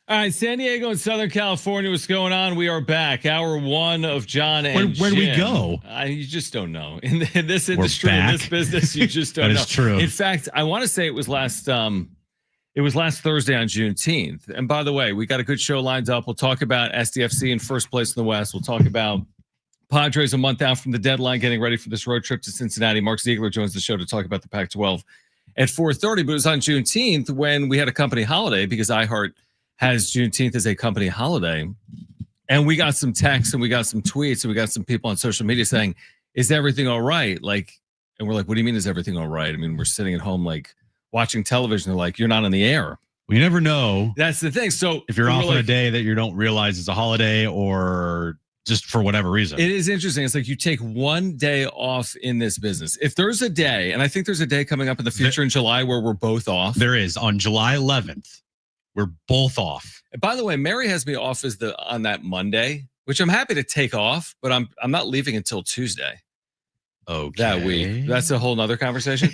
All right, San Diego and Southern California, what's going on? We are back. Hour one of Jon and Where do we Jim. go? You just don't know. In this industry, in this business, you just don't know. That is true. In fact, I want to say it was last Thursday on Juneteenth. And by the way, we got a good show lined up. We'll talk about SDFC in first place in the West. We'll talk about Padres a month out from the deadline, getting ready for this road trip to Cincinnati. Mark Zeigler joins the show to talk about the Pac-12 at 4:30. But it was on Juneteenth when we had a company holiday because iHeart has Juneteenth as a company holiday. And we got some texts and we got some tweets and we got some people on social media saying, is everything all right? And we're like, what do you mean is everything all right? I mean, we're sitting at home like watching television. They're like, you're not on the air. We never know. That's the thing. So if you're off on a day that you don't realize is a holiday or just for whatever reason. It is interesting. It's like you take one day off in this business. If there's a day, and I think there's a day coming up in the future in July where we're both off. There is. On July 11th. We're both off. And by the way, Mary has me off on that Monday, which I'm happy to take off, but I'm not leaving until Tuesday. Okay. That week. That's a whole nother conversation.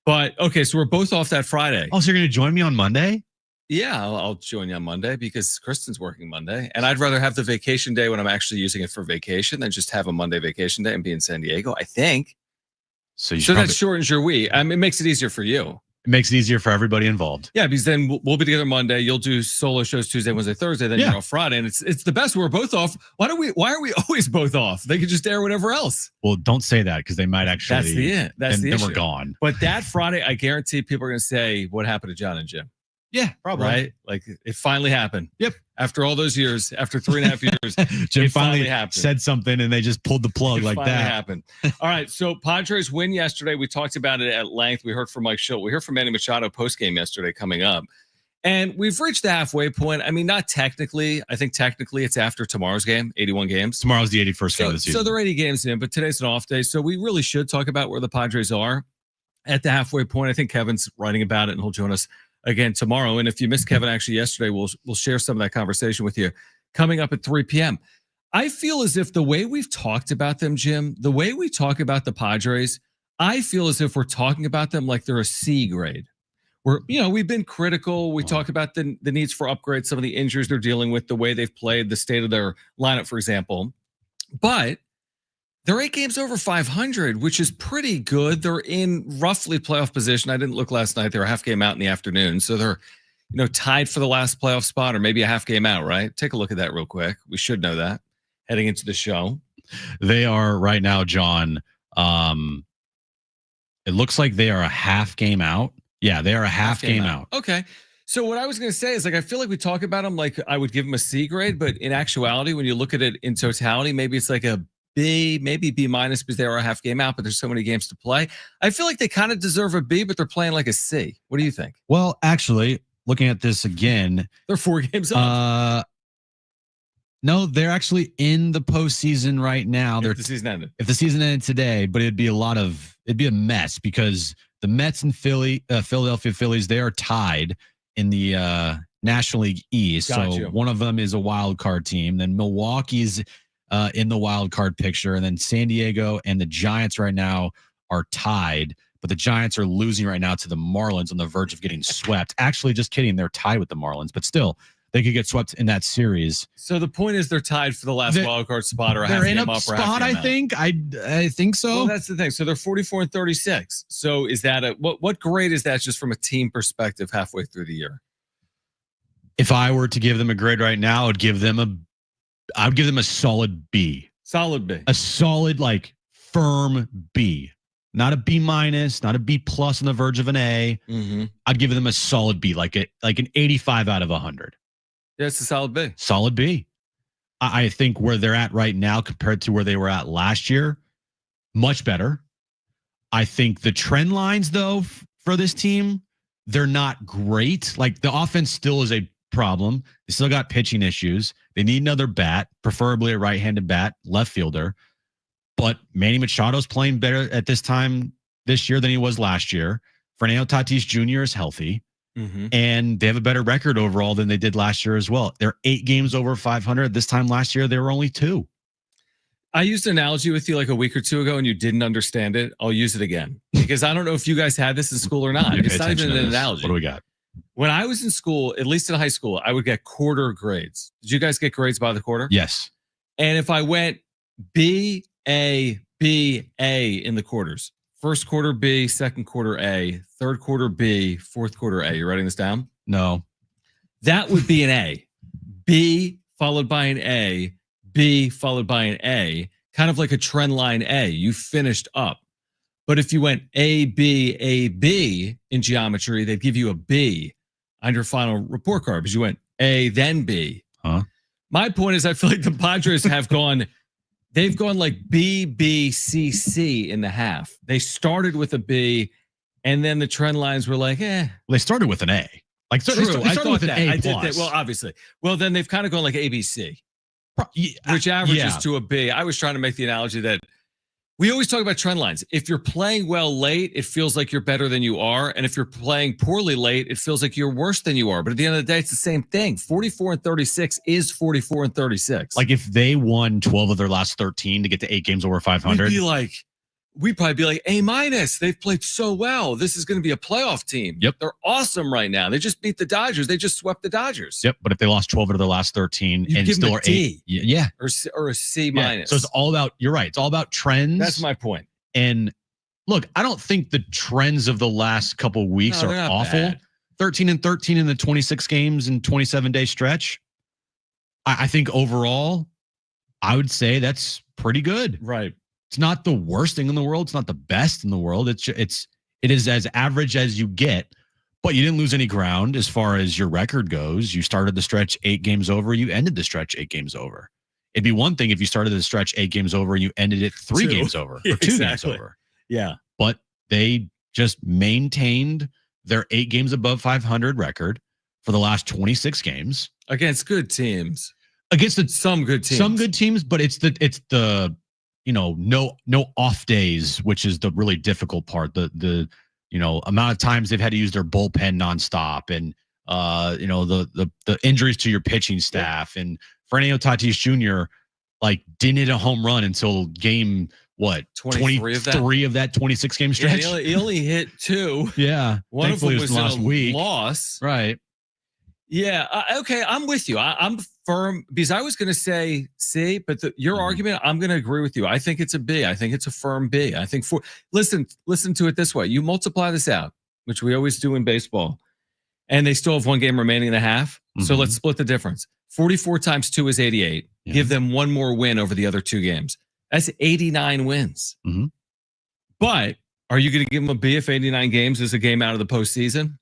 But okay, so we're both off that Friday. Oh, so you're going to join me on Monday? Yeah, I'll join you on Monday because Kristen's working Monday. And I'd rather have the vacation day when I'm actually using it for vacation than just have a Monday vacation day and be in San Diego, I think. So that shortens your week. I mean, it makes it easier for you. It makes it easier for everybody involved. Yeah, because then we'll be together Monday. You'll do solo shows Tuesday, Wednesday, Thursday. Then you're off Friday, and it's the best. We're both off. Why are we always both off? They could just air whatever else. Well, don't say that because they might actually. That's the issue. Then we're gone. But that Friday, I guarantee people are going to say, "What happened to Jon and Jim?" Yeah, probably. Right? Like it finally happened. Yep. After all those years, after 3.5 years, Jim it finally happened. Said something and they just pulled the plug like that. Happened. All right. So Padres win yesterday. We talked about it at length. We heard from Mike Schilt. We heard from Manny Machado post-game yesterday coming up. And we've reached the halfway point. I mean, not technically. I think technically it's after tomorrow's game, 81 games. Tomorrow's the 81st game of the season. So they're 80 games in, but today's an off day. So we really should talk about where the Padres are at the halfway point. I think Kevin's writing about it and he'll join us again tomorrow. And if you missed Kevin actually yesterday, we'll share some of that conversation with you coming up at 3 p.m. I feel as if the way we've talked about them, Jim, the way we talk about the Padres, I feel as if we're talking about them like they're a C grade. We've been critical. We talk about the needs for upgrades, some of the injuries they're dealing with, the way they've played, the state of their lineup, for example. But they're 8 games over 500, which is pretty good. They're in roughly playoff position. I didn't look last night. They were a half game out in the afternoon. So they're, tied for the last playoff spot or maybe a half game out, right? Take a look at that real quick. We should know that heading into the show. They are right now, Jon. It looks like they are a half game out. Yeah, they are a half game out. Okay. So what I was going to say is I feel like we talk about them like I would give them a C grade, but in actuality, when you look at it in totality, maybe it's like a B, maybe B minus because they are a half game out, but there's so many games to play. I feel like they kind of deserve a B, but they're playing like a C. What do you think? Well, actually, looking at this again, they're 4 games up. No, they're actually in the postseason right now. If the season ended today, but it'd be a mess because the Mets and Philadelphia Phillies, they are tied in the National League East. So one of them is a wild card team. Then Milwaukee's in the wild card picture, and then San Diego and the Giants right now are tied, but the Giants are losing right now to the Marlins on the verge of getting swept. Actually, just kidding, they're tied with the Marlins, but still, they could get swept in that series. So the point is they're tied for the last wild card spot or a half game up or half game out. I think. I think so. Well, that's the thing. So they're 44 and 36. So is that what grade is that just from a team perspective halfway through the year? If I were to give them a grade right now, I'd give them a solid B. Solid B. A solid, firm B. Not a B minus, not a B plus on the verge of an A. Mm-hmm. I'd give them a solid B, like an 85 out of 100. Yeah, it's a solid B. Solid B. I think where they're at right now compared to where they were at last year, much better. I think the trend lines, though, for this team, they're not great. Like the offense still is a problem. They still got pitching issues. They need another bat, preferably a right-handed bat, left fielder. But Manny Machado's playing better at this time this year than he was last year. Fernando Tatis Jr. is healthy. Mm-hmm. And they have a better record overall than they did last year as well. They're 8 games over 500. This time last year, they were only 2. I used an analogy with you like a week or two ago and you didn't understand it. I'll use it again because I don't know if you guys had this in school or not. It's not even an analogy. What do we got? When I was in school, at least in high school, I would get quarter grades. Did you guys get grades by the quarter? Yes. And if I went B, A, B, A in the quarters, first quarter B, second quarter A, third quarter B, fourth quarter A. You writing this down? No. That would be an A. B followed by an A, B followed by an A, kind of like a trend line A. You finished up. But if you went A, B in geometry, they'd give you a B on your final report card because you went A, then B. Huh? My point is I feel like the Padres they've gone like B, B, C, C in the half. They started with a B, and then the trend lines were like, Well, they started with an A. Like, true. They started with an A+. I did that. Well, obviously. Well, then they've kind of gone like A, B, C, which averages to a B. I was trying to make the analogy that we always talk about trend lines. If you're playing well late, it feels like you're better than you are. And if you're playing poorly late, it feels like you're worse than you are. But at the end of the day, it's the same thing. 44-36 is 44-36. Like if they won 12 of their last 13 to get to 8 games over 500. We'd probably be like A-. They've played so well. This is going to be a playoff team. Yep. They're awesome right now. They just beat the Dodgers. They just swept the Dodgers. Yep. But if they lost 12 of their last 13 you and give still them are a D. 8. Yeah. Or a C-. Yeah. So it's all about, you're right. It's all about trends. That's my point. And look, I don't think the trends of the last couple of weeks are awful. Bad. 13-13 in the 26 games and 27-day stretch. I think overall, I would say that's pretty good. Right. It's not the worst thing in the world. It's not the best in the world. It is as average as you get, but you didn't lose any ground as far as your record goes. You started the stretch 8 games over. You ended the stretch 8 games over. It'd be one thing if you started the stretch 8 games over and you ended it 3 games over or 2 games over. Yeah. But they just maintained their 8 games above 500 record for the last 26 games against good teams. Some good teams, but it's the no off days, which is the really difficult part. The amount of times they've had to use their bullpen nonstop, and the injuries to your pitching staff, and Franco Tatis Jr. didn't hit a home run until game 23 of that 26 game stretch. Yeah, he only hit 2. Yeah, one of them was last week loss. Right. Yeah. Okay. I'm with you. I'm firm because I was going to say C, but your argument, I'm going to agree with you. I think it's a B. I think it's a firm B. I think listen to it this way. You multiply this out, which we always do in baseball, and they still have 1 game remaining in the half. Mm-hmm. So let's split the difference. 44 times 2 is 88. Yeah. Give them 1 more win over the other 2 games. That's 89 wins. Mm-hmm. But are you going to give them a B if 89 games is a game out of the postseason?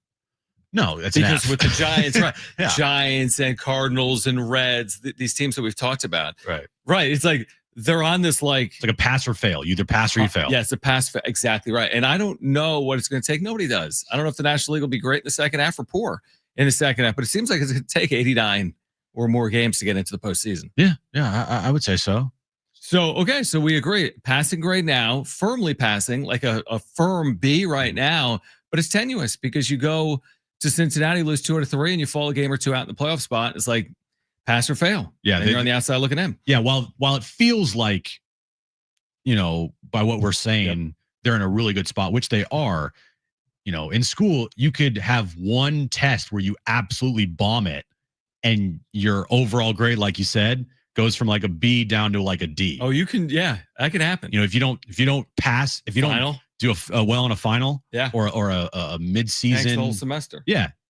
No, that's because with the Giants, right? Yeah. Giants and Cardinals and Reds, these teams that we've talked about, right. It's like they're on this it's like a pass or fail. You either pass or you fail. Yeah, it's a pass. Exactly right. And I don't know what it's going to take. Nobody does. I don't know if the National League will be great in the second half or poor in the second half. But it seems like it's going to take 89 or more games to get into the postseason. Yeah, I would say so. So we agree. Passing grade now, firmly passing, like a firm B right now. But it's tenuous because you go to Cincinnati, lose 2 out of 3, and you fall a game or 2 out in the playoff spot. It's like pass or fail. Yeah, and you're on the outside looking in. Yeah, while it feels like, by what we're saying, they're in a really good spot, which they are. In school, you could have one test where you absolutely bomb it, and your overall grade, like you said, goes from like a B down to like a D. Oh, you can, that can happen. If you don't pass, if you Final. don't do a well in a final, or a midseason, whole semester,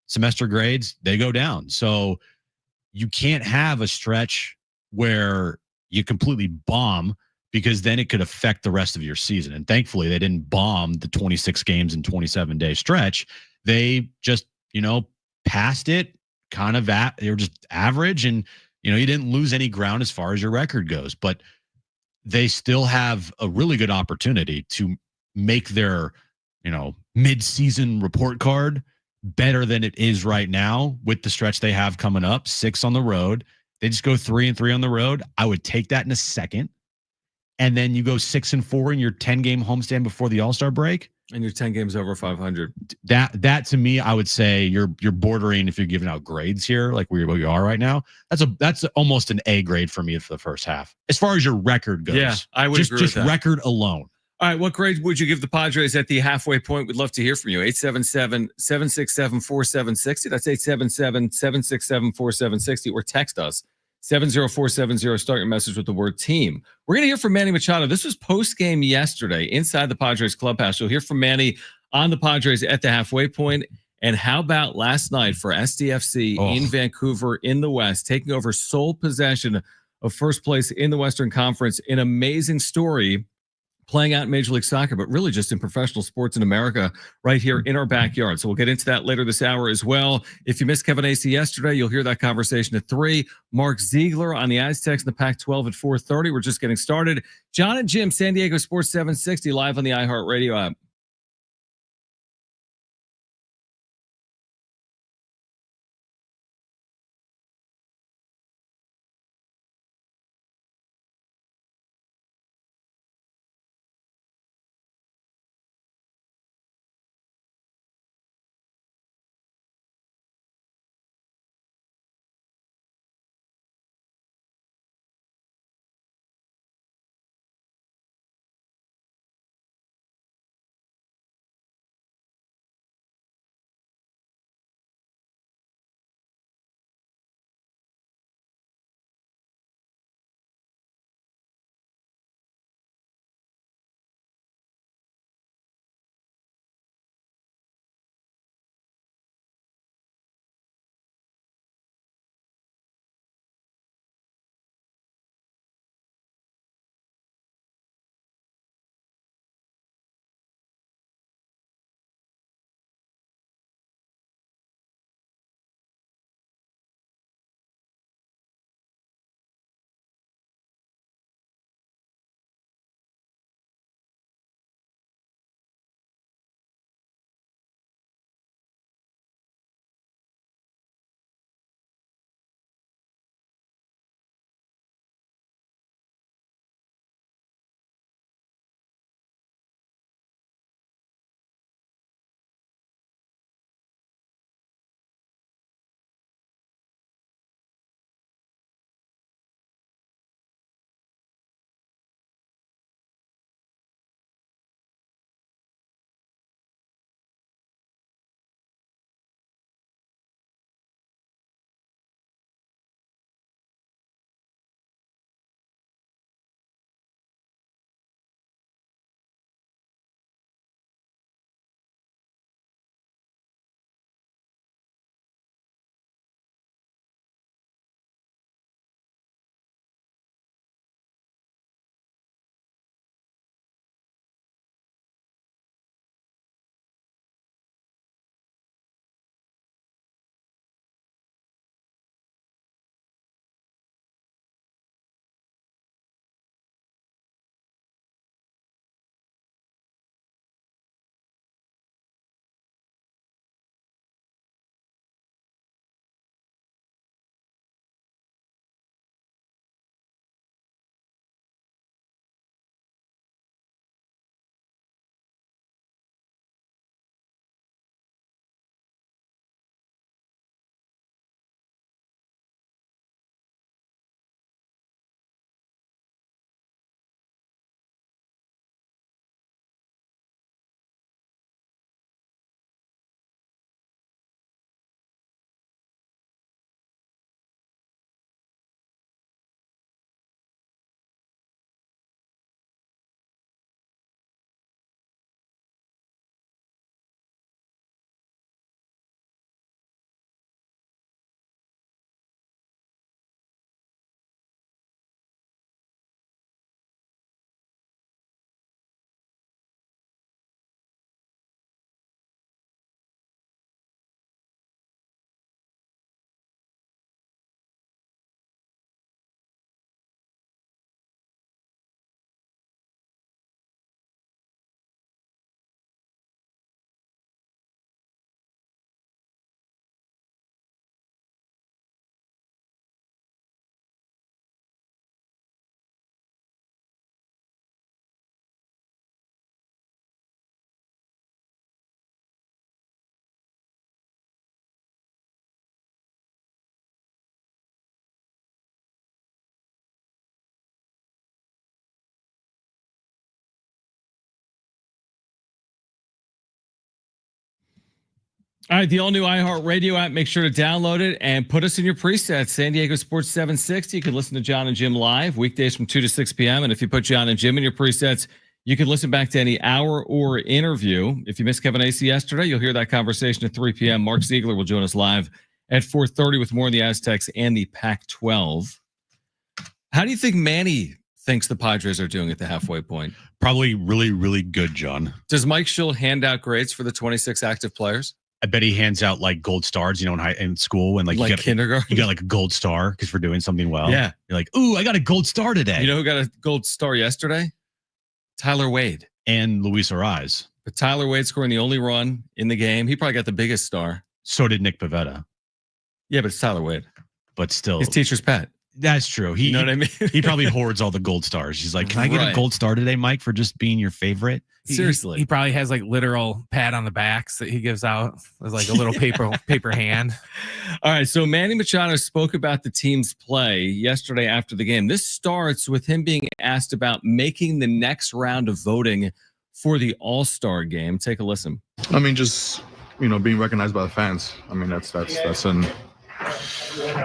semester grades, they go down. So you can't have a stretch where you completely bomb, because then it could affect the rest of your season. And thankfully, they didn't bomb the 26 games and 27-day stretch. They just passed it, they were just average, and you didn't lose any ground as far as your record goes. But they still have a really good opportunity to make their, mid-season report card better than it is right now with the stretch they have coming up. 6 on the road. They just go 3-3 on the road. I would take that in a second. And then you go 6-4 in your 10-game homestand before the All-Star break. And you're 10 games over 500. That to me, I would say you're bordering, if you're giving out grades here, like where you are right now. That's almost an A grade for me for the first half, as far as your record goes. Yeah, I would agree with just that. record alone. All right, what grade would you give the Padres at the halfway point? We'd love to hear from you. 877-767-4760. That's 877-767-4760. Or text us, 70470. Start your message with the word team. We're going to hear from Manny Machado. This was post-game yesterday inside the Padres clubhouse. You'll hear from Manny on the Padres at the halfway point. And how about last night for SDFC in Vancouver in the West, taking over sole possession of first place in the Western Conference? An amazing story playing out in Major League Soccer, but really just in professional sports in America right here in our backyard. So we'll get into that later this hour as well. If you missed Kevin Acee yesterday, you'll hear that conversation at 3. Mark Zeigler on the Aztecs in the Pac-12 at 4:30. We're just getting started. Jon and Jim, San Diego Sports 760, live on the iHeart Radio app. All right, the all-new iHeart Radio app. Make sure to download it and put us in your presets. San Diego Sports 760. You can listen to Jon and Jim live weekdays from 2 to 6 p.m. And if you put Jon and Jim in your presets, you can listen back to any hour or interview. If you missed Kevin Acee yesterday, you'll hear that conversation at 3 p.m. Mark Zeigler will join us live at 4:30 with more on the Aztecs and the Pac-12. How do you think Manny thinks the Padres are doing at the halfway point? Probably really, really good, John. Does Mike Schill hand out grades for the 26 active players? I bet he hands out like gold stars, in school, and like you kindergarten. You got like a gold star because we're doing something well. Yeah, you're like, ooh, I got a gold star today. You know who got a gold star yesterday? Tyler Wade and Luis Ariz. But Tyler Wade scoring the only run in the game. He probably got the biggest star. So did Nick Pivetta. Yeah, but it's Tyler Wade. But still, his teacher's pet. That's true. You know what I mean? He probably hoards all the gold stars. He's like, can I get a gold star today, Mike, for just being your favorite? Seriously. He probably has like literal pat on the backs that he gives out with like a little paper hand. All right. So Manny Machado spoke about the team's play yesterday after the game. This starts with him being asked about making the next round of voting for the All-Star game. Take a listen. I mean, just, being recognized by the fans. I mean, that's an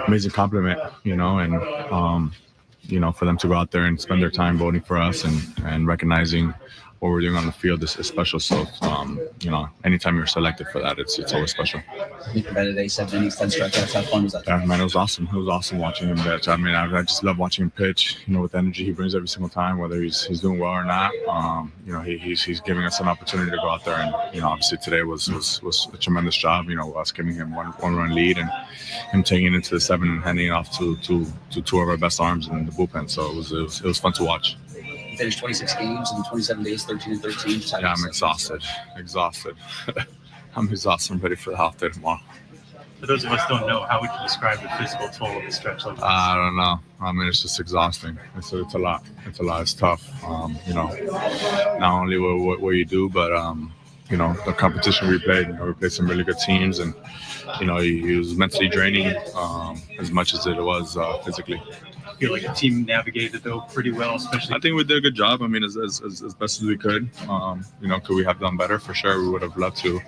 amazing compliment, and for them to go out there and spend their time voting for us and recognizing what we're doing on the field is special. So, anytime you're selected for that, it's always special. Today, 7 innings, 10 strikeouts. How fun was that? Yeah, man, it was awesome. It was awesome watching him pitch. I mean, I just love watching him pitch. With the energy he brings every single time, whether he's doing well or not. He's giving us an opportunity to go out there, and obviously today was a tremendous job. Us giving him one run lead and him taking it into the 7 and handing it off to two of our best arms in the bullpen. So it was fun to watch. You finished 26 games in 27 days, 13-13. Yeah, I'm exhausted. I'm exhausted. I'm ready for the half day tomorrow. For those of us who don't know, how would you describe the physical toll of a stretch like this? I don't know. I mean, it's just exhausting. It's a lot. It's tough. Not only what you do, but the competition we played. We played some really good teams, and it was mentally draining as much as it was physically. I feel like the team navigated though pretty well, especially. I think we did a good job. I mean, as best as we could. Could we have done better? For sure, we would have loved to.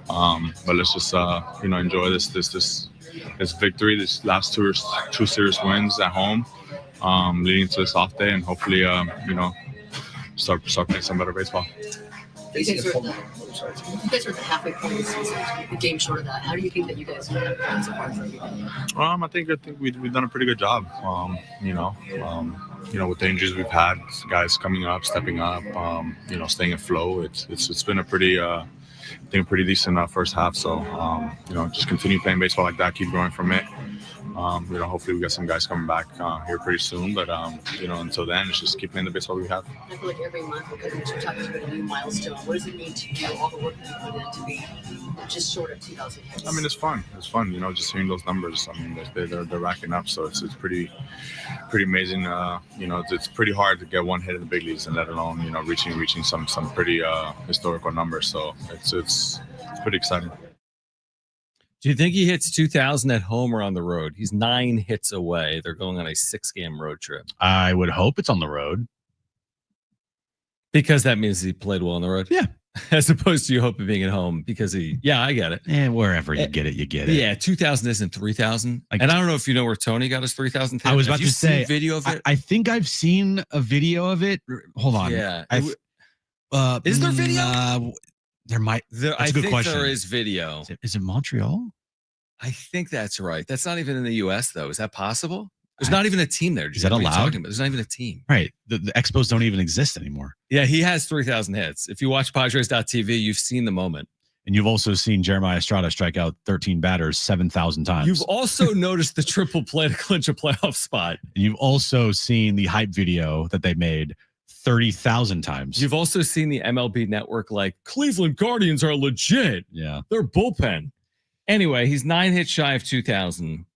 But let's just enjoy this victory, this last two serious wins at home, leading to this off day, and hopefully start playing some better baseball. You guys are at the halfway point of the season, a game short of that. How do you think that you guys have done so far? I think we've done a pretty good job. With the injuries we've had, guys coming up, stepping up, staying in flow. It's been a pretty decent first half. So just continue playing baseball like that, keep growing from it. Hopefully we get some guys coming back here pretty soon. But until then, it's just keep playing the baseball we have. I feel like every month we're going to talk about a new milestone. What does it mean to do all the work that you put in to be just short of 2,000 hits? I mean, it's fun. It's fun, just hearing those numbers. I mean, they're racking up, so it's pretty amazing. It's pretty hard to get one hit in the big leagues, and let alone reaching some pretty historical numbers. So it's pretty exciting. Do you think he hits 2,000 at home or on the road? He's 9 hits away. They're going on a 6-game road trip. I would hope it's on the road. Because that means he played well on the road? Yeah. As opposed to you hoping being at home because I get it. And wherever you get it, you get it. Yeah, 2,000 isn't 3,000. And I don't know if you know where Tony got his 3,000th hit. I was about to say, video of it? I think I've seen a video of it. Hold on. Yeah. Is there video? There might. That's a good question. There is video. Is it Montreal? I think that's right. That's not even in the U.S. though. Is that possible? There's not even a team there. Is that allowed? There's not even a team. Right. The Expos don't even exist anymore. Yeah, he has 3,000 hits. If you watch Padres.tv, you've seen the moment. And you've also seen Jeremiah Estrada strike out 13 batters 7,000 times. You've also noticed the triple play to clinch a playoff spot. And you've also seen the hype video that they made 30,000 times. You've also seen the MLB network like, Cleveland Guardians are legit. Yeah. They're bullpen. Anyway, he's 9 hits shy of 2,000.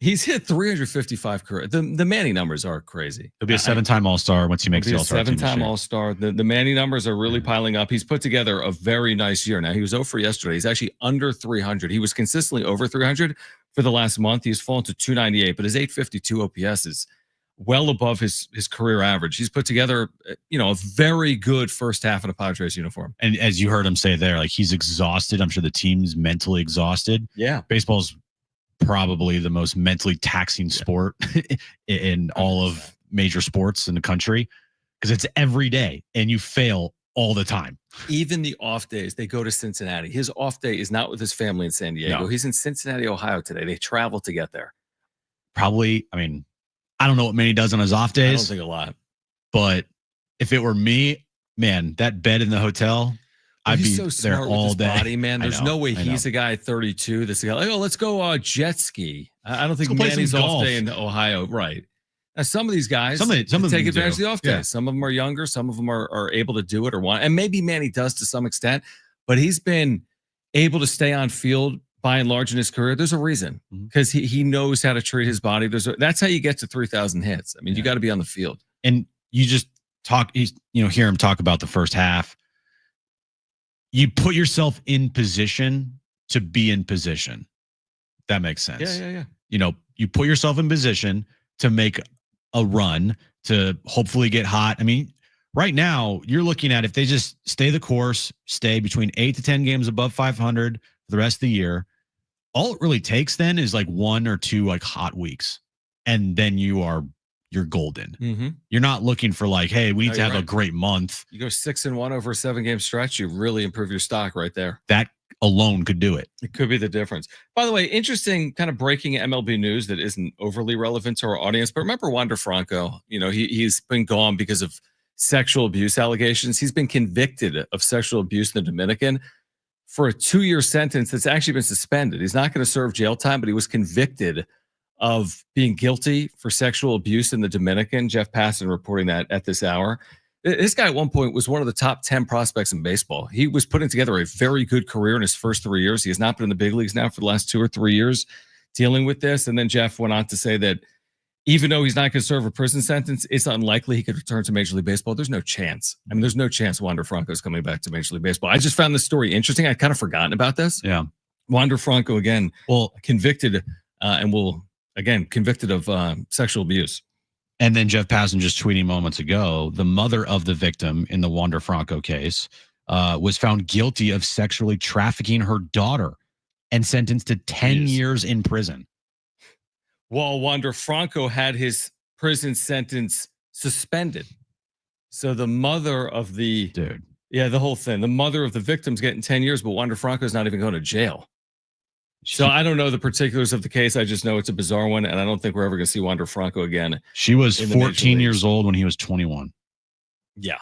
He's hit 355 career. The Manny numbers are crazy. He'll be a 7-time All-Star once he makes the All-Star team. 7-time All-Star. The Manny numbers are really piling up. He's put together a very nice year. Now, he was 0 for yesterday. He's actually under 300. He was consistently over 300 for the last month. He's fallen to 298, but his 852 OPS is well above his career average. He's put together, a very good first half in a Padres uniform. And as you heard him say there, like he's exhausted. I'm sure the team's mentally exhausted. Yeah. Baseball's probably the most mentally taxing sport in all of major sports in the country because it's every day and you fail all the time. Even the off days, they go to Cincinnati. His off day is not with his family in San Diego. No. He's in Cincinnati, Ohio today. They travel to get there. Probably, I mean, I don't know what Manny does on his off days. I don't think a lot. But if it were me, man, that bed in the hotel, I'd be so there all with his day. Body, man. There's no way he's a guy at 32 that's a guy like, oh, let's go jet ski. I don't think Manny's off day in Ohio. Right. Now, some of these guys some of take advantage of the off days. Yeah. Some of them are younger. Some of them are able to do it or want. And maybe Manny does to some extent, but he's been able to stay on field by and large in his career. There's a reason because he knows how to treat his body. That's how you get to 3,000 hits. I mean, you got to be on the field. And you just hear him talk about the first half. You put yourself in position to be in position. That makes sense. Yeah. You put yourself in position to make a run, to hopefully get hot. I mean, right now you're looking at if they just stay the course, stay between 8 to 10 games above 500 for the rest of the year. All it really takes then is like 1 or 2 like hot weeks. And then you're golden. Mm-hmm. You're not looking for like, hey, we need to have a great month. You go 6-1 over a 7-game stretch, you really improve your stock right there. That alone could do it. It could be the difference. By the way, interesting kind of breaking MLB news that isn't overly relevant to our audience. But remember Wander Franco, he's been gone because of sexual abuse allegations. He's been convicted of sexual abuse in the Dominican for a 2-year sentence that's actually been suspended. He's not going to serve jail time, but he was convicted of being guilty for sexual abuse in the Dominican. Jeff Passan reporting that at this hour. This guy at one point was one of the top 10 prospects in baseball. He was putting together a very good career in his first 3 years. He has not been in the big leagues now for the last 2 or 3 years dealing with this. And then Jeff went on to say that even though he's not going to serve a prison sentence, it's unlikely he could return to Major League Baseball. There's no chance. I mean, there's no chance Wander Franco is coming back to Major League Baseball. I just found this story interesting. I'd kind of forgotten about this. Yeah. Wander Franco, again, convicted convicted of sexual abuse. And then Jeff Passan just tweeting moments ago, the mother of the victim in the Wander Franco case was found guilty of sexually trafficking her daughter and sentenced to 10 years in prison. While Wander Franco had his prison sentence suspended. So the mother of the whole thing, the mother of the victim's getting 10 years, but Wander Franco's not even going to jail. So I don't know the particulars of the case. I just know it's a bizarre one, and I don't think we're ever going to see Wander Franco again. She was 14 years old when he was 21. Yeah.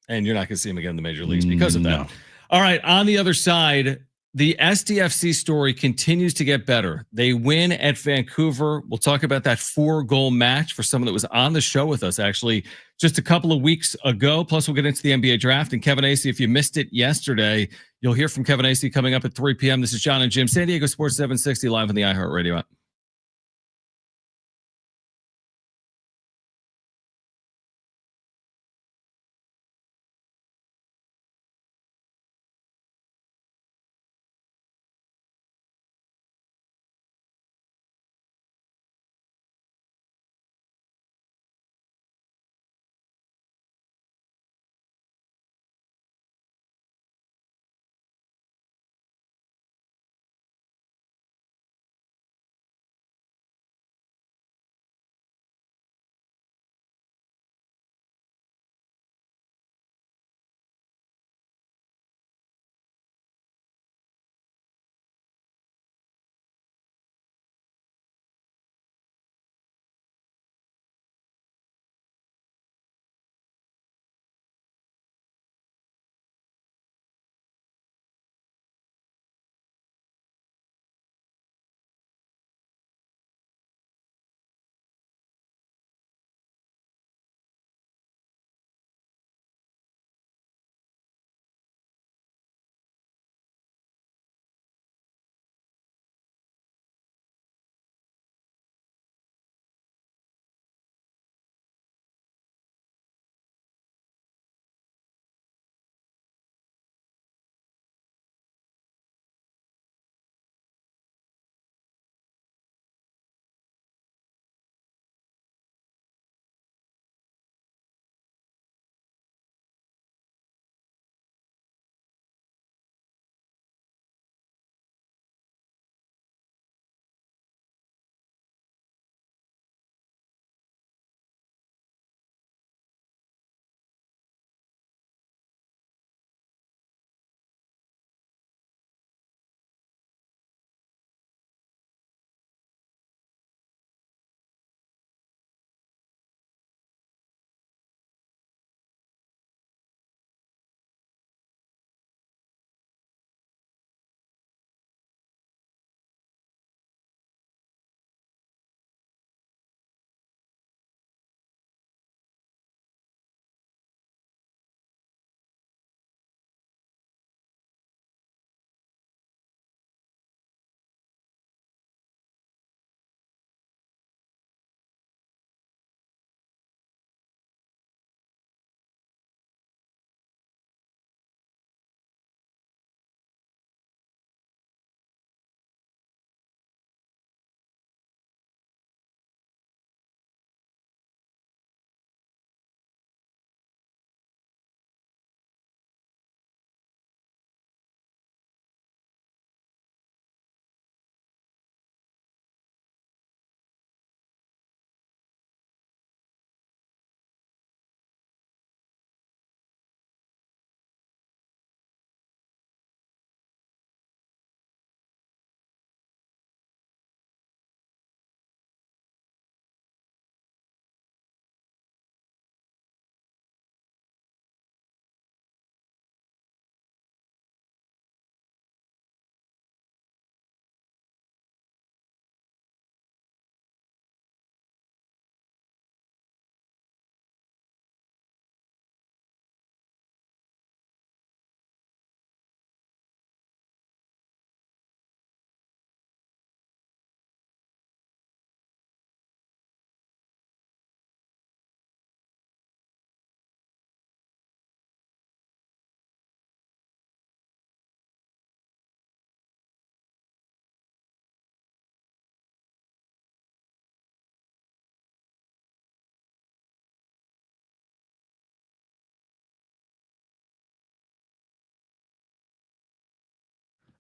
And you're not going to see him again in the major leagues because of that. No. All right. On the other side, the SDFC story continues to get better. They win at Vancouver. We'll talk about that 4-goal match for someone that was on the show with us actually just a couple of weeks ago. Plus, we'll get into the NBA draft. And Kevin Acee, if you missed it yesterday, you'll hear from Kevin Acee coming up at 3 p.m. This is Jon and Jim, San Diego Sports 760 live on the iHeart Radio app.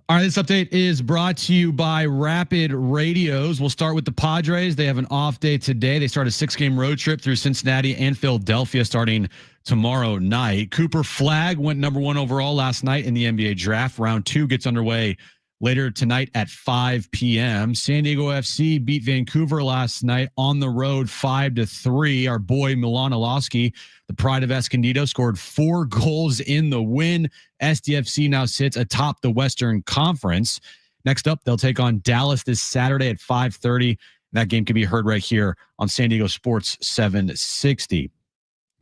All right, this update is brought to you by Rapid Radios. We'll start with the Padres. They have an off day today. They start a 6-game road trip through Cincinnati and Philadelphia starting tomorrow night. Cooper Flagg went number 1 overall last night in the NBA draft. Round 2 gets underway later tonight at 5 p.m. San Diego FC beat Vancouver last night on the road 5-3. Our boy Milanochi, the pride of Escondido, scored 4 goals in the win. SDFC now sits atop the Western Conference. Next up, they'll take on Dallas this Saturday at 5:30. That game can be heard right here on San Diego Sports 760.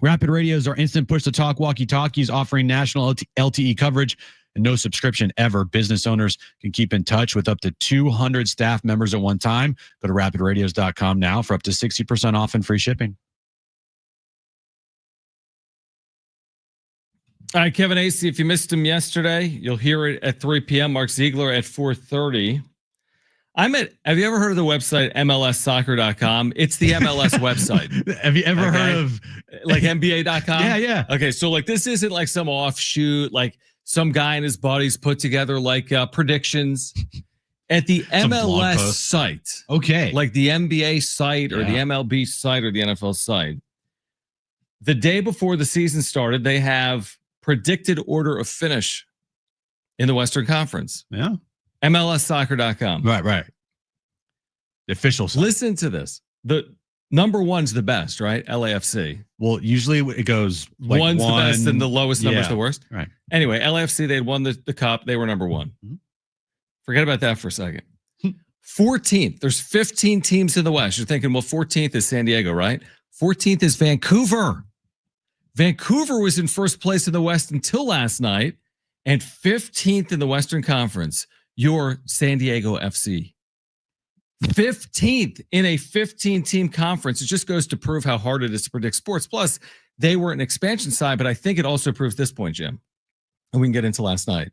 Rapid Radios are instant push-to-talk walkie-talkies offering national LTE coverage and no subscription ever. Business owners can keep in touch with up to 200 staff members at one time. Go to rapidradios.com now for up to 60% off and free shipping. All right, Kevin Acey, if you missed him yesterday, you'll hear it at 3 p.m. Mark Zeigler at 4:30. Have you ever heard of the website MLSsoccer.com? It's the MLS website. Have you ever heard of like NBA.com? Yeah. Okay, so like this isn't like some offshoot, like some guy and his buddies put together like predictions at the MLS site. Okay. Like the NBA site or the MLB site or the NFL site. The day before the season started, they have predicted order of finish in the Western Conference. Yeah. MLSsoccer.com. Right. The official site. Listen to this. The number 1's the best, right? LAFC. Well, usually it goes like 1's the best and the lowest number's the worst. Right. Anyway, LAFC, they'd won the cup. They were number 1. Mm-hmm. Forget about that for a second. 14th. There's 15 teams in the West. You're thinking, well, 14th is San Diego, right? 14th is Vancouver. Vancouver was in first place in the West until last night, and 15th in the Western Conference. Your San Diego FC. 15th in a 15-team conference. It just goes to prove how hard it is to predict sports. Plus, they were an expansion side, but I think it also proves this point, Jim, and we can get into last night,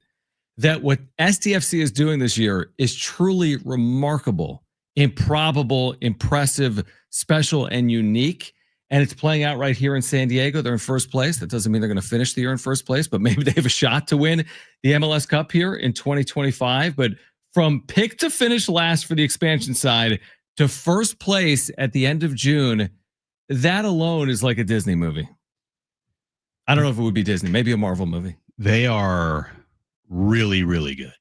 that what SDFC is doing this year is truly remarkable, improbable, impressive, special, and unique. And it's playing out right here in San Diego. They're in first place. That doesn't mean they're going to finish the year in first place, but maybe they have a shot to win the MLS Cup here in 2025. But from pick to finish last for the expansion side to first place at the end of June, that alone is like a Disney movie. I don't know if it would be Disney, maybe a Marvel movie. They are really, really good.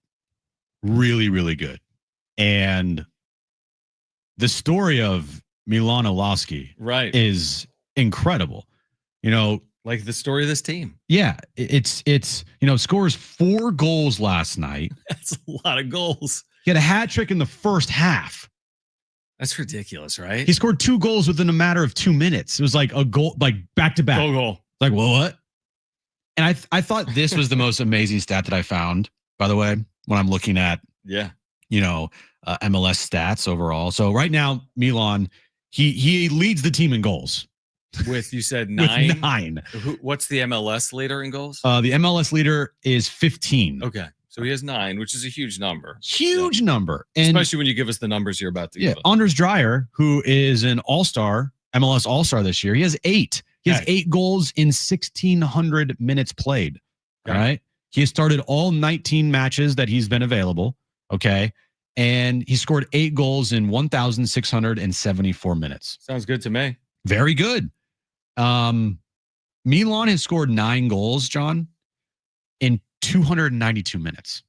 Really, really good. And the story of Milanochi is incredible. You know, like the story of this team. Yeah, it's scores 4 goals last night. That's a lot of goals. He had a hat trick in the first half. That's ridiculous, right? He scored 2 goals within a matter of 2 minutes. It was like a goal, like back to back. Goal. Like, well, what? And I thought this was the most amazing stat that I found, by the way, when I'm looking at MLS stats overall. So right now, Milan, he leads the team in goals. With, you said 9? With 9. What's the MLS leader in goals? The MLS leader is 15. Okay. So he has 9, which is a huge number. Huge number. And especially when you give us the numbers you're about to give us. Anders Dreyer, who is an all-star, MLS all-star this year, he has 8. He has 8 goals in 1,600 minutes played. All right. He has started all 19 matches that he's been available. Okay. And he scored 8 goals in 1,674 minutes. Sounds good to me. Very good. Milan has scored 9 goals, John, in 292 minutes.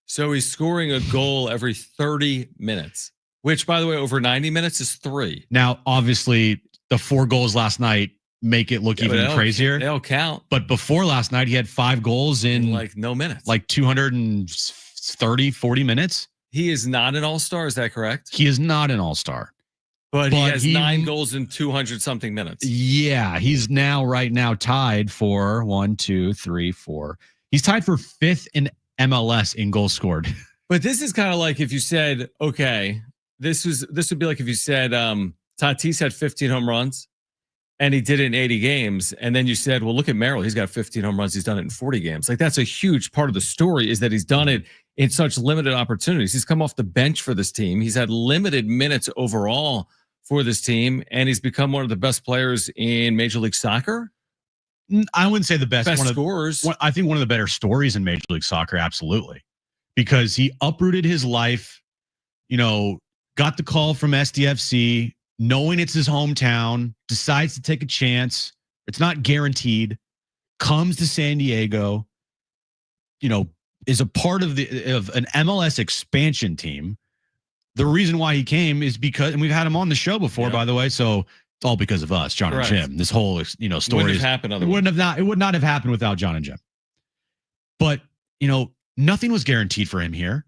So he's scoring a goal every 30 minutes, which, by the way, over 90 minutes is 3. Now, obviously, the 4 goals last night make it look even crazier. They don't count. But before last night, he had 5 goals in like no minutes, like 230, 40 minutes. He is not an all-star. Is that correct? He is not an all-star. But he has 9 goals in 200 something minutes. Yeah, he's right now tied for 1, 2, 3, 4. He's tied for 5th in MLS in goals scored. But this is kind of like if you said, okay, this would be like if you said Tatis had 15 home runs and he did it in 80 games. And then you said, well, look at Merrill. He's got 15 home runs. He's done it in 40 games. Like that's a huge part of the story is that he's done it in such limited opportunities. He's come off the bench for this team. He's had limited minutes overall for this team. And he's become one of the best players in Major League Soccer. I wouldn't say the best scorers. I think one of the better stories in Major League Soccer. Absolutely. because he uprooted his life, got the call from SDFC, knowing it's his hometown, decides to take a chance. It's not guaranteed. Comes to San Diego, is a part of an MLS expansion team. The reason why he came is because, and we've had him on the show before, by the way. So it's all because of us, Jon and Jim. This whole, story wouldn't have happened otherwise. It would not have happened without Jon and Jim. But, nothing was guaranteed for him here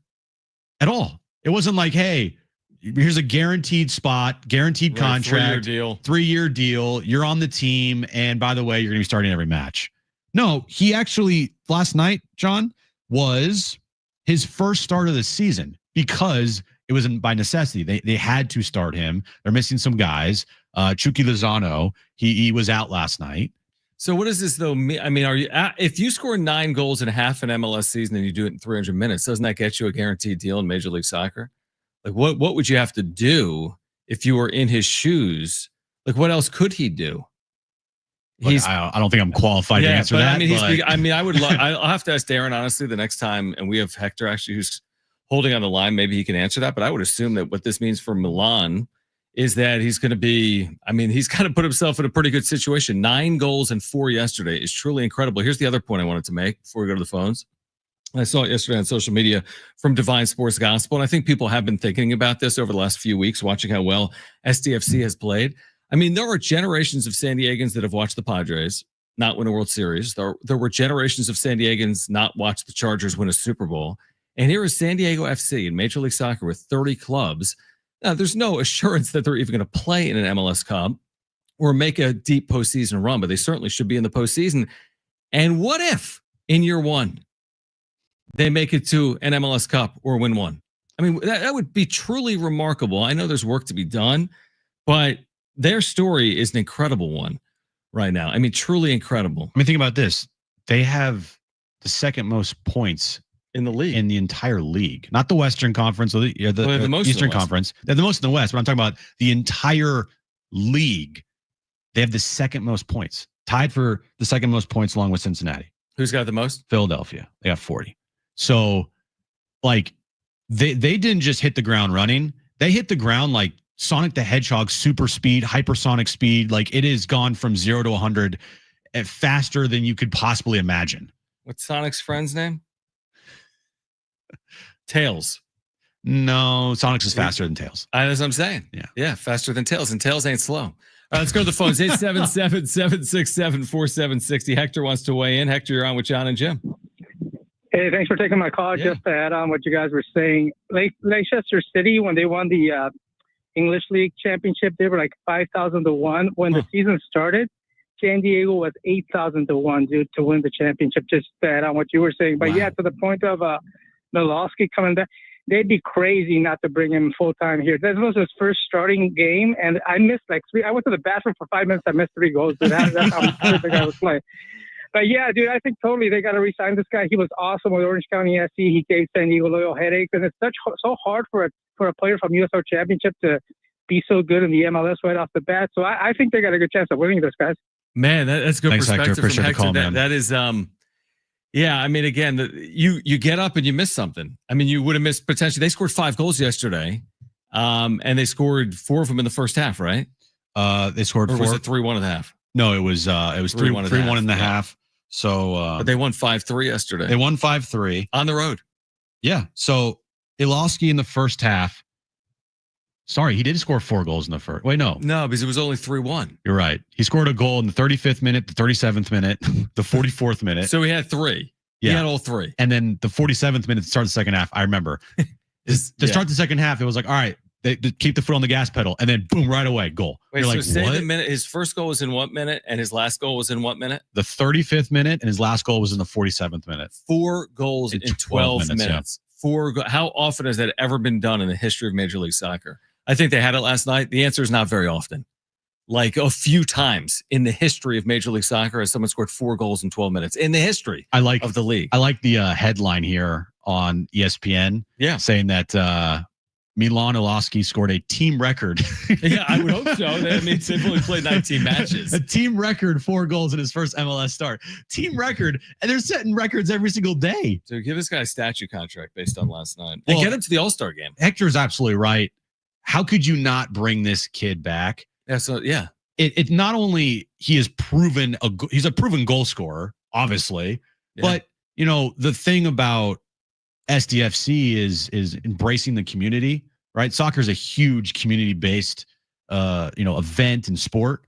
at all. It wasn't like, hey, here's a guaranteed spot, guaranteed contract, 3-year deal. You're on the team. And by the way, you're going to be starting every match. No, he actually, last night, Jon, was his first start of the season because it wasn't by necessity. They had to start him. They're missing some guys. Chucky Lozano, he was out last night. So what does this though mean? I mean, if you score 9 goals in half an MLS season and you do it in 300 minutes, doesn't that get you a guaranteed deal in Major League Soccer? Like what would you have to do if you were in his shoes? Like what else could he do? I don't think I'm qualified to answer that. I'll have to ask Darren honestly the next time, and we have Hector actually who's holding on the line. Maybe he can answer that, but I would assume that what this means for Milan is that he's going to be, he's got to put himself in a pretty good situation. 9 goals and 4 yesterday is truly incredible. Here's the other point I wanted to make before we go to the phones. I saw it yesterday on social media from Divine Sports Gospel, and I think people have been thinking about this over the last few weeks, watching how well SDFC has played. There are generations of San Diegans that have watched the Padres not win a World Series. There were generations of San Diegans not watch the Chargers win a Super Bowl. And here is San Diego FC in Major League Soccer with 30 clubs. Now, there's no assurance that they're even going to play in an MLS Cup or make a deep postseason run, but they certainly should be in the postseason. And what if in year 1 they make it to an MLS Cup or win one? That would be truly remarkable. I know there's work to be done, but their story is an incredible one right now. Truly incredible. Think about this. They have the second most points in the league, in the entire league, not the Western Conference or the most Eastern Conference. They're the most in the West, but I'm talking about the entire league. They have the second most points, tied for the second most points along with Cincinnati. Who's got the most? Philadelphia. They got 40. So, they didn't just hit the ground running. They hit the ground like Sonic the Hedgehog, super speed, hypersonic speed. It has gone from 0 to 100 faster than you could possibly imagine. What's Sonic's friend's name? Tails. No, Sonic's is faster than Tails. That's what I'm saying. Yeah, faster than Tails, and Tails ain't slow. All right, let's go to the phones. 877-767-4760. Hector wants to weigh in. Hector, you're on with Jon and Jim. Hey, thanks for taking my call. Just to add on what you guys were saying, Leicester City, when they won the English League Championship, they were like 5,000 to 1. When the season started, San Diego was 8,000 to 1 to win the championship. Just to add on what you were saying. But to the point of Milanochi coming back, they'd be crazy not to bring him full time here. This was his first starting game, and I missed 3. I went to the bathroom for 5 minutes. I missed 3 goals. Dude. That's how the guy was playing. But dude, I think totally they got to re-sign this guy. He was awesome with Orange County SC. He gave San Diego loyal headaches, and it's so hard for a player from USL Championship to be so good in the MLS right off the bat. So I think they got a good chance of winning this, guys. Man, that's good. Thanks, perspective Hector. from Hector. Call, man. That is, again, you get up and you miss something. You would have missed potentially. They scored 5 goals yesterday, and they scored 4 of them in the first half, right? They scored 4. Was it 3-1 at the half? No, it was 3-1 in the half. So, but they won 5-3 yesterday. They won 5-3 on the road. Yeah. So Ilowski in the first half. Sorry, he did score 4 goals in the first. Wait, no, because it was only 3-1. You're right. He scored a goal in the 35th minute, the 37th minute, the 44th minute. So he had 3. Yeah. He had all 3. And then the 47th minute to start the second half. I remember start the second half. It was like, all right, they keep the foot on the gas pedal, and then boom, right away, goal. Wait, You're so like, say what? the minute. His first goal was in what minute, and his last goal was in what minute? The 35th minute, and his last goal was in the 47th minute. 4 goals in 12 minutes. Yeah. How often has that ever been done in the history of Major League Soccer? I think they had it last night. The answer is not very often. Like a few times in the history of Major League Soccer has someone scored 4 goals in 12 minutes in the history of the league. I like the headline here on ESPN saying that Milanochi scored a team record. Yeah, I would hope so. That means they've only played 19 matches. A team record 4 goals in his first MLS start. Team record, and they're setting records every single day. So give this guy a statue contract based on last night. Well, and get him to the All-Star game. Hector's absolutely right. How could you not bring this kid back? Yeah, so yeah. It not only he has proven he's a proven goal scorer, obviously, but you know, the thing about SDFC is embracing the community, right? Soccer is a huge community-based event and sport.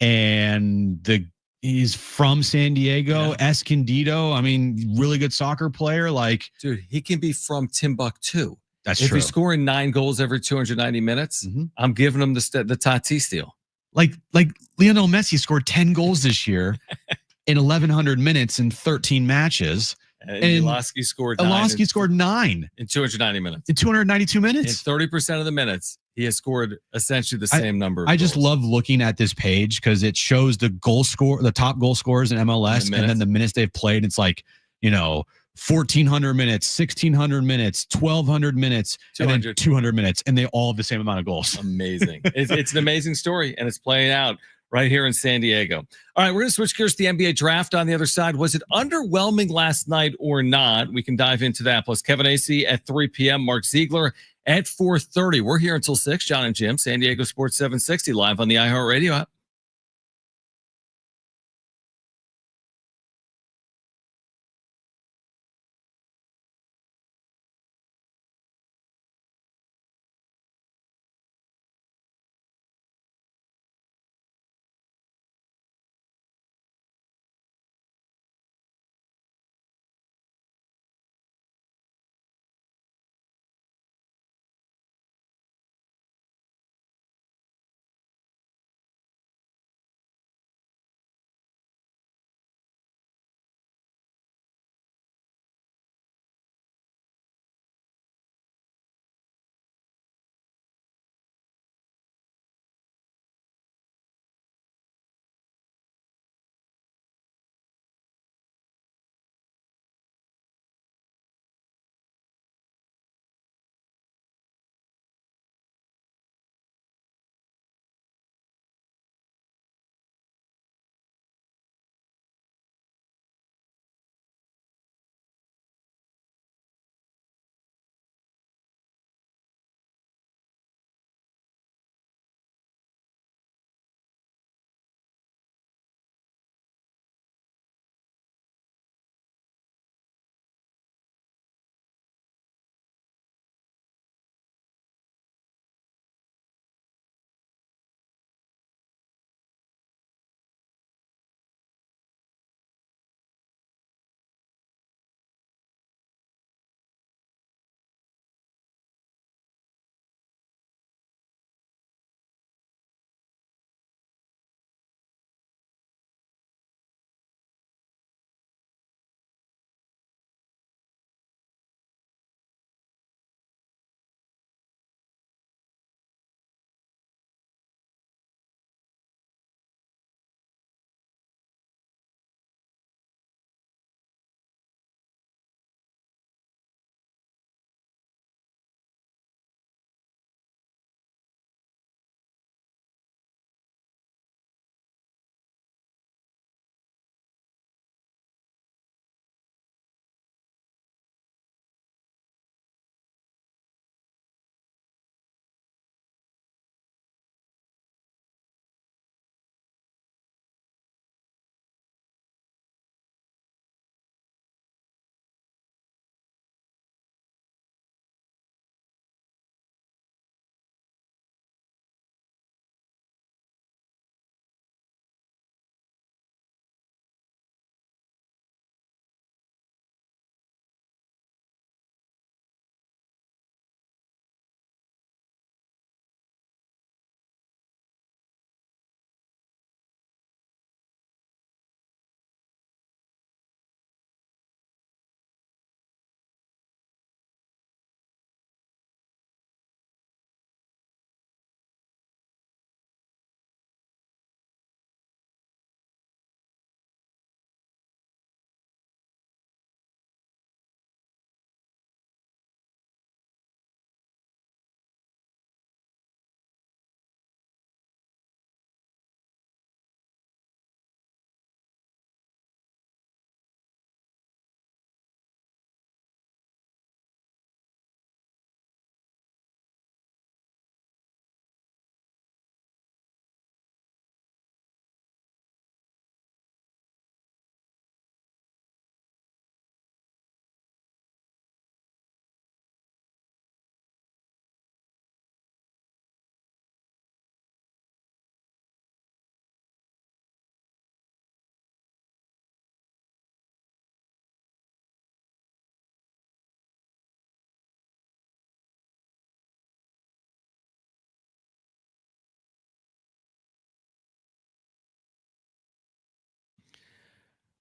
And he's from San Diego, Escondido. I mean, really good soccer player. Like, dude, he can be from Timbuktu. That's true. If he's true. scoring 9 goals every 290 minutes, I'm giving him the Tatis deal. Like Lionel Messi scored 10 goals this year in 1,100 minutes in 13 matches. And Milanochi scored 9 in 290 minutes. In 292 minutes. In 30% of the minutes, he has scored essentially the same number of I just goals. love looking at this page because it shows the top goal scorers in MLS and then the minutes they've played. It's like, 1,400 minutes, 1,600 minutes, 1,200 minutes, 200. And then 200 minutes, and they all have the same amount of goals. Amazing. It's an amazing story, and it's playing out right here in San Diego. All right, we're going to switch gears to the NBA draft on the other side. Was it underwhelming last night or not? We can dive into that. Plus Kevin Acee at 3 p.m., Mark Zeigler at 4:30. We're here until 6. Jon and Jim, San Diego Sports 760, live on the iHeart Radio app.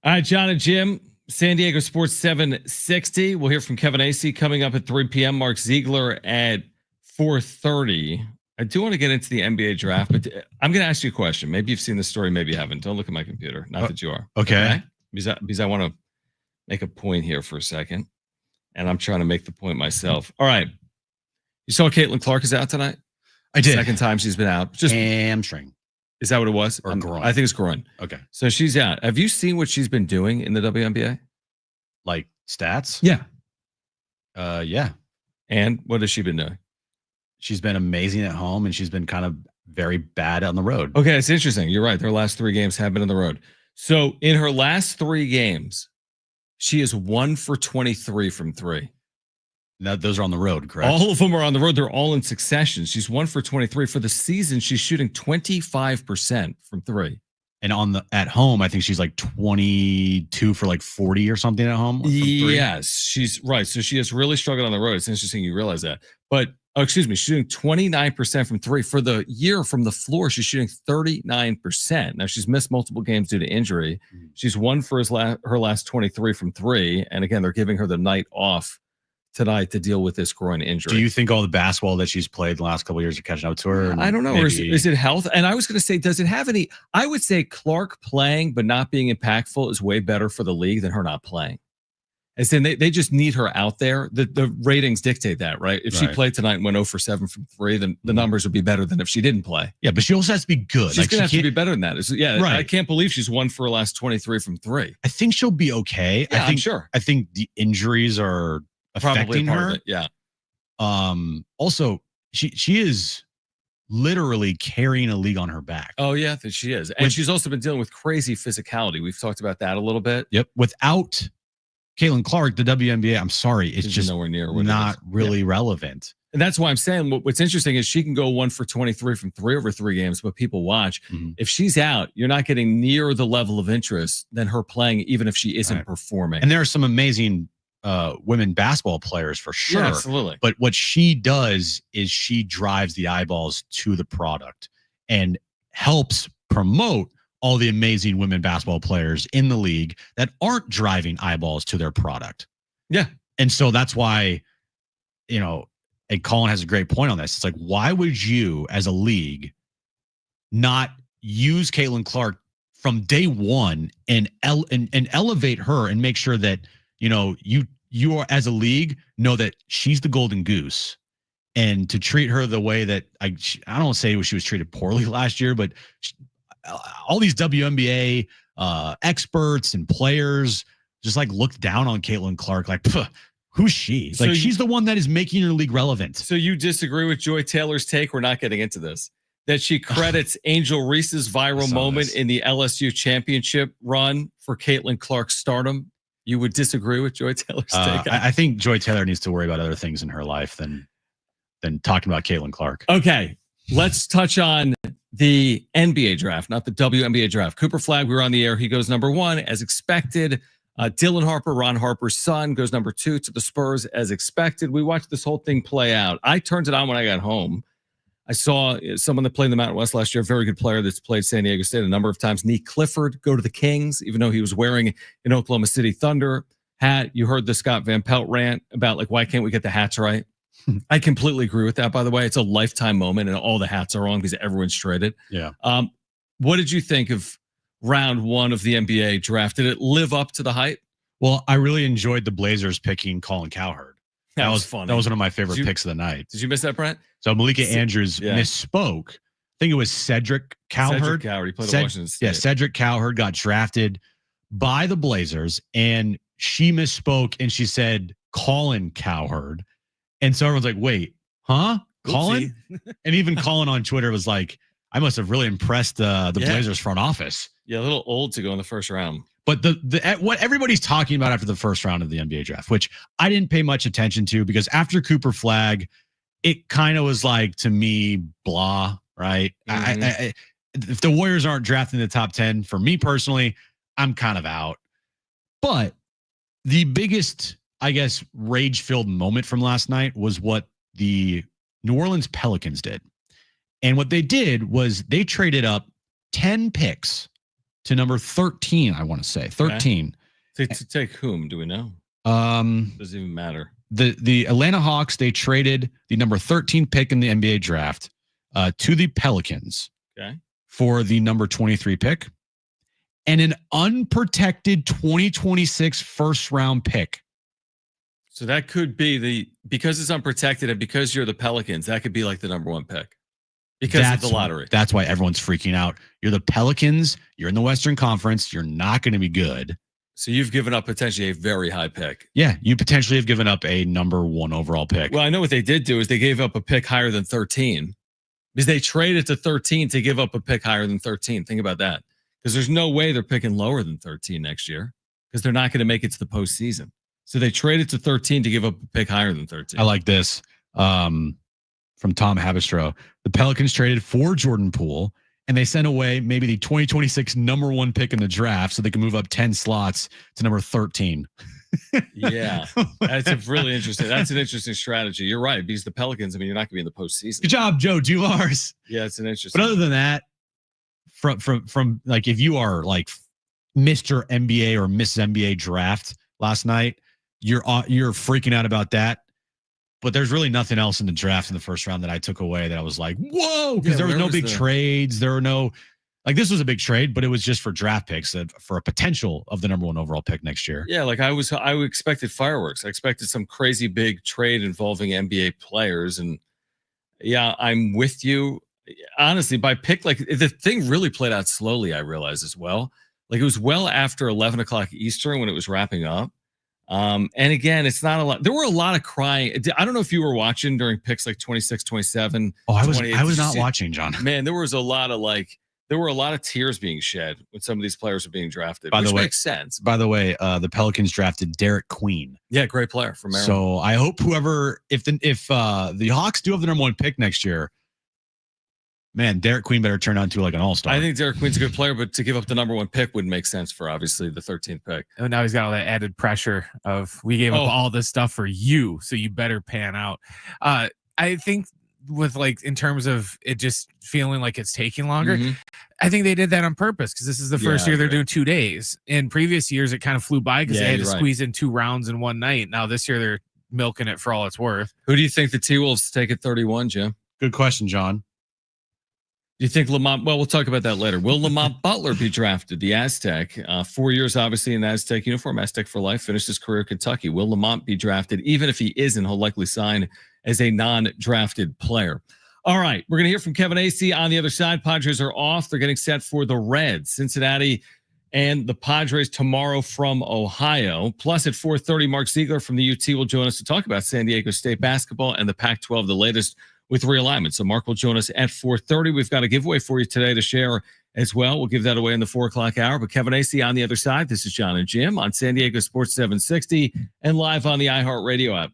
All right, Jon and Jim, San Diego Sports 760. We'll hear from Kevin Acee coming up at 3 p.m. Mark Zeigler at 4:30. I do want to get into the NBA draft, but I'm going to ask you a question. Maybe you've seen the story, maybe you haven't. Don't look at my computer. Not that you are. Okay. Because I want to make a point here for a second, and I'm trying to make the point myself. All right. You saw Caitlin Clark is out tonight? I did. Second time she's been out. Just hamstring. Is that what it was? Or groin? I think it's groin. Okay. So she's out. Have you seen what she's been doing in the WNBA? Like stats? Yeah. Yeah. And what has she been doing? She's been amazing at home, and she's been kind of very bad on the road. Okay, it's interesting. You're right. Their last 3 games have been on the road. So in her last 3 games, she is 1 for 23 from 3. Now, those are on the road, correct? All of them are on the road. They're all in succession. She's 1 for 23 for the season. She's shooting 25% from 3. And at home, I think she's like 22 for like 40 or something at home. Yes, she's right. So she has really struggled on the road. It's interesting you realize that. But she's shooting 29% from 3 for the year. From the floor, she's shooting 39%. Now she's missed multiple games due to injury. She's 1 for her last 23 from 3. And again, they're giving her the night off tonight to deal with this groin injury. Do you think all the basketball that she's played the last couple of years are catching up to her? I don't know. Or is it health? And I was going to say, does it have any? I would say Clark playing but not being impactful is way better for the league than her not playing. As in, they just need her out there. The ratings dictate that, right? If she played tonight and went 0 for 7 from 3, then the numbers would be better than if she didn't play. Yeah, but she also has to be good. She's going to have to be better than that. I can't believe she's 1 for her last 23 from 3. I think she'll be okay. Yeah, I'm sure. I think the injuries are affecting her. Yeah. Also, she is literally carrying a league on her back. Oh yeah, she is, and she's also been dealing with crazy physicality. We've talked about that a little bit. Yep. Without Caitlin Clark, the WNBA, I'm sorry, it's just nowhere near not really relevant. And that's why I'm saying what's interesting is she can go 1 for 23 from 3 over 3 games, but people watch. If she's out, you're not getting near the level of interest than her playing, even if she isn't performing. And there are some amazing women basketball players for sure. Yeah, absolutely. But what she does is she drives the eyeballs to the product and helps promote all the amazing women basketball players in the league that aren't driving eyeballs to their product. Yeah. And so that's why, and Colin has a great point on this. It's like, why would you as a league not use Caitlin Clark from day one and elevate her and make sure that, you are as a league know that she's the golden goose, and to treat her the way that I don't say she was treated poorly last year, but all these WNBA experts and players just like looked down on Caitlin Clark, like, who's she? Like, she's the one that is making her league relevant. So you disagree with Joy Taylor's take? We're not getting into this. That she credits Angel Reese's viral moment in the LSU championship run for Caitlin Clark's stardom. You would disagree with Joy Taylor's take? I think Joy Taylor needs to worry about other things in her life than talking about Caitlin Clark. Okay, let's touch on the NBA draft, not the WNBA draft. Cooper Flagg, we were on the air. He goes number 1 as expected. Dylan Harper, Ron Harper's son, goes number 2 to the Spurs as expected. We watched this whole thing play out. I turned it on when I got home. I saw someone that played in the Mountain West last year, a very good player that's played San Diego State a number of times, Nick Clifford, go to the Kings, even though he was wearing an Oklahoma City Thunder hat. You heard the Scott Van Pelt rant about, like, why can't we get the hats right? I completely agree with that, by the way. It's a lifetime moment, and all the hats are wrong because everyone's traded. Yeah. What did you think of round 1 of the NBA draft? Did it live up to the hype? Well, I really enjoyed the Blazers picking Colin Cowherd. That was funny. That was one of my favorite picks of the night. Did you miss that, Brent? So Malika Andrews misspoke. I think it was Cedric Cowherd. Cedric Cowherd. He played at Washington State. Yeah, Cedric Cowherd got drafted by the Blazers, and she misspoke, and she said Colin Cowherd. And so everyone's like, wait, huh? Colin? And even Colin on Twitter was like, I must have really impressed the Blazers front office. Yeah, a little old to go in the first round. But what everybody's talking about after the first round of the NBA draft, which I didn't pay much attention to because after Cooper Flagg, it kind of was like, to me, blah, right? I, if the Warriors aren't drafting the top 10, for me personally, I'm kind of out. But the biggest, I guess, rage-filled moment from last night was what the New Orleans Pelicans did. And what they did was they traded up 10 picks to number 13, I want to say. 13. Okay. To take whom? Do we know? Doesn't even matter. The Atlanta Hawks, they traded the number 13 pick in the NBA draft to the Pelicans for the number 23 pick and an unprotected 2026 first round pick. So that could be because it's unprotected and because you're the Pelicans, that could be like the number 1 pick because of the lottery. That's why everyone's freaking out. You're the Pelicans. You're in the Western Conference. You're not going to be good. So you've given up potentially a very high pick. Yeah, you potentially have given up a number 1 overall pick. Well, I know what they did do is they gave up a pick higher than 13 because they traded to 13 to give up a pick higher than 13. Think about that. Because there's no way they're picking lower than 13 next year because they're not going to make it to the postseason. So they traded to 13 to give up a pick higher than 13. I like this from Tom Habistro. The Pelicans traded for Jordan Poole, and they sent away maybe the 2026 number 1 pick in the draft so they can move up 10 slots to number 13. Yeah, that's really interesting. That's an interesting strategy. You're right. Because the Pelicans, I mean, you're not going to be in the postseason. Good job, Joe Juvars. Yeah, it's an interesting. But other than that, from like if you are like Mr. NBA or Mrs. NBA draft last night, you're freaking out about that. But there's really nothing else in the draft in the first round that I took away that I was like, whoa, because there was no big trades. There were no, like this was a big trade, but it was just for draft picks for a potential of the number 1 overall pick next year. Yeah, like I expected fireworks. I expected some crazy big trade involving NBA players. And yeah, I'm with you. Honestly, by pick, like the thing really played out slowly, I realized as well. Like it was well after 11 o'clock Eastern when it was wrapping up. And again, it's not a lot. There were a lot of crying. I don't know if you were watching during picks like 26, 27. Oh, I was not watching, John. Man, there was a lot of tears being shed when some of these players are being drafted, which makes sense. By the way, the Pelicans drafted Derek Queen. Yeah, great player from Maryland. So I hope if the Hawks do have the number 1 pick next year, man, Derek Queen better turn out to like an all-star. I think Derek Queen's a good player, but to give up the number 1 pick would make sense for obviously the 13th pick. And now he's got all that added pressure of we gave up all this stuff for you, so you better pan out. I think with like in terms of it just feeling like it's taking longer, I think they did that on purpose because this is the first year they're doing 2 days. In previous years, it kind of flew by because they had to squeeze in 2 rounds in one night. Now this year they're milking it for all it's worth. Who do you think the T-Wolves take at 31, Jim? Good question, John. Do you think Lamont? Well, we'll talk about that later. Will Lamont Butler be drafted? The Aztec, 4 years obviously in the Aztec uniform, Aztec for life. Finished his career at Kentucky. Will Lamont be drafted? Even if he isn't, he'll likely sign as a non-drafted player. All right, we're going to hear from Kevin Acee on the other side. Padres are off. They're getting set for the Reds, Cincinnati, and the Padres tomorrow from Ohio. Plus at 4:30, Mark Zeigler from the UT will join us to talk about San Diego State basketball and the Pac-12, the latest with realignment. So Mark will join us at 4:30. We've got a giveaway for you today to share as well. We'll give that away in the 4 o'clock hour. But Kevin Acee on the other side. This is Jon and Jim on San Diego Sports 760 and live on the iHeart Radio app.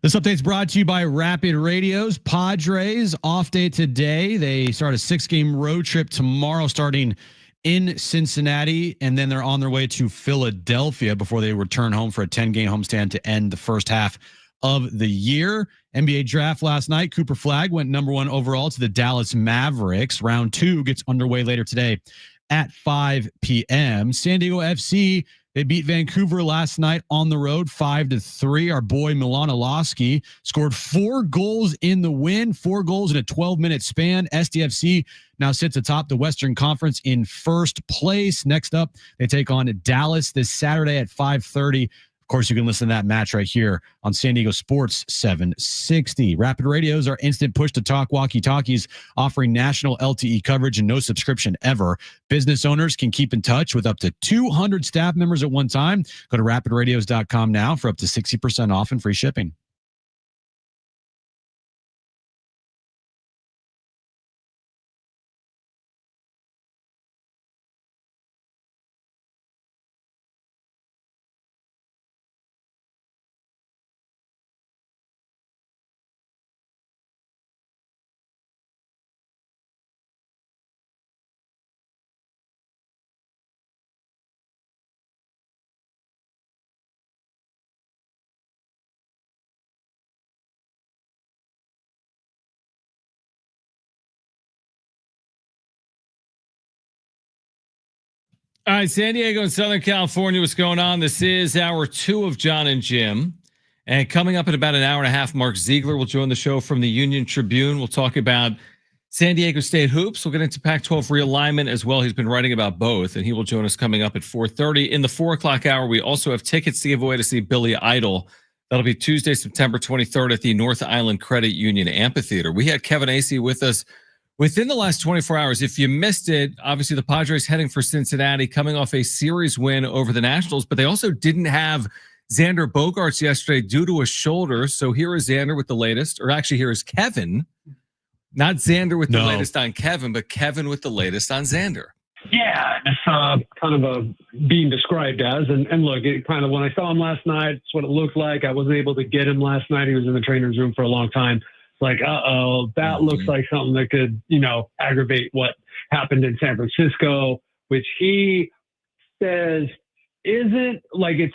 This update is brought to you by Rapid Radios. Padres off day today. They start a 6-game road trip tomorrow starting in Cincinnati, and then they're on their way to Philadelphia before they return home for a 10-game homestand to end the first half of the year. NBA draft last night. Cooper Flagg went number 1 overall to the Dallas Mavericks. Round 2 gets underway later today at 5 p.m. San Diego FC, they beat Vancouver last night on the road 5-3. Our boy Milanochi scored 4 goals in the win, 4 goals in a 12-minute span. SDFC now sits atop the Western Conference in first place. Next up, they take on Dallas this Saturday at 5:30. Of course, you can listen to that match right here on San Diego Sports 760. Rapid Radios are instant push-to-talk walkie-talkies offering national LTE coverage and no subscription ever. Business owners can keep in touch with up to 200 staff members at one time. Go to rapidradios.com now for up to 60% off and free shipping. All right, San Diego and Southern California, what's going on? This is hour 2 of Jon and Jim. And coming up in about an hour and a half, Mark Zeigler will join the show from the Union-Tribune. We'll talk about San Diego State hoops. We'll get into Pac-12 realignment as well. He's been writing about both, and he will join us coming up at 4:30. In the 4 o'clock hour, we also have tickets to give away to see Billy Idol. That'll be Tuesday, September 23rd at the North Island Credit Union Amphitheater. We had Kevin Acee with us within the last 24 hours. If you missed it, obviously the Padres heading for Cincinnati, coming off a series win over the Nationals, but they also didn't have Xander Bogaerts yesterday due to a shoulder. So here is Xander with the latest, or actually here is Kevin, not Xander with the latest on Kevin, but Kevin with the latest on Xander. Yeah, it's kind of being described as, and look, it kind of, when I saw him last night, it's what it looked like. I wasn't able to get him last night. He was in the trainer's room for a long time. Like, that looks like something that could, aggravate what happened in San Francisco, which he says isn't like, it's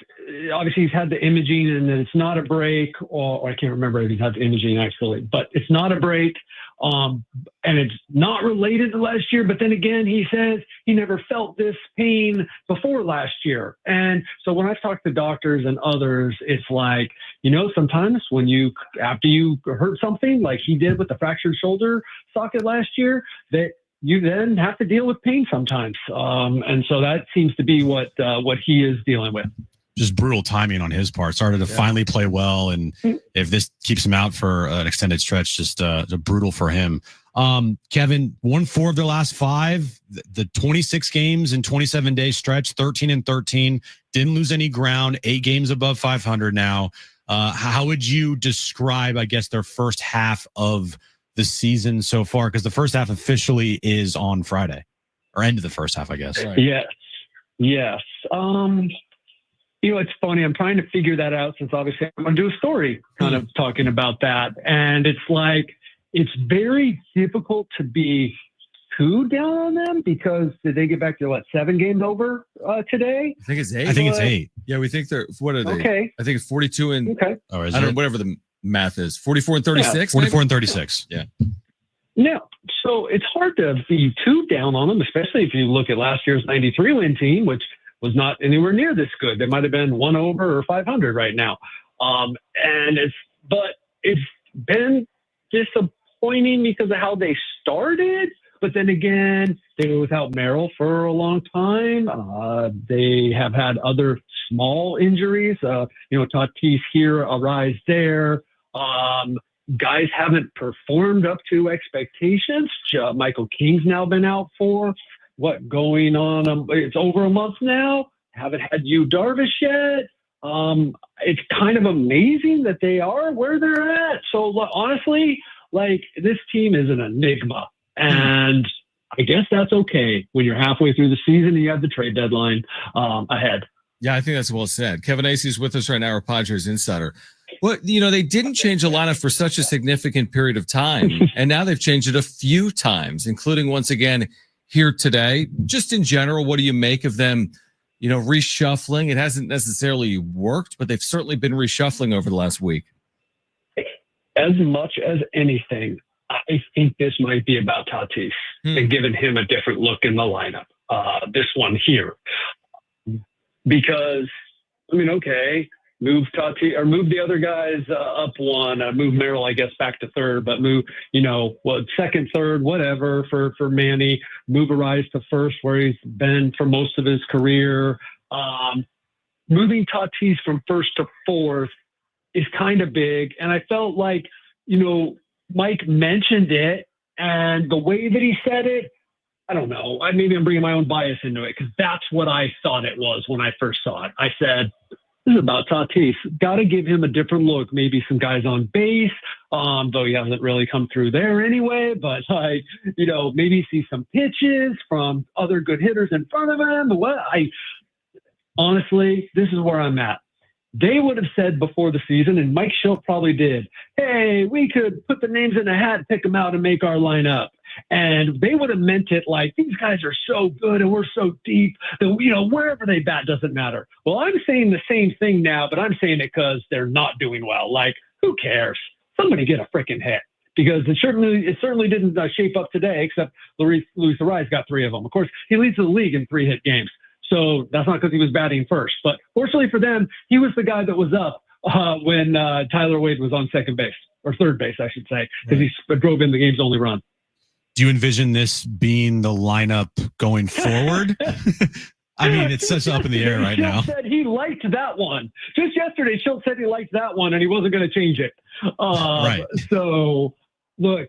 obviously he's had the imaging and then it's not a break, or I can't remember if he's had the imaging actually, but it's not a break. And it's not related to last year, but then again, he says he never felt this pain before last year. And so when I've talked to doctors and others, it's like, sometimes when after you hurt something like he did with the fractured shoulder socket last year, that you then have to deal with pain sometimes. And so that seems to be what he is dealing with. Just brutal timing on his part. Started to finally play well, and if this keeps him out for an extended stretch, just brutal for him. Kevin, won 4 of their last 5. The 26 games in 27-day stretch, 13-13. Didn't lose any ground. 8 games above 500 now. How would you describe, I guess, their first half of the season so far? Because the first half officially is on Friday, or end of the first half, I guess. Right. Yes. It's funny. I'm trying to figure that out since obviously I'm going to do a story kind of talking about that. And it's like, it's very difficult to be too down on them because did they get back to 7 games over today? I think it's 8. I think it's 8. Yeah, we think they're, what are they? Okay. I think it's 42 and, okay. Oh, is I don't it? know, whatever the math is. 44 and 36? 44 and 36. Yeah. Yeah. So it's hard to be too down on them, especially if you look at last year's 93-win team, which was not anywhere near this good. They might have been 1 over or 500 right now. But it's been disappointing because of how they started. But then again, they were without Merrill for a long time. They have had other small injuries. Tatis here, a rise there. Guys haven't performed up to expectations. Michael King's now been out for going on? It's over a month now. Haven't had Yu Darvish yet. It's kind of amazing that they are where they're at. So honestly, this team is an enigma, and I guess that's okay when you're halfway through the season and you have the trade deadline ahead. Yeah, I think that's well said. Kevin Acee is with us right now, our Padres insider. Well, they didn't change the lineup for such a significant period of time, and now they've changed it a few times, including once again here today. Just in general, what do you make of them, reshuffling? It hasn't necessarily worked, but they've certainly been reshuffling over the last week. As much as anything, I think this might be about Tatis and giving him a different look in the lineup. This one here. Because, okay, move Tatis or move the other guys up one, move Merrill, I guess, back to third, but move, second, third, whatever for Manny, move Arise to first where he's been for most of his career. Moving Tatis from first to fourth is kind of big. And I felt like, Mike mentioned it and the way that he said it, I don't know. Maybe I'm bringing my own bias into it because that's what I thought it was when I first saw it. I said, this is about Tatis. Got to give him a different look. Maybe some guys on base, though he hasn't really come through there anyway. But, maybe see some pitches from other good hitters in front of him. Honestly, this is where I'm at. They would have said before the season, and Mike Schilt probably did, hey, we could put the names in a hat, pick them out, and make our lineup. And they would have meant it like, these guys are so good and we're so deep that, wherever they bat doesn't matter. Well, I'm saying the same thing now, but I'm saying it because they're not doing well. Like, who cares? Somebody get a freaking hit. Because it certainly didn't shape up today, except Luis Arise got 3 of them. Of course, he leads the league in 3-hit games. So that's not because he was batting first. But fortunately for them, he was the guy that was up when Tyler Wade was on second base, or third base, I should say, because he drove in the game's only run. Do you envision this being the lineup going forward? It's such up in the air right now. Schilt said he liked that one. Just yesterday, Schilt said he liked that one, and he wasn't going to change it. Right. So, look,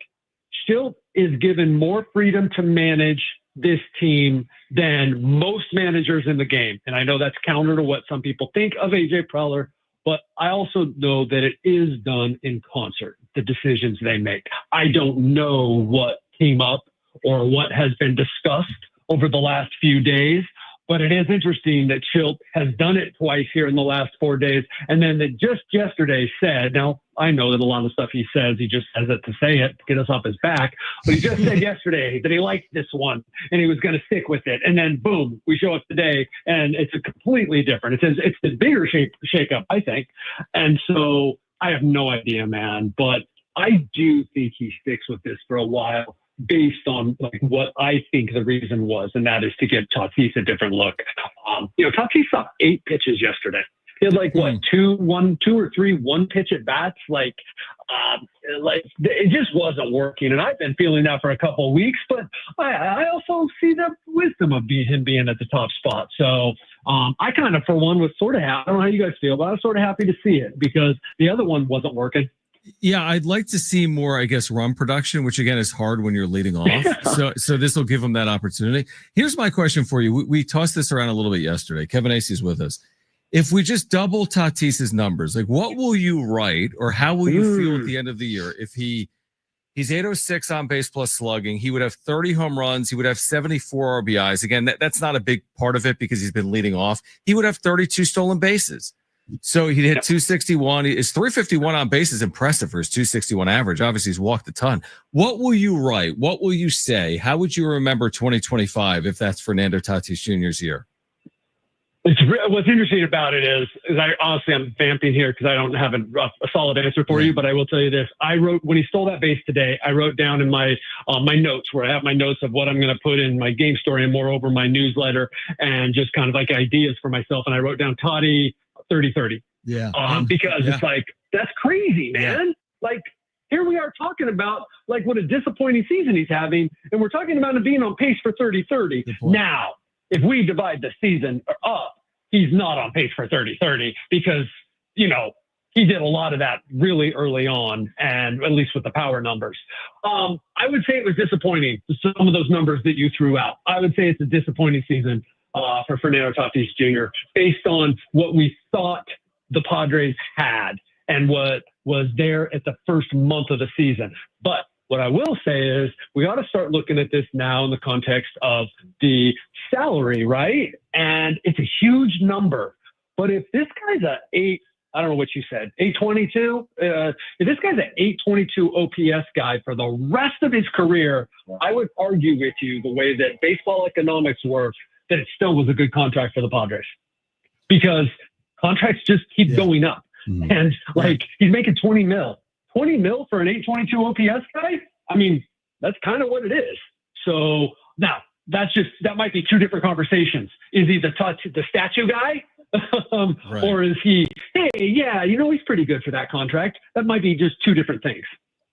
Schilt is given more freedom to manage this team than most managers in the game. And I know that's counter to what some people think of AJ Preller, but I also know that it is done in concert, the decisions they make. I don't know what came up or what has been discussed over the last few days, but it is interesting that Schilt has done it twice here in the last 4 days. And then that just yesterday said, now I know that a lot of the stuff he says, he just says it to say it, to get us off his back. But he just said yesterday that he liked this one and he was going to stick with it. And then boom, we show up today and it's a completely different. It's a bigger shakeup, I think. And so I have no idea, man, but I do think he sticks with this for a while, based on what I think the reason was, and that is to give Tatis a different look. Tatis saw 8 pitches yesterday. He had two or three one-pitch at bats. It just wasn't working, and I've been feeling that for a couple of weeks. But I also see the wisdom of him being at the top spot. So I kind of, for one, was sort of happy. I don't know how you guys feel, but I was sort of happy to see it because the other one wasn't working. Yeah, I'd like to see more, I guess, run production, which again is hard when you're leading off. So this will give them that opportunity. Here's my question for you. We tossed this around a little bit yesterday. Kevin Acey's with us. If we just double Tatis's numbers, what will you write or how will you feel at the end of the year? If he's 806 on base plus slugging, he would have 30 home runs. He would have 74 RBIs. Again, that's not a big part of it because he's been leading off. He would have 32 stolen bases. So he'd hit 261. His 351 on base is impressive for his 261 average. Obviously, he's walked a ton. What will you write? What will you say? How would you remember 2025 if that's Fernando Tatis Jr.'s year? What's interesting about it is I'm vamping here because I don't have a solid answer for you, but I will tell you this. I wrote, when he stole that base today, I wrote down in my notes where I have my notes of what I'm going to put in my game story and moreover my newsletter and just kind of ideas for myself. And I wrote down Toddy 30-30. Yeah. Because it's that's crazy, man. Yeah. Here we are talking about what a disappointing season he's having. And we're talking about him being on pace for 30-30. Now, if we divide the season up, he's not on pace for 30-30 because, he did a lot of that really early on, and at least with the power numbers. I would say it was disappointing, some of those numbers that you threw out. I would say it's a disappointing season for Fernando Tatis Jr. based on what we thought the Padres had and what was there at the first month of the season. But what I will say is we ought to start looking at this now in the context of the salary, right? And it's a huge number. But if this guy's a I don't know what you said, 822. If this guy's an 822 OPS guy for the rest of his career, I would argue with you the way that baseball economics work, that it still was a good contract for the Padres, because contracts just keep going up. And like, he's making 20 mil for an 822 OPS guy. I mean, that's kind of what it is. So now that might be two different conversations. Is he the statue guy? Right. Or is he, hey, yeah, he's pretty good for that contract? That might be just two different things.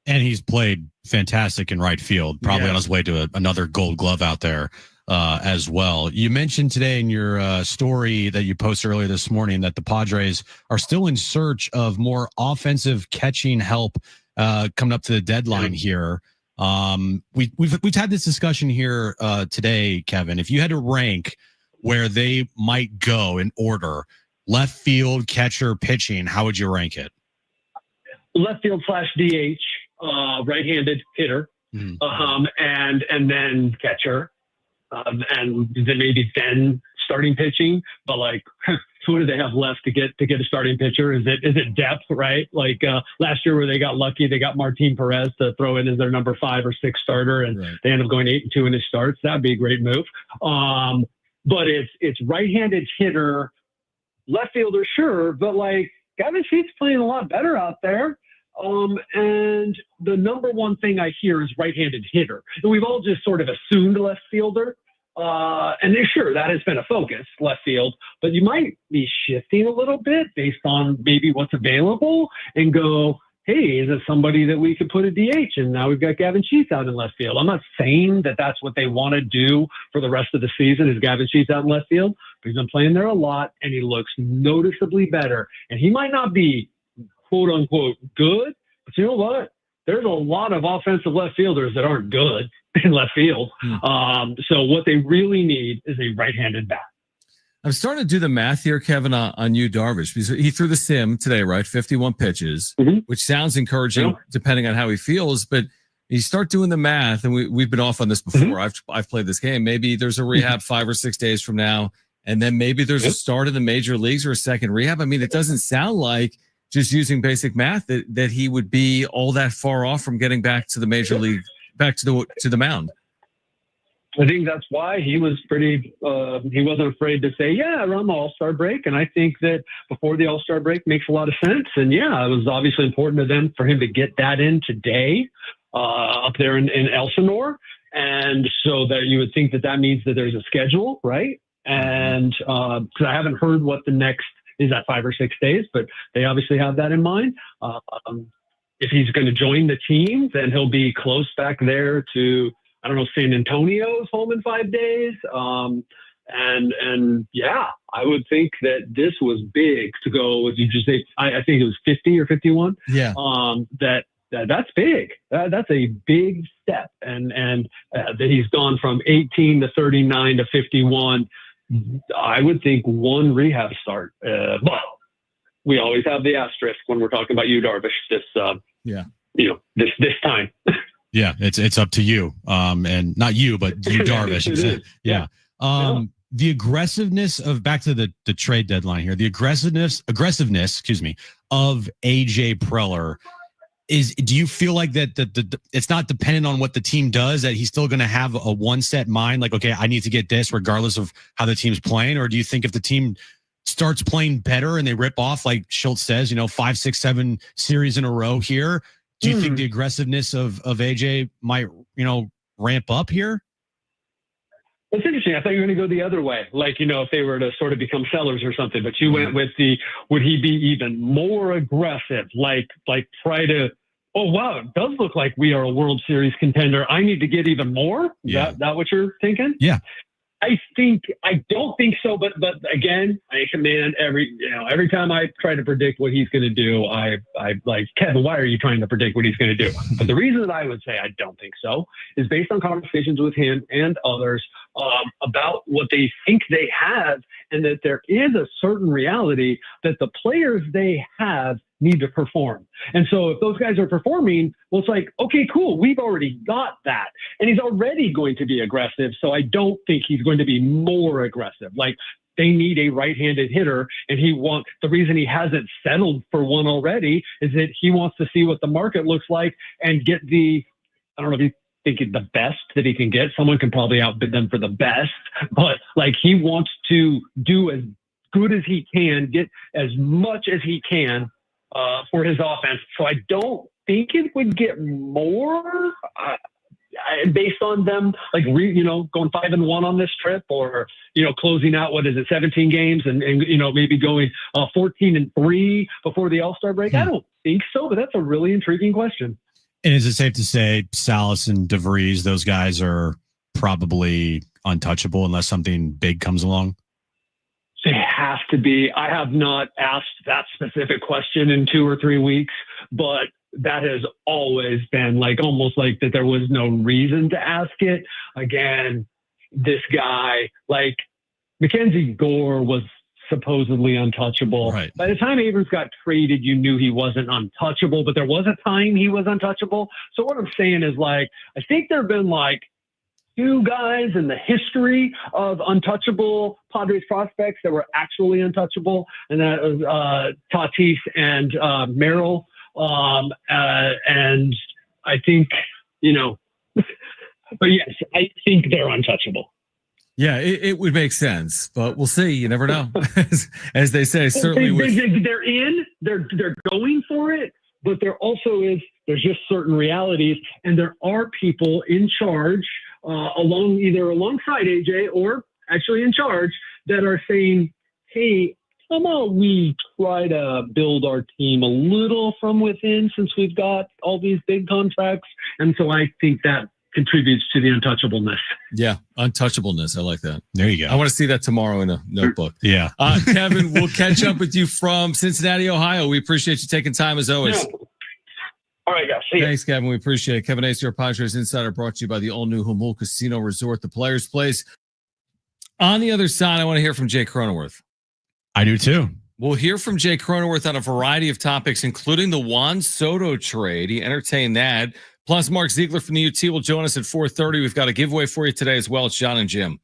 And he's played fantastic in right field, probably on his way to another Gold Glove out there as well. You mentioned today in your story that you posted earlier this morning that the Padres are still in search of more offensive catching help coming up to the deadline here. We've had this discussion here today, Kevin. If you had to rank where they might go in order, left field, catcher, pitching, how would you rank it? Left field / DH, right-handed hitter, and then catcher, and then maybe starting pitching. But like, who do they have left to get a starting pitcher? Is it depth, right? Like last year where they got lucky, they got Martin Perez to throw in as their number 5 or 6 starter, and they end up going 8-2 in his starts. That'd be a great move. But it's right-handed hitter, left fielder, sure, but like Gavin Sheets playing a lot better out there. And the number one thing I hear is right-handed hitter. And we've all just sort of assumed left fielder. And sure, that has been a focus, left field, but you might be shifting a little bit based on maybe what's available and go, hey, is it somebody that we could put a DH? And now we've got Gavin Sheets out in left field. I'm not saying that that's what they want to do for the rest of the season, is Gavin Sheets out in left field, but he's been playing there a lot and he looks noticeably better. And he might not be quote unquote good, but you know what? There's a lot of offensive left fielders that aren't good in left field. So what they really need is a right-handed bat. I'm starting to do the math here, Kevin, on you, Darvish, because he threw the sim today, right? 51 pitches, which sounds encouraging depending on how he feels. But you start doing the math, and we've been off on this before. I've played this game. Maybe there's a rehab 5 or 6 days from now, and then maybe there's a start in the major leagues or a second rehab. I mean, it doesn't sound like, just using basic math, that he would be all that far off from getting back to the major league, back to the mound. I think that's why he was pretty, he wasn't afraid to say, yeah, around the All-Star break. And I think that before the All-Star break makes a lot of sense. And yeah, it was obviously important to them for him to get that in today up there in Elsinore. And so that you would think that means that there's a schedule, right? And because I haven't heard what the next is at 5 or 6 days, but they obviously have that in mind. If he's going to join the team, then he'll be close back there to, I don't know, San Antonio's home in 5 days. And yeah, I would think that this was big to go, as you just say, I think it was 50 or 51. Yeah. That's big. That's a big step. And that he's gone from 18 to 39 to 51. I would think one rehab start. But we always have the asterisk when we're talking about you, Darvish. This time. Yeah, it's up to you. And not you, but you, Darvish. Yeah. The aggressiveness of, back to the trade deadline here, the aggressiveness, of AJ Preller do you feel like that it's not dependent on what the team does, that he's still going to have a one set mind, like, okay, I need to get this regardless of how the team's playing? Or do you think if the team starts playing better and they rip off, like Schultz says, 5, 6, 7 series in a row here, do you think the aggressiveness of AJ might, ramp up here? It's interesting. I thought you were going to go the other way. Like, if they were to sort of become sellers or something, but you went with would he be even more aggressive? Like try to, oh, wow, it does look like we are a World Series contender. I need to get even more. Is that what you're thinking? Yeah. I don't think so, but again, I command every time I try to predict what he's going to do, I like, Kevin, why are you trying to predict what he's going to do? But the reason that I would say I don't think so is based on conversations with him and others about what they think they have, and that there is a certain reality that the players they have need to perform. And so if those guys are performing, well, it's like, okay, cool, we've already got that. And he's already going to be aggressive. So I don't think he's going to be more aggressive. Like, they need a right-handed hitter, and the reason he hasn't settled for one already is that he wants to see what the market looks like and get I don't know if you think the best that he can get. Someone can probably outbid them for the best, but like he wants to do as good as he can, get as much as he can for his offense. So I don't think it would get more based on them, like, going 5-1 on this trip, or, closing out, 17 games and maybe going 14-3 before the All-Star break. I don't think so, but that's a really intriguing question. And is it safe to say Salas and DeVries, those guys are probably untouchable unless something big comes along? They have to be. I have not asked that specific question in 2 or 3 weeks, but that has always been almost like that there was no reason to ask it. Again, this guy, Mackenzie Gore was supposedly untouchable. Right. By the time Abrams got traded, you knew he wasn't untouchable, but there was a time he was untouchable. So what I'm saying is, I think there have been 2 guys in the history of untouchable Padres prospects that were actually untouchable, and that was Tatis and Merrill. And I think, but yes, I think they're untouchable. Yeah, it would make sense, but we'll see. You never know. As they say, certainly they're going for it, but there's just certain realities, and there are people in charge alongside AJ or actually in charge that are saying, hey, how about we try to build our team a little from within since we've got all these big contracts. And so I think that contributes to the untouchableness. Yeah, untouchableness. I like that. There you go. I want to see that tomorrow in a notebook. Yeah. Kevin, we'll catch up with you from Cincinnati, Ohio. We appreciate you taking time as always. Yeah. All right, guys. See you. Thanks, Kevin. We appreciate it. Kevin Ace, your Padres Insider, brought to you by the all-new Jamul Casino Resort, the Players Place. On the other side, I want to hear from Jay Cronenworth. I do too. We'll hear from Jay Cronenworth on a variety of topics, including the Juan Soto trade. He entertained that. Plus, Mark Zeigler from the UT will join us at 4:30. We've got a giveaway for you today as well. It's Jon and Jim.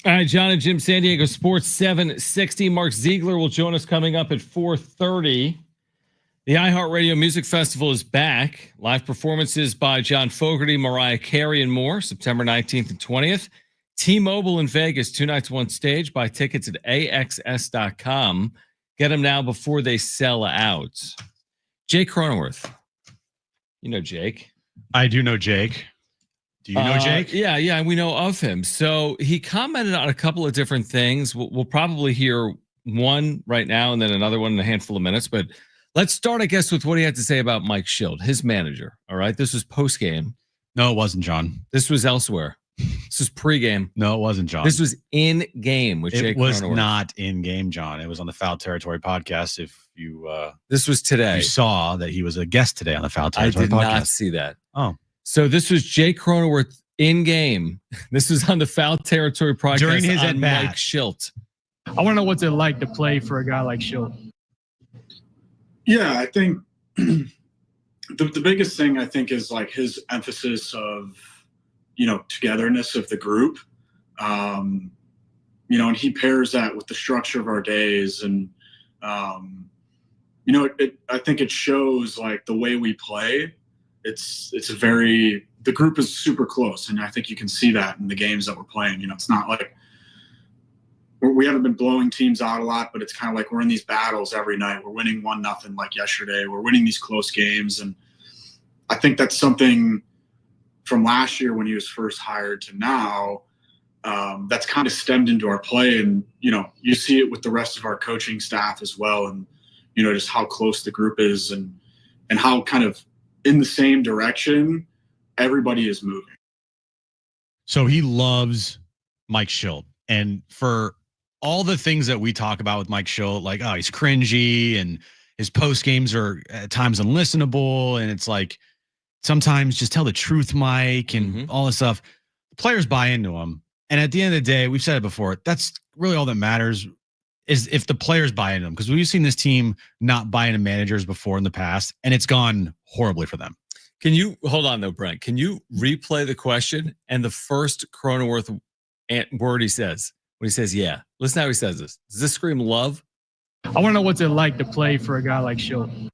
All right, Jon and Jim, San Diego Sports 760. Mark Zeigler will join us coming up at 4:30. The iHeart Radio Music Festival is back. Live performances by John Fogerty, Mariah Carey, and more, September 19th and 20th. T-Mobile in Vegas, 2 nights, one stage. Buy tickets at axs.com. Get them now before they sell out. Jake Cronenworth. You know Jake. I do know Jake. Do you know Jake? Yeah, we know of him. So he commented on a couple of different things. We'll probably hear one right now and then another one in a handful of minutes. But let's start, I guess, with what he had to say about Mike Schilt, his manager. All right, this was post-game. No, it wasn't, John. This was elsewhere. This was pre-game. No, it wasn't, John. This was in-game with Jake Cronenworth. It was not in-game, John. It was on the Foul Territory podcast. If you this was today. You saw that he was a guest today on the Foul Territory podcast. I did not see that. Oh. So this was Jake Cronenworth in-game. This was on the Foul Territory podcast during his on at-bat. Mike Schilt. I want to know what's it like to play for a guy like Schilt. Yeah, I think the biggest thing I think is like his emphasis of, togetherness of the group. And he pairs that with the structure of our days. And, I think it shows like the way we play. The group is super close. And I think you can see that in the games that we're playing. It's not like we haven't been blowing teams out a lot, but it's kind of like we're in these battles every night. We're winning 1-0 like yesterday. We're winning these close games. And I think that's something from last year when he was first hired to now, that's kind of stemmed into our play. And, you see it with the rest of our coaching staff as well. And, just how close the group is and how kind of in the same direction everybody is moving. So he loves Mike Schilt. And for all the things that we talk about with Mike Schilt, like, oh, he's cringy and his post games are at times unlistenable. And it's like, sometimes just tell the truth, Mike, and all this stuff. Players buy into him. And at the end of the day, we've said it before, that's really all that matters is if the players buy into them. Because we've seen this team not buy into managers before in the past, and it's gone horribly for them. Can you, hold on though, Brent, can you replay the question and the first Cronenworth word he says? When he says, yeah. Listen how he says this. Does this scream love? I want to know what's it like to play for a guy like Schilt.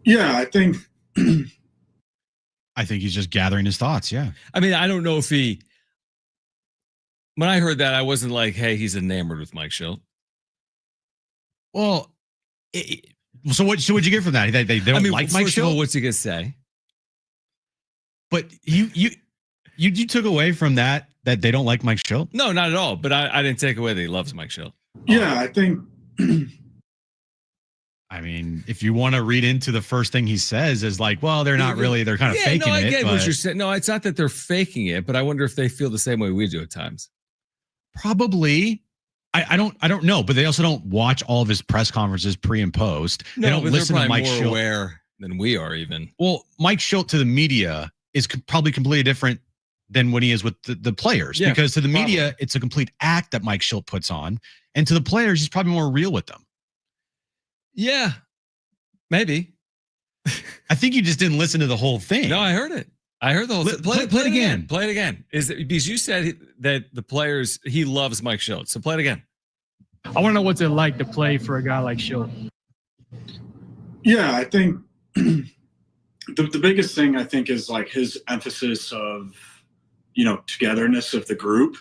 Yeah, I think he's just gathering his thoughts. Yeah. I mean, I don't know if when I heard that, I wasn't like, hey, he's enamored with Mike Schilt. Well, so what'd you get from that? They don't like Mike Schilt? What's he going to say? But you took away from that they don't like Mike Schilt? No, not at all. But I didn't take away that he loves Mike Schilt. Yeah, I think. I mean, if you want to read into the first thing he says is like, well, they're not really, they're kind of faking it. I get what you're saying. No, it's not that they're faking it, but I wonder if they feel the same way we do at times. Probably. I don't know, but they also don't watch all of his press conferences pre and post. No, they don't listen to Mike more Schilt. Aware than we are even. Well, Mike Schilt to the media is probably completely different than when he is with the players, because to the media, it's a complete act that Mike Schilt puts on. And to the players, he's probably more real with them. Yeah, maybe. I think you just didn't listen to the whole thing. No, I heard it. I heard the whole thing. Play it again. Play it again. Is it because you said that the players, he loves Mike Schilt. So play it again. I want to know what's it like to play for a guy like Schilt. Yeah, I think the biggest thing I think is like his emphasis of, togetherness of the group.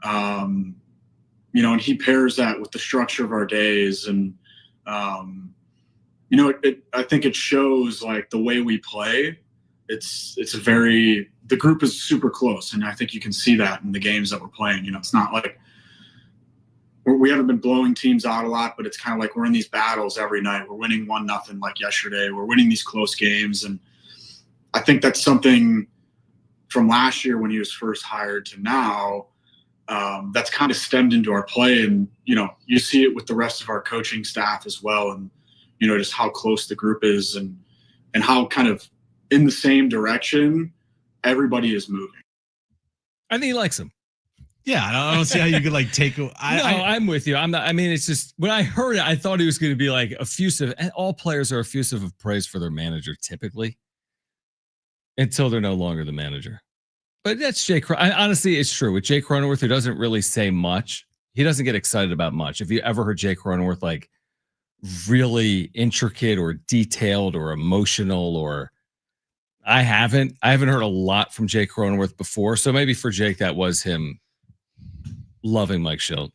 And he pairs that with the structure of our days. And, I think it shows like the way we play. The group is super close. And I think you can see that in the games that we're playing. It's not like we haven't been blowing teams out a lot, but it's kind of like we're in these battles every night. We're winning 1-0 like yesterday. We're winning these close games. And I think that's something from last year when he was first hired to now, that's kind of stemmed into our play. And, you see it with the rest of our coaching staff as well. And, just how close the group is and how kind of in the same direction everybody is moving. I think he likes him. Yeah, I don't see how you could like take. I'm with you. I'm not. I mean, it's just when I heard it, I thought he was going to be like effusive. And all players are effusive of praise for their manager typically, until they're no longer the manager. But that's Jay. Honestly, it's true with Jay Cronenworth, who doesn't really say much. He doesn't get excited about much. If you ever heard Jay Cronenworth like really intricate or detailed or emotional, or I haven't heard a lot from Jay Cronenworth before. So maybe for Jake, that was him loving Mike Shildt.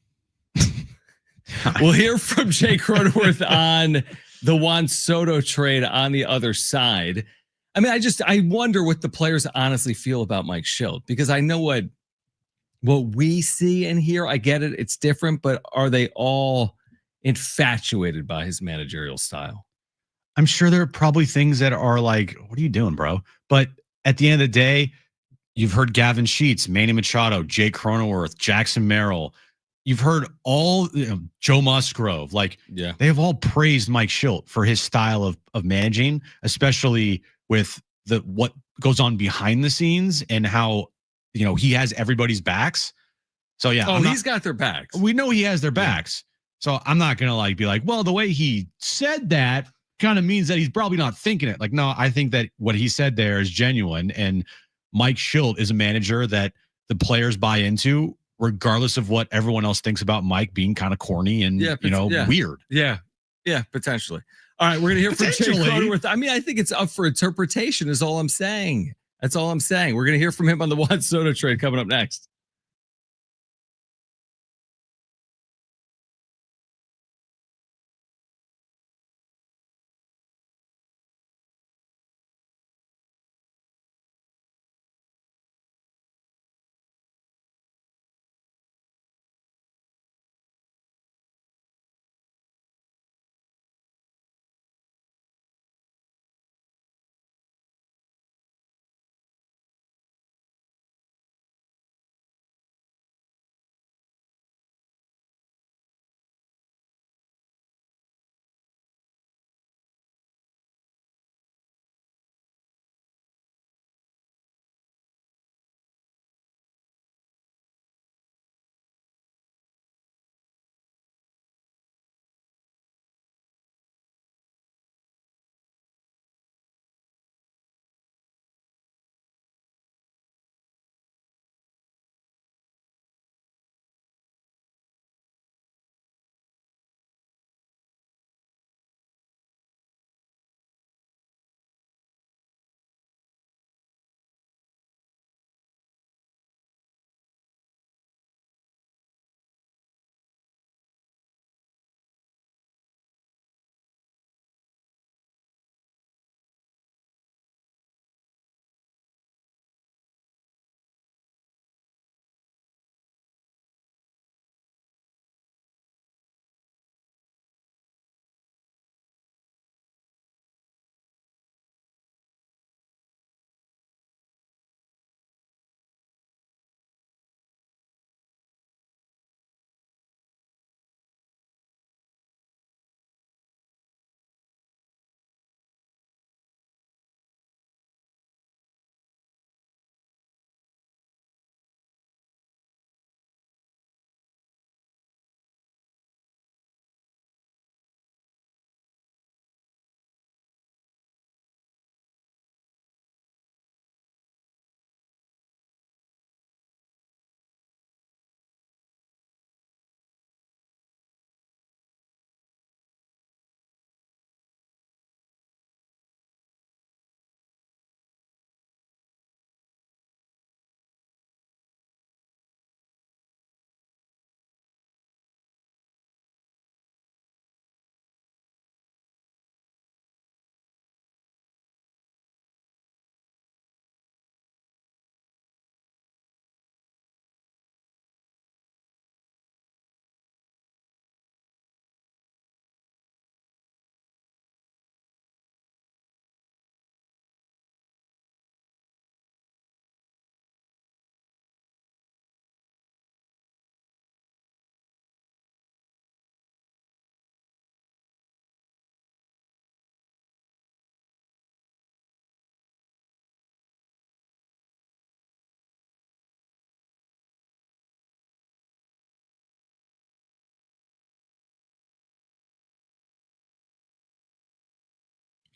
We'll hear from Jay Cronenworth on the Juan Soto trade on the other side. I mean, I wonder what the players honestly feel about Mike Shildt, because I know what we see and hear. I get it. It's different, but are they all infatuated by his managerial style? I'm sure there are probably things that are like, what are you doing, bro? But at the end of the day, you've heard Gavin Sheets, Manny Machado, Jay Cronenworth, Jackson Merrill. You've heard all, Joe Musgrove. Like, yeah, they have all praised Mike Shildt for his style of managing, especially with what goes on behind the scenes and how, he has everybody's backs. So yeah, he's got their backs. We know he has their backs. So I'm not gonna be like, well, the way he said that kind of means that he's probably not thinking it. Like, no, I think that what he said there is genuine. And Mike Shildt is a manager that the players buy into, regardless of what everyone else thinks about Mike being kind of corny and weird. Yeah, potentially. All right, we're gonna hear from Jay Cronenworth. I mean, I think it's up for interpretation. Is all I'm saying. That's all I'm saying. We're gonna hear from him on the Juan Soto trade coming up next.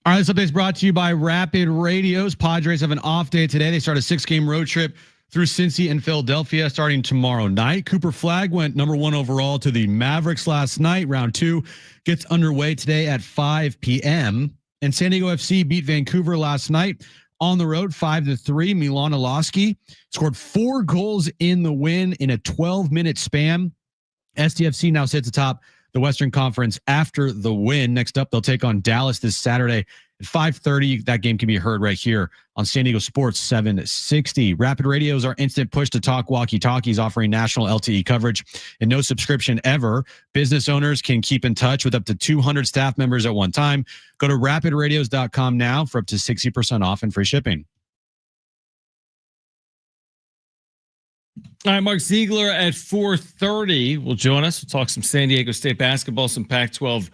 All right, this update is brought to you by Rapid Radios. Padres have an off day today. They start a 6-game road trip through Cincy and Philadelphia starting tomorrow night. Cooper Flagg went number 1 overall to the Mavericks last night. Round 2 gets underway today at 5 p.m. And San Diego FC beat Vancouver last night on the road 5-3. Milanochi scored 4 goals in the win in a 12-minute span. SDFC now sits atop the Western Conference after the win. Next up, they'll take on Dallas this Saturday at 5:30. That game can be heard right here on San Diego Sports 760. Rapid Radio is our instant push to talk walkie-talkies, offering national LTE coverage and no subscription ever. Business owners can keep in touch with up to 200 staff members at one time. Go to rapidradios.com now for up to 60% off and free shipping. All right, Mark Zeigler at 4:30 will join us. We'll talk some San Diego State basketball, some Pac-12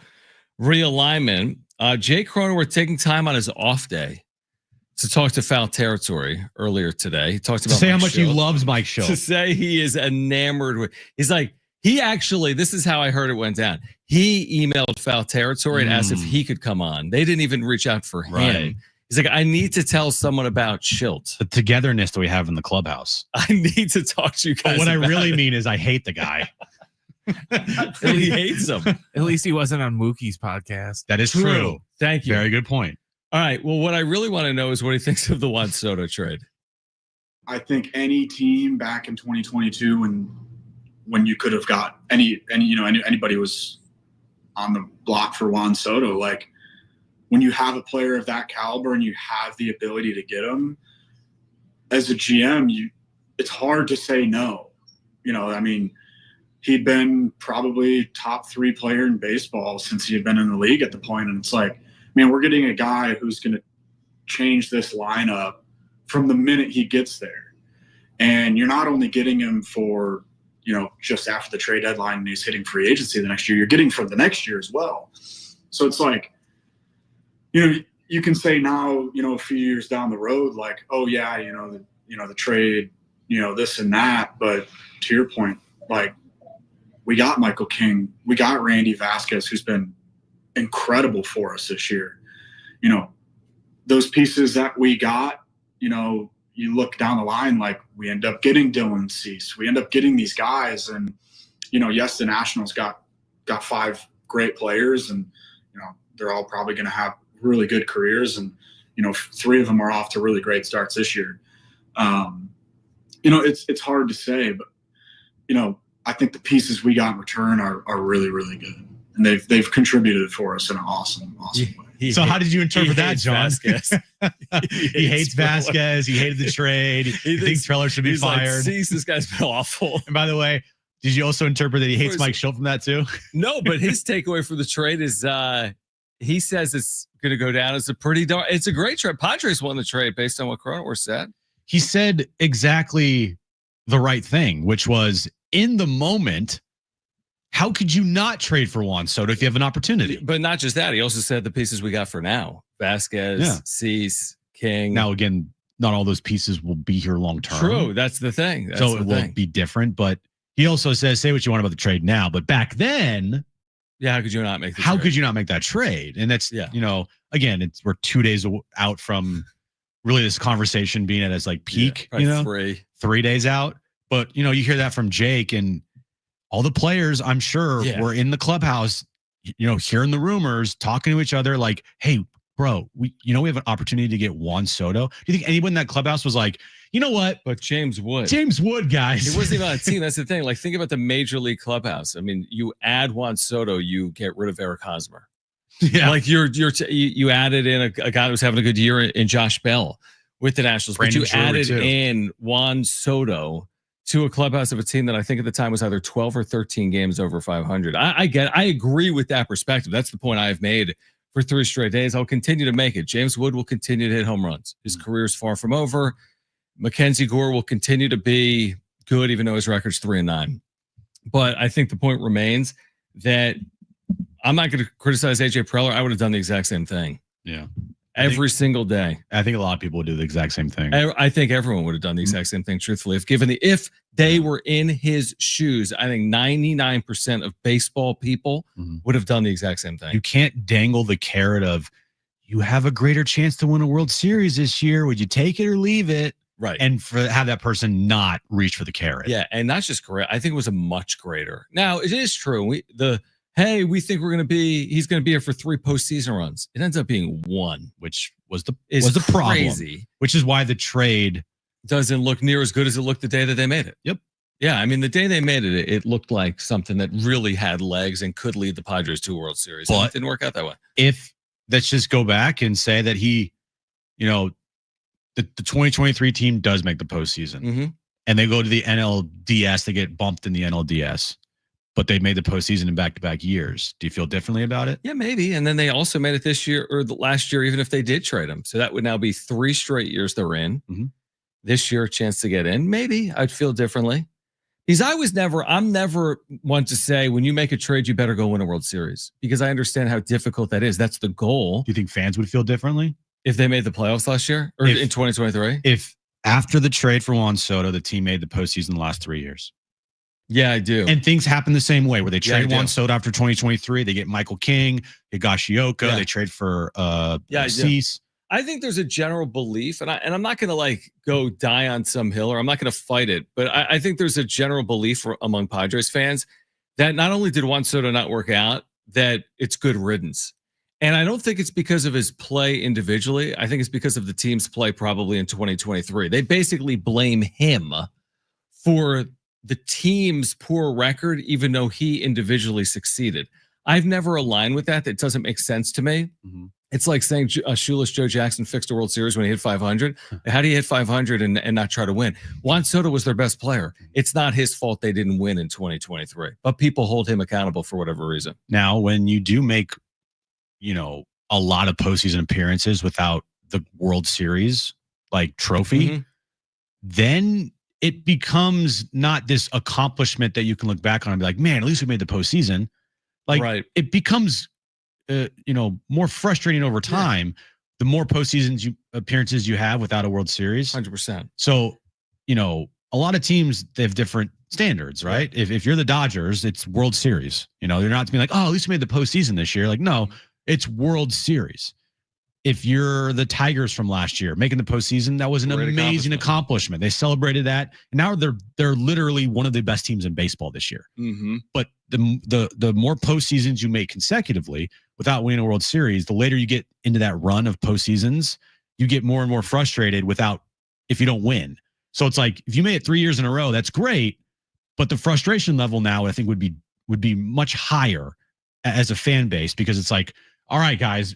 realignment. Jay Cronenworth taking time on his off day to talk to Foul Territory earlier today. He talked about to say how much he loves Mike Schultz. To say he is enamored with. He's like, he actually, this is how I heard it went down. He emailed Foul Territory and asked if he could come on. They didn't even reach out for him. Right. He's like, I need to tell someone about Schilt. The togetherness that we have in the clubhouse. I need to talk to you guys. But what I really it. mean is I hate the guy. He hates him. At least he wasn't on Mookie's podcast. That is true. Thank you. Very good point. All right. Well, what I really want to know is what he thinks of the Juan Soto trade. I think any team back in 2022 when you could have got anybody was on the block for Juan Soto, like when you have a player of that caliber and you have the ability to get him as a GM, it's hard to say no. I mean, he'd been probably top 3 player in baseball since he had been in the league at the point. And it's like, man, we're getting a guy who's going to change this lineup from the minute he gets there. And you're not only getting him for, just after the trade deadline and he's hitting free agency the next year, you're getting for the next year as well. So it's like, you can say now, a few years down the road, like, oh yeah, the trade, this and that. But to your point, like, we got Michael King, we got Randy Vasquez, who's been incredible for us this year. Those pieces that we got, you look down the line, like we end up getting Dylan Cease, we end up getting these guys, and yes, the Nationals got 5 great players, and they're all probably going to have really good careers, and 3 of them are off to really great starts this year. It's hard to say, but I think the pieces we got in return are really, really good, and they've contributed for us in an awesome way. So how did you interpret that, John? He hates Vasquez. He hated the trade. He thinks Treller should be fired. Like, this guy's been awful. And by the way, did you also interpret that he hates Mike Schultz from that too? No, but his takeaway for the trade is he says it's going to go down as it's a great trade. Padres won the trade based on what Cronenworth said. He said exactly the right thing, which was, in the moment, how could you not trade for Juan Soto if you have an opportunity? But not just that. He also said the pieces we got for now. Vasquez, Cease, King. Now, again, not all those pieces will be here long term. True. That's the thing. It will be different. But he also says, say what you want about the trade now. But back then, yeah, how could you not make the how trade? Could you not make that trade? And that's, again, we're 2 days out from really this conversation being at its like peak, 3 days out. But, you hear that from Jake, and all the players, I'm sure, were in the clubhouse, hearing the rumors, talking to each other like, hey, bro, we have an opportunity to get Juan Soto. Do you think anyone in that clubhouse was like, you know what? But James Wood, guys. It wasn't even on a team. That's the thing. Like, think about the major league clubhouse. I mean, you add Juan Soto, you get rid of Eric Hosmer. Yeah. Like you added in a guy that was having a good year in Josh Bell with the Nationals, Brandon but you added in Juan Soto to a clubhouse of a team that I think at the time was either 12 or 13 games over 500. I agree with that perspective. That's the point I've made for 3 straight days. I'll continue to make it. James Wood will continue to hit home runs. His career is far from over. Mackenzie Gore will continue to be good, even though his record's 3-9. But I think the point remains that I'm not going to criticize AJ Preller. I would have done the exact same thing. Yeah. Every single day. I think a lot of people would do the exact same thing. I think everyone would have done the exact same thing, truthfully. If they were in his shoes, I think 99% of baseball people would have done the exact same thing. You can't dangle the carrot of, you have a greater chance to win a World Series this year. Would you take it or leave it? Right. And have that person not reach for the carrot. Yeah, and not just great. I think it was a much greater. Now, it is true. We think he's going to be here for 3 postseason runs. It ends up being 1, which was the problem. Crazy. Which is why the trade doesn't look near as good as it looked the day that they made it. Yep. Yeah, I mean, the day they made it, it looked like something that really had legs and could lead the Padres to a World Series. But it didn't work out that way. Let's just go back and say that he, the 2023 team does make the postseason, and they go to the NLDS. They get bumped in the NLDS, but they made the postseason in back-to-back years. Do you feel differently about it? Yeah, maybe. And then they also made it this year or the last year, even if they did trade him. So that would now be 3 straight years they're in. This year, a chance to get in. Maybe I'd feel differently. Because I'm never one to say when you make a trade, you better go win a World Series, because I understand how difficult that is. That's the goal. Do you think fans would feel differently if they made the playoffs last year or in 2023? If after the trade for Juan Soto, the team made the postseason the last 3 years. Yeah, I do. And things happen the same way where they trade Juan Soto after 2023. They get Michael King, Higashioka. Yeah. They trade for Cease. I think there's a general belief, and I'm not going to go die on some hill, or I'm not going to fight it, but I think there's a general belief among Padres fans that not only did Juan Soto not work out, that it's good riddance. And I don't think it's because of his play individually. I think it's because of the team's play probably in 2023. They basically blame him for the team's poor record, even though he individually succeeded. I've never aligned with that. That doesn't make sense to me. It's like saying shoeless Joe Jackson fixed a World Series when he hit 500. How do you hit 500 and not try to win? Juan Soto was their best player. It's not his fault they didn't win in 2023, but people hold him accountable for whatever reason. Now, when you do make, a lot of postseason appearances without the World Series trophy, then it becomes not this accomplishment that you can look back on and be like, man, at least we made the postseason. It becomes more frustrating over time, the more postseason appearances you have without a World Series. 100%. So, a lot of teams, they have different standards, right? If you're the Dodgers, it's World Series. They're not to be like, oh, at least we made the postseason this year. No, it's World Series. If you're the Tigers from last year, making the postseason, that was an amazing accomplishment. They celebrated that. And now they're literally one of the best teams in baseball this year. But the more postseasons you make consecutively without winning a World Series, the later you get into that run of postseasons, you get more and more frustrated if you don't win. So it's like, if you made it 3 years in a row, that's great. But the frustration level now, I think, would be much higher as a fan base, because it's like, all right, guys,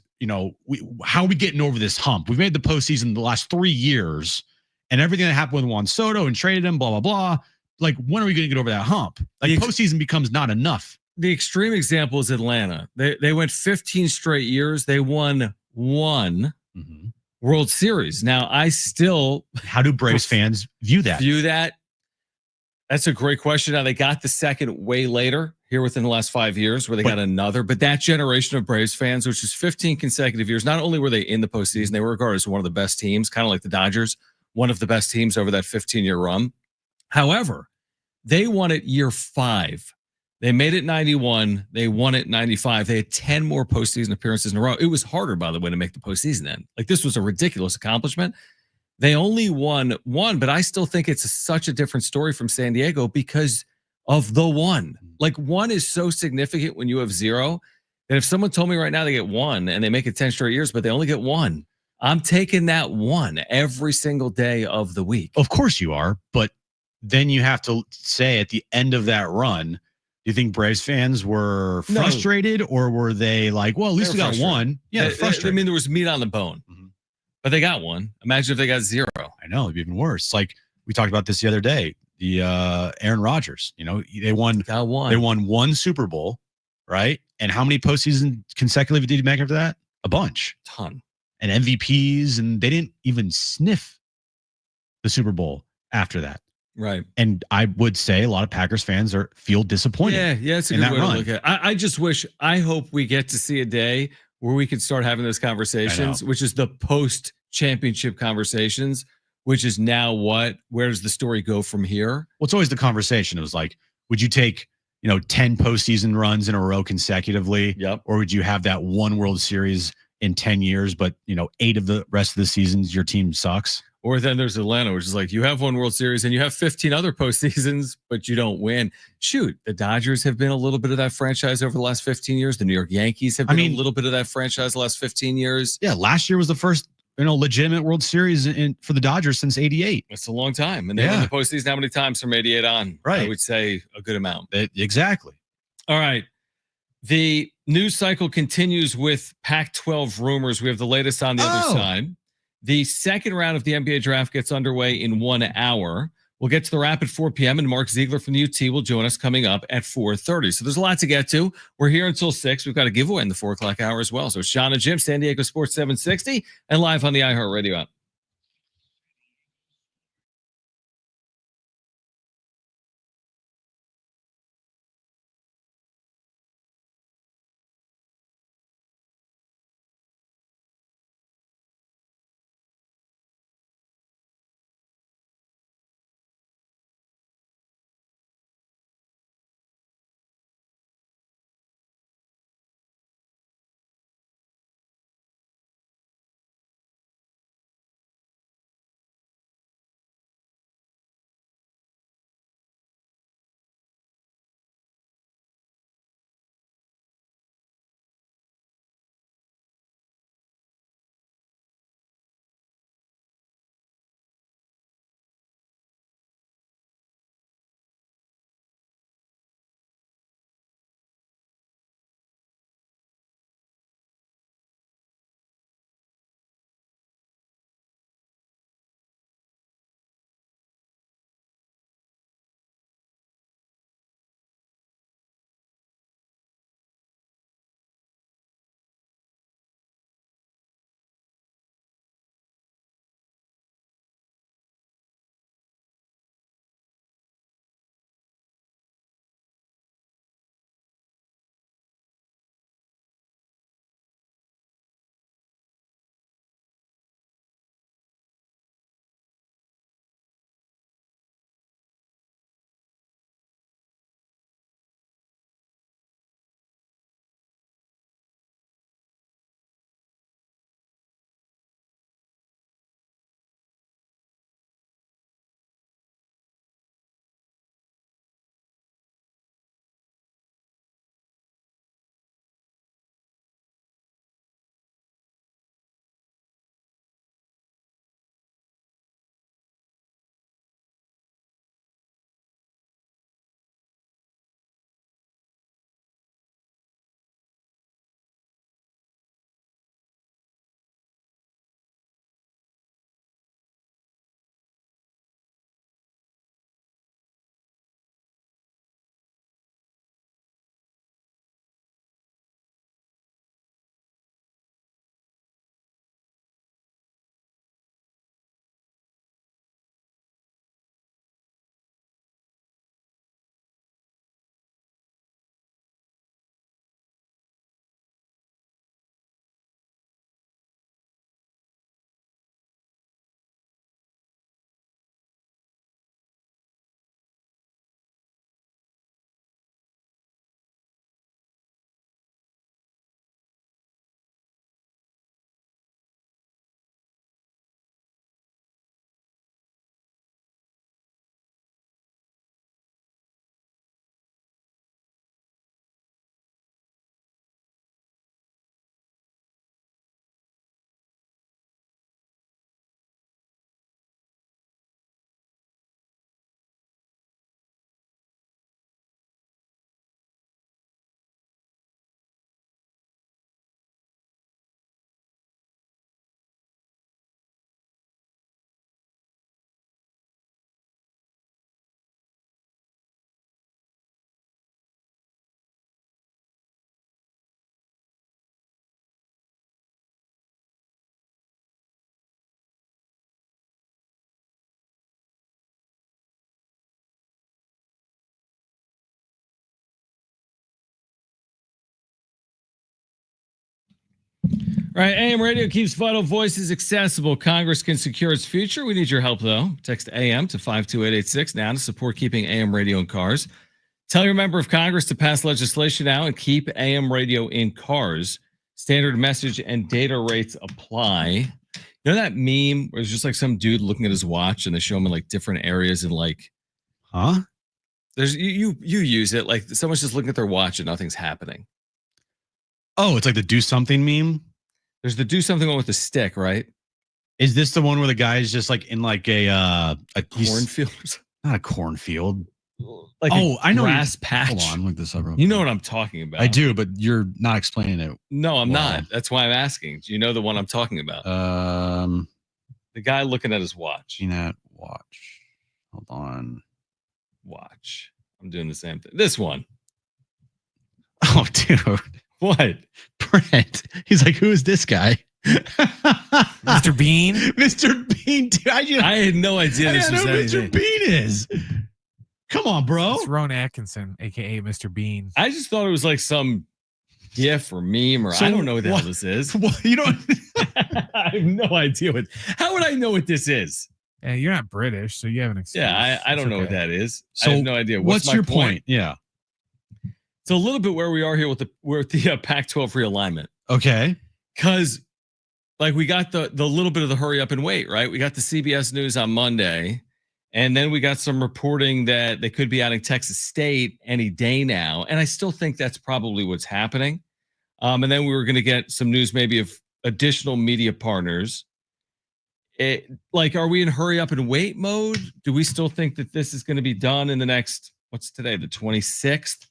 how are we getting over this hump? We've made the postseason the last 3 years, and everything that happened with Juan Soto and traded him, blah, blah, blah. When are we going to get over that hump? Postseason becomes not enough. The extreme example is Atlanta. They went 15 straight years. They won 1 World Series. Now, how do Braves fans view that? That's a great question. Now, they got the second way later here within the last 5 years, where they got another. But that generation of Braves fans, which is 15 consecutive years, not only were they in the postseason, they were regarded as one of the best teams, kind of like the Dodgers, one of the best teams over that 15-year run. However, they won it year 5. They made it 91. They won it 95. They had 10 more postseason appearances in a row. It was harder, by the way, to make the postseason then. This was a ridiculous accomplishment. They only won 1, but I still think it's such a different story from San Diego because of the 1. 1 is so significant when you have 0. And if someone told me right now they get 1 and they make it 10 straight years, but they only get 1, I'm taking that 1 every single day of the week. Of course you are, but then you have to say at the end of that run, do you think Braves fans were frustrated, or were they like, well, at least we got 1? Yeah, frustrated. I mean, there was meat on the bone. But they got 1. Imagine if they got 0. I know, it'd be even worse. We talked about this the other day. The Aaron Rodgers, they won 1 Super Bowl, right? And how many postseason consecutively did he make after that? A bunch. Ton. And MVPs, and they didn't even sniff the Super Bowl after that. Right. And I would say a lot of Packers fans feel disappointed. Yeah, it's a good way to look at it. I hope we get to see a day where we can start having those conversations, which is the post-championship conversations, which is now where does the story go from here? Well, it's always the conversation. It was like, would you take, 10 postseason runs in a row consecutively? Yep. Or would you have that 1 World Series in 10 years, but, 8 of the rest of the seasons, your team sucks? Or then there's Atlanta, which is like, you have one World Series and you have 15 other postseasons, but you don't win. Shoot, the Dodgers have been a little bit of that franchise over the last 15 years. The New York Yankees have been a little bit of that franchise the last 15 years. Yeah, last year was the first, legitimate World Series for the Dodgers since '88. It's a long time. And they won the postseason how many times from '88 on? Right. I would say a good amount. Exactly. All right. The news cycle continues with Pac-12 rumors. We have the latest on the other side. The second round of the NBA draft gets underway in 1 hour. We'll get to the wrap at 4 p.m. and Mark Zeigler from the UT will join us coming up at 4:30. So there's a lot to get to. We're here until 6. We've got a giveaway in the 4 o'clock hour as well. So it's Jon and Jim, San Diego Sports 760, and live on the iHeart Radio app. All right, AM radio keeps vital voices accessible. Congress can secure its future. We need your help, though. Text AM to 52886 now to support keeping AM radio in cars. Tell your member of Congress to pass legislation now and keep AM radio in cars. Standard message and data rates apply. You know that meme where it's just like some dude looking at his watch and they show him in like different areas and like, huh? There's you use it like someone's just looking at their watch and nothing's happening. Oh, it's like the do something meme. There's the do something one with the stick, right? Is this the one where the guy is just like in like a cornfield? Not a cornfield. Like I know grass patch. Hold on, look this up. You know what I'm talking about. I do, but you're not explaining it. No, I'm not. That's why I'm asking. Do you know the one I'm talking about? The guy looking at his watch. At watch. Hold on. Watch. I'm doing the same thing. This one. Oh, dude. What? Brent. He's like, who is this guy? Mr. Bean? Mr. Bean, dude. I had no idea this was anything. Mr. Bean is. Come on, bro. It's Ron Atkinson, aka Mr. Bean. I just thought it was like some GIF or meme or I don't know what the hell this is. You don't. I have no idea how would I know what this is? Yeah, you're not British, so you have an excuse. Yeah, I don't know what that is. So I have no idea. What's your point? Yeah. It's a little bit where we are here with the Pac-12 realignment. Okay. Because like we got the little bit of the hurry up and wait, right? We got the CBS News on Monday. And then we got some reporting that they could be adding Texas State any day now. And I still think that's probably what's happening. And then we were going to get some news maybe of additional media partners. Are we in hurry up and wait mode? Do we still think that this is going to be done in the next, what's today, the 26th?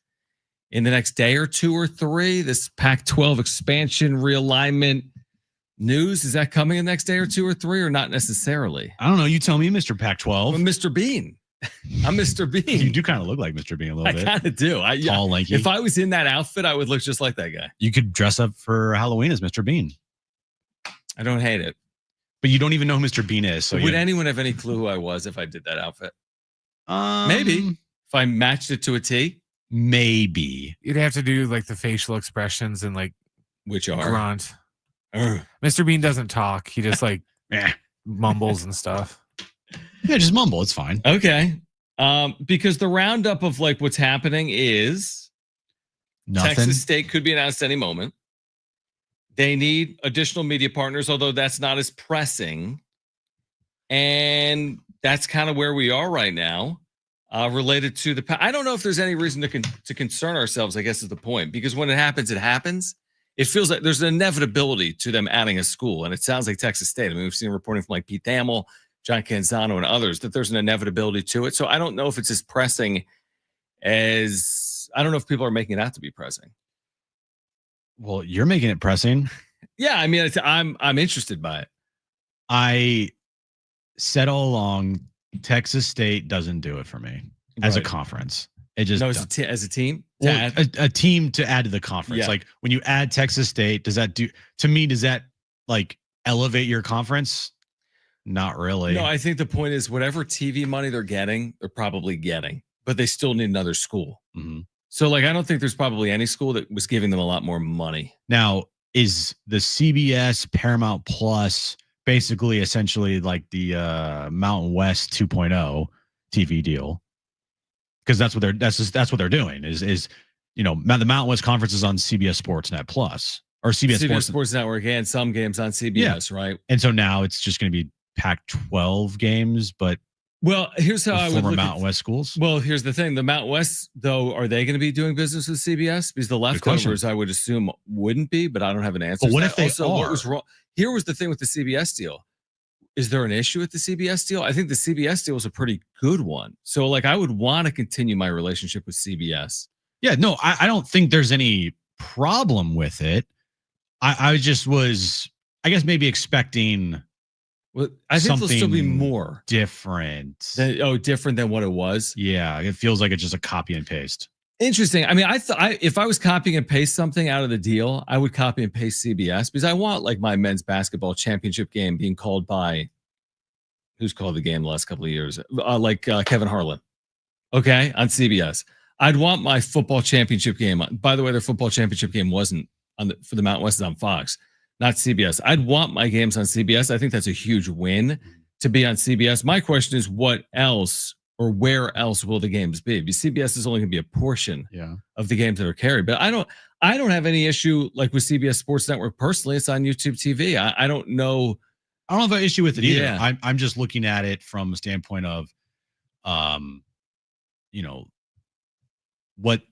In the next day or two or three? This Pac-12 expansion realignment news, is that coming in the next day or two or three or not necessarily? I don't know. You tell me, Mr. Pac-12. I'm Mr. Bean. I'm Mr. Bean. You do kind of look like Mr. Bean a little bit. I kind of do. Tall, lanky. If I was in that outfit, I would look just like that guy. You could dress up for Halloween as Mr. Bean. I don't hate it. But you don't even know who Mr. Bean is. So would anyone have any clue who I was if I did that outfit? Maybe. If I matched it to a T? Maybe. You'd have to do like the facial expressions and like which are grunt. Mr. Bean doesn't talk. He just like mumbles and stuff. Yeah, just mumble. It's fine. Okay. Because the roundup of like what's happening is nothing. Texas State could be announced any moment. They need additional media partners, although that's not as pressing. And that's kind of where we are right now. Related to I don't know if there's any reason to concern ourselves, I guess is the point. Because when it happens, it happens. It feels like there's an inevitability to them adding a school. And it sounds like Texas State. I mean, we've seen reporting from like Pete Thamel, John Canzano, and others that there's an inevitability to it. So I don't know if it's as pressing as, I don't know if people are making it out to be pressing. Well, you're making it pressing. Yeah, I mean, I'm interested by it. I said all along, Texas State doesn't do it for me as a conference. It just as a team. Well, a team to add to the conference. Yeah. Like when you add Texas State, does that like elevate your conference? Not really. No, I think the point is whatever TV money they're getting, they're probably getting, but they still need another school. Mm-hmm. So like, I don't think there's probably any school that was giving them a lot more money. Now, is the CBS Paramount Plus basically essentially like the Mountain West 2.0 TV deal? Because that's what they're doing is the Mountain West Conference is on CBS Sportsnet Plus or CBS Sports Network and some games on CBS, right? And so now it's just going to be Pac-12 games, but here's how I would look Mountain West schools. Well, here's the thing: the Mountain West, though, are they going to be doing business with CBS? Because the leftovers, I would assume, wouldn't be, but I don't have an answer. But what if they also, are? What was wrong? Here was the thing with the CBS deal. Is there an issue with the CBS deal? I think the CBS deal was a pretty good one. So, like, I would want to continue my relationship with CBS. Yeah, no, I don't think there's any problem with it. I just was, I guess, maybe expecting. Well, I think there'll still be more different. Different than what it was. Yeah, it feels like it's just a copy and paste. Interesting. I mean, if I was copying and paste something out of the deal, I would copy and paste CBS because I want like my men's basketball championship game being called by who's called the game the last couple of years, Kevin Harlan. Okay, on CBS. I'd want my football championship game. By the way, their football championship game wasn't for the Mountain West is on Fox, not CBS. I'd want my games on CBS. I think that's a huge win to be on CBS. My question is, what else? Or where else will the games be? Because CBS is only going to be a portion of the games that are carried. But I don't have any issue like with CBS Sports Network personally. It's on YouTube TV. I don't know I don't have an issue with it either. Yeah. I'm just looking at it from a standpoint of, I'm just looking at it from a standpoint of, what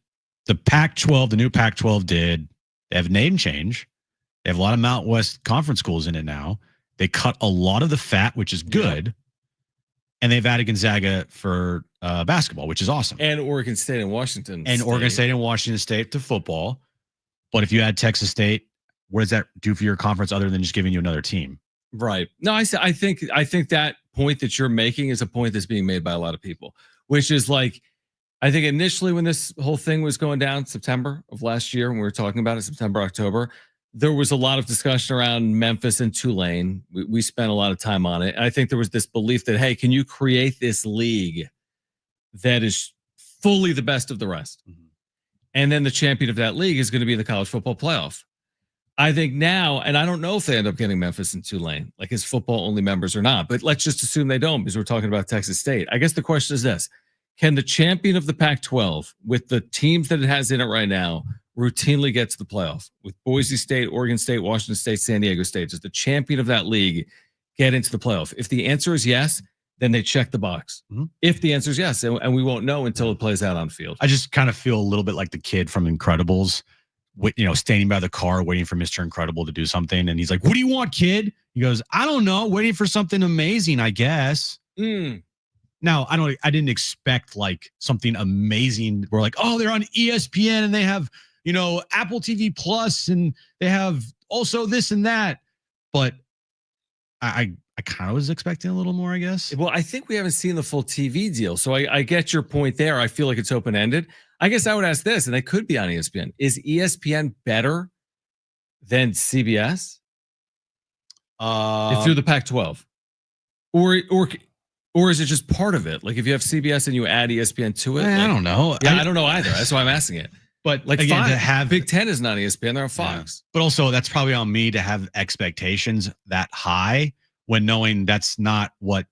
the Pac-12, the new Pac-12 did. They have a name change. They have a lot of Mountain West Conference schools in it now. They cut a lot of the fat, which is good. Yeah. And they've added Gonzaga for basketball, which is awesome. And Oregon State and Washington State. Oregon State and Washington State to football. But if you add Texas State, what does that do for your conference other than just giving you another team? Right. No, I think that point that you're making is a point that's being made by a lot of people, which is like, I think initially when this whole thing was going down September of last year, when we were talking about it, September, October, there was a lot of discussion around Memphis and Tulane. We spent a lot of time on it. And I think there was this belief that, hey, can you create this league that is fully the best of the rest? Mm-hmm. And then the champion of that league is going to be the college football playoff. I think now, and I don't know if they end up getting Memphis and Tulane, like as football only members or not, but let's just assume they don't because we're talking about Texas State. I guess the question is this: can the champion of the Pac-12 with the teams that it has in it right now routinely get to the playoff with Boise State, Oregon State, Washington State, San Diego State? Does the champion of that league get into the playoff? If the answer is yes, then they check the box. Mm-hmm. If the answer is yes, and we won't know until it plays out on field. I just kind of feel a little bit like the kid from Incredibles, standing by the car waiting for Mr. Incredible to do something. And he's like, "What do you want, kid?" He goes, "I don't know, waiting for something amazing, I guess." Now, I didn't expect like something amazing. We're like, oh, they're on ESPN and they have, Apple TV Plus and they have also this and that. But I kind of was expecting a little more, I guess. Well, I think we haven't seen the full TV deal. So I get your point there. I feel like it's open-ended. I guess I would ask this, and they could be on ESPN. Is ESPN better than CBS? If you're the Pac-12? Or is it just part of it? Like if you have CBS and you add ESPN to it? I don't know. Yeah, I don't know either. That's why I'm asking it. But like again, to have Big Ten is not ESPN, they're on Fox. Yeah. But also that's probably on me to have expectations that high when knowing that's not what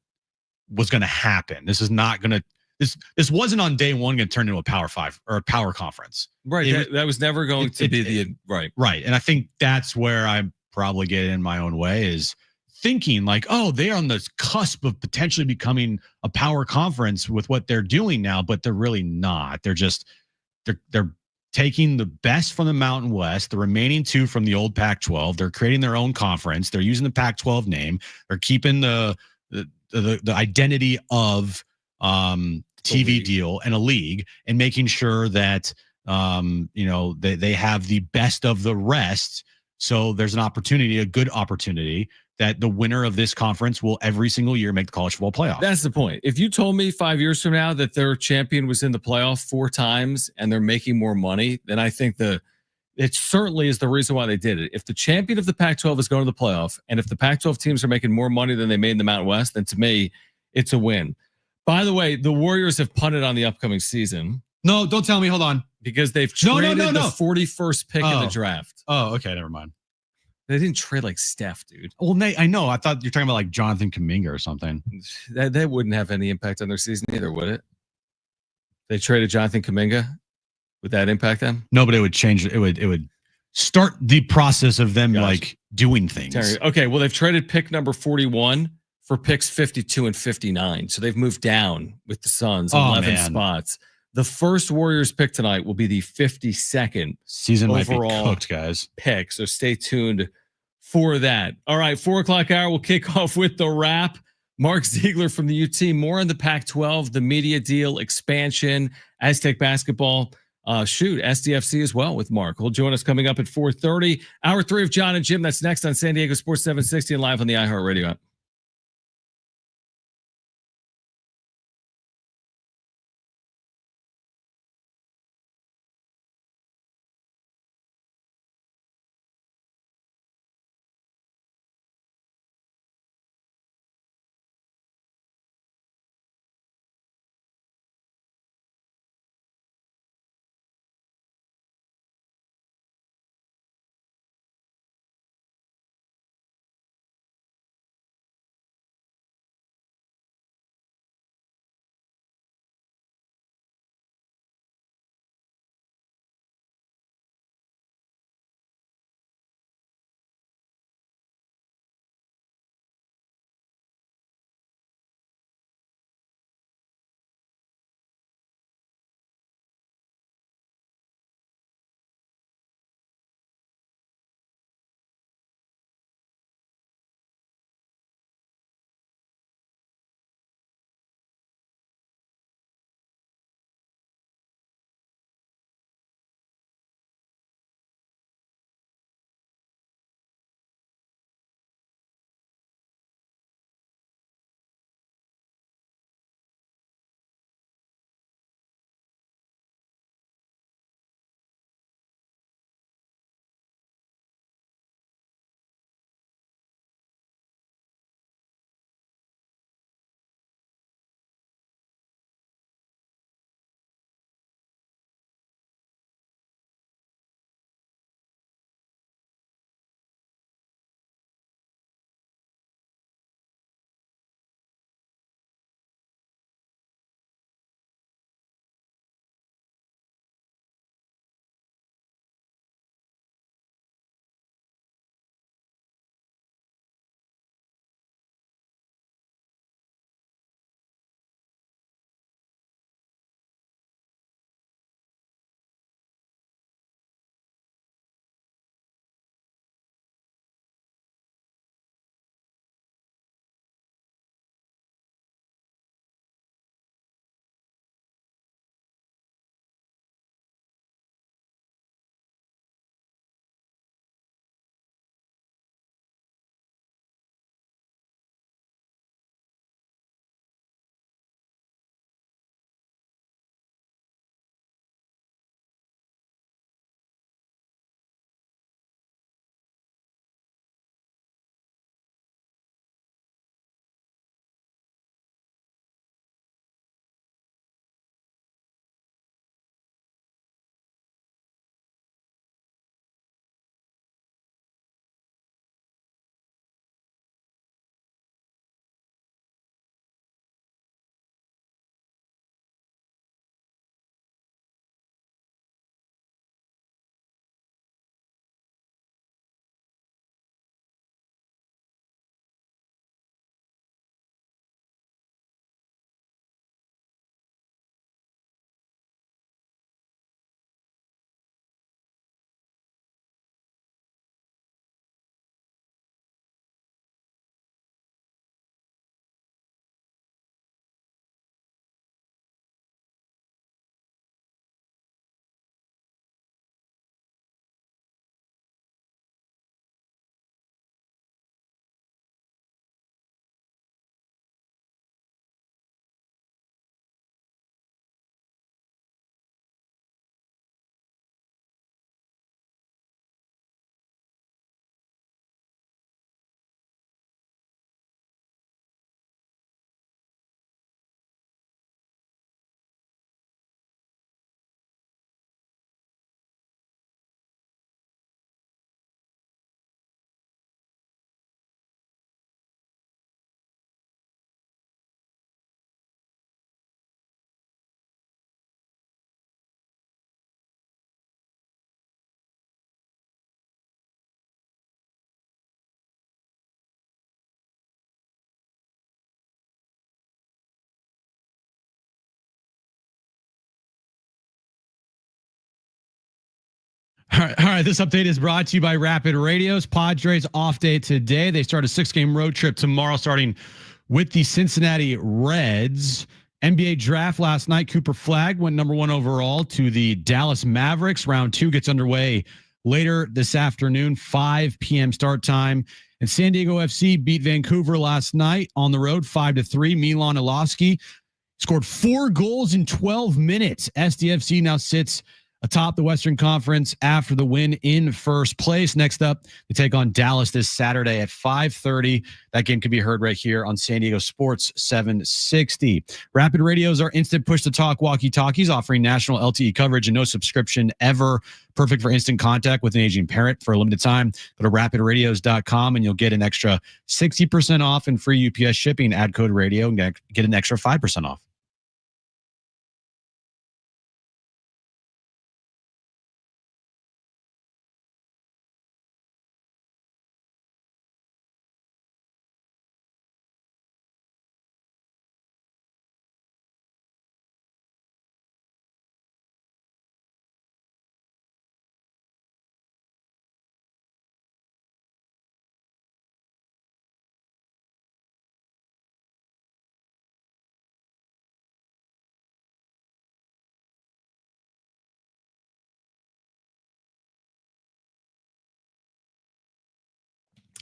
was going to happen. This is not going to. This wasn't on day one going to turn into a Power 5 or a Power Conference. Right. That was never going to be right. Right. And I think that's where I probably get in my own way is thinking like, oh, they're on the cusp of potentially becoming a Power Conference with what they're doing now, but they're really not. They're just they're taking the best from the Mountain West, the remaining two from the old Pac-12. They're creating their own conference. They're using the Pac-12 name. They're keeping the identity of TV deal and a league, and making sure that they have the best of the rest. So there's an opportunity, a good opportunity, that the winner of this conference will every single year make the college football playoff. That's the point. If you told me 5 years from now that their champion was in the playoff 4 times and they're making more money, then I think it certainly is the reason why they did it. If the champion of the Pac-12 is going to the playoff, and if the Pac-12 teams are making more money than they made in the Mountain West, then to me, it's a win. By the way, the Warriors have punted on the upcoming season. No, don't tell me. Hold on. Because they've traded the 41st pick in the draft. Oh, okay. Never mind. They didn't trade like Steph, dude. Well, Nate, I know. I thought you're talking about like Jonathan Kuminga or something. That wouldn't have any impact on their season either, would it? They traded Jonathan Kuminga. Would that impact them? No, but it would change. It would start the process of them like doing things. Okay, well, they've traded pick number 41 for picks 52 and 59. So they've moved down with the Suns 11 spots. The first Warriors pick tonight will be the 52nd season overall might be cooked, guys. Pick. So stay tuned for that. All right, 4:00 hour. We'll kick off with the wrap. Mark Zeigler from the UT. More on the Pac-12, the media deal, expansion, Aztec basketball. SDFC as well with Mark. He'll join us coming up at 4:30. Hour 3 of Jon and Jim. That's next on San Diego Sports 760 and live on the iHeart Radio app. right. This update is brought to you by Rapid Radios. Padres off day today. They start a 6-game road trip tomorrow, starting with the Cincinnati Reds. NBA draft last night. Cooper Flagg went number 1 overall to the Dallas Mavericks. Round 2 gets underway later this afternoon, 5 p.m. start time. And San Diego FC beat Vancouver last night on the road, 5-3. Milanochi scored 4 goals in 12 minutes. SDFC now sits atop the Western Conference after the win in first place. Next up, they take on Dallas this Saturday at 5:30. That game can be heard right here on San Diego Sports 760. Rapid Radios are instant push-to-talk walkie-talkies offering national LTE coverage and no subscription ever. Perfect for instant contact with an aging parent for a limited time. Go to rapidradios.com and you'll get an extra 60% off and free UPS shipping. Add code radio and get an extra 5% off.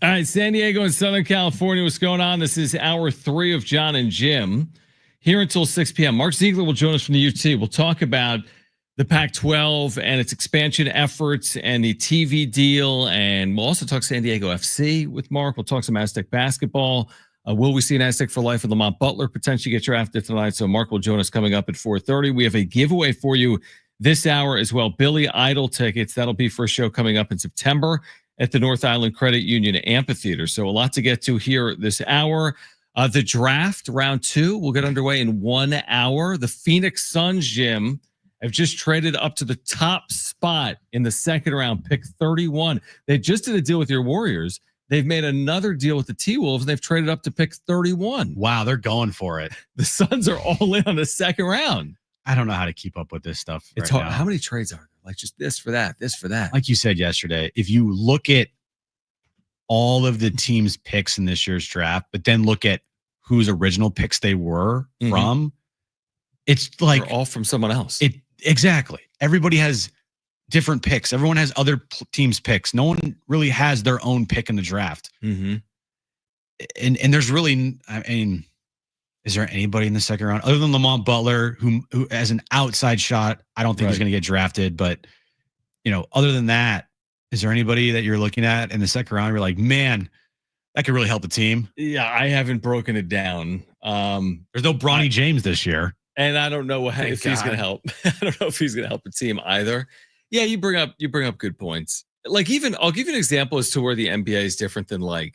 All right, San Diego and Southern California, what's going on? This is hour 3 of Jon and Jim here until 6 p.m. Mark Zeigler will join us from the UT. We'll talk about the Pac-12 and its expansion efforts and the TV deal, and we'll also talk San Diego FC with Mark. We'll talk some Aztec basketball. Will we see an Aztec for life with Lamont Butler potentially get drafted tonight? So Mark will join us coming up at 4:30. We have a giveaway for you this hour as well. Billy Idol tickets. That'll be for a show coming up in September at the North Island Credit Union Amphitheater. So a lot to get to here this hour. The draft, round 2, will get underway in 1 hour. The Phoenix Suns, Jim, have just traded up to the top spot in the second round, pick 31. They just did a deal with your Warriors. They've made another deal with the T-Wolves, and they've traded up to pick 31. Wow, they're going for it. The Suns are all in on the second round. I don't know how to keep up with this stuff. It's hard. How many trades are there? Like just this for that, this for that. Like you said yesterday, if you look at all of the team's picks in this year's draft, but then look at whose original picks they were from, it's like they're all from someone else. Exactly. Everybody has different picks. Everyone has other teams' picks. No one really has their own pick in the draft. And there's really, I mean, is there anybody in the second round other than Lamont Butler, who has an outside shot? I don't think he's going to get drafted, but other than that, is there anybody that you're looking at in the second round? You're like, man, that could really help the team. Yeah, I haven't broken it down. There's no Bronny James this year, and I don't know if he's going to help. I don't know if he's going to help the team either. Yeah, you bring up good points. Like I'll give you an example as to where the NBA is different than like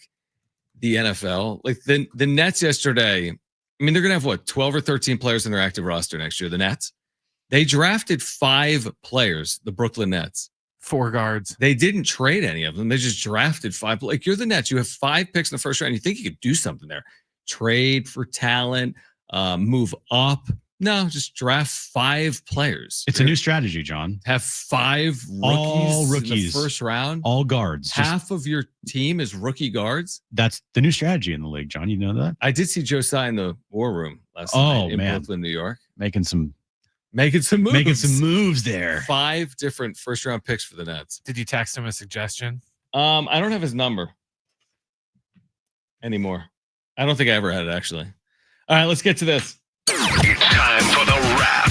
the NFL. Like the Nets yesterday. I mean, they're going to have 12 or 13 players in their active roster next year. The Nets, they drafted 5 players. The Brooklyn Nets, 4 guards. They didn't trade any of them. They just drafted 5. Like you're the Nets, you have 5 picks in the first round. You think you could do something there? Trade for talent, move up. No, just draft 5 players. It's a new strategy, John. Have 5 rookies, all rookies in the first round, all guards. Half of your team is rookie guards. That's the new strategy in the league, John. You know that? I did see Josiah in the war room last night in Brooklyn, New York, making some moves there. 5 different first round picks for the Nets. Did you text him a suggestion? I don't have his number anymore. I don't think I ever had it actually. All right, let's get to this. It's time for the wrap.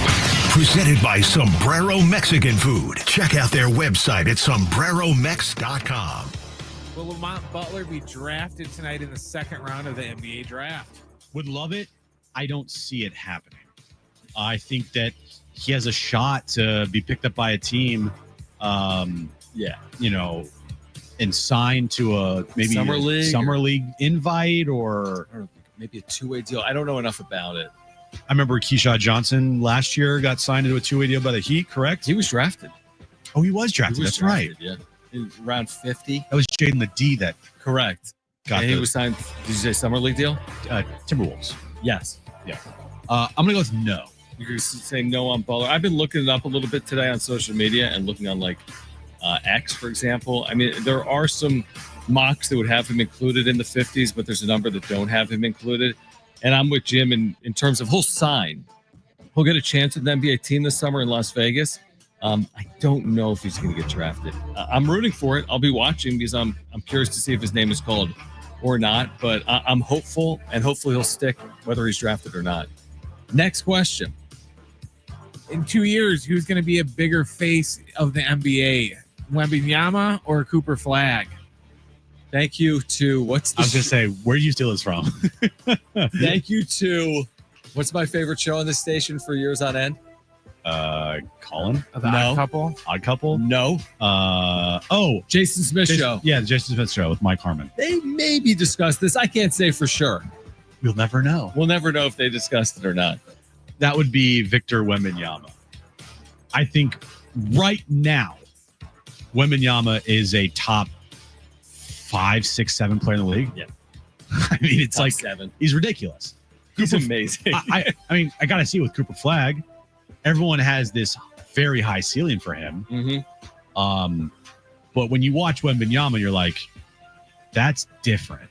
Presented by Sombrero Mexican Food. Check out their website at sombreromex.com. Will Lamont Butler be drafted tonight in the second round of the NBA draft? Would love it. I don't see it happening. I think that he has a shot to be picked up by a team. And signed to a maybe summer league invite or maybe a 2-way deal. I don't know enough about it. I remember Keyshawn Johnson last year got signed to a 2-way deal by the Heat, correct? He was drafted. Oh, he was drafted. That's right. Yeah. In round 50. That was Jaden Ledee that. Correct. He was signed. Did you say summer league deal? Timberwolves. Yes. Yeah. I'm going to go with no. You're saying no on Butler. I've been looking it up a little bit today on social media and looking on like X, for example. I mean, there are some mocks that would have him included in the 50s, but there's a number that don't have him included. And I'm with Jim in terms of he'll sign. He'll get a chance with an NBA team this summer in Las Vegas. I don't know if he's going to get drafted. I'm rooting for it. I'll be watching because I'm curious to see if his name is called or not. But I'm hopeful, and hopefully he'll stick whether he's drafted or not. Next question. In 2 years, who's going to be a bigger face of the NBA? Wembanyama or Cooper Flag? Thank you to I was going to say, where do you steal this from? Thank you to what's my favorite show on this station for years on end? Colin? The Odd Couple? Odd Couple? No. Jason Smith show. Yeah, the Jason Smith show with Mike Harmon. They maybe discussed this. I can't say for sure. You'll never know. We'll never know if they discussed it or not. That would be Victor Wembanyama. I think right now, Wembanyama is a top 5, 6, 7 player in the league. Yeah. I mean, it's top like 7. He's ridiculous. He's amazing. I mean, I got to see it with Cooper Flag. Everyone has this very high ceiling for him. Mm-hmm. But when you watch Wembanyama, you're like, that's different.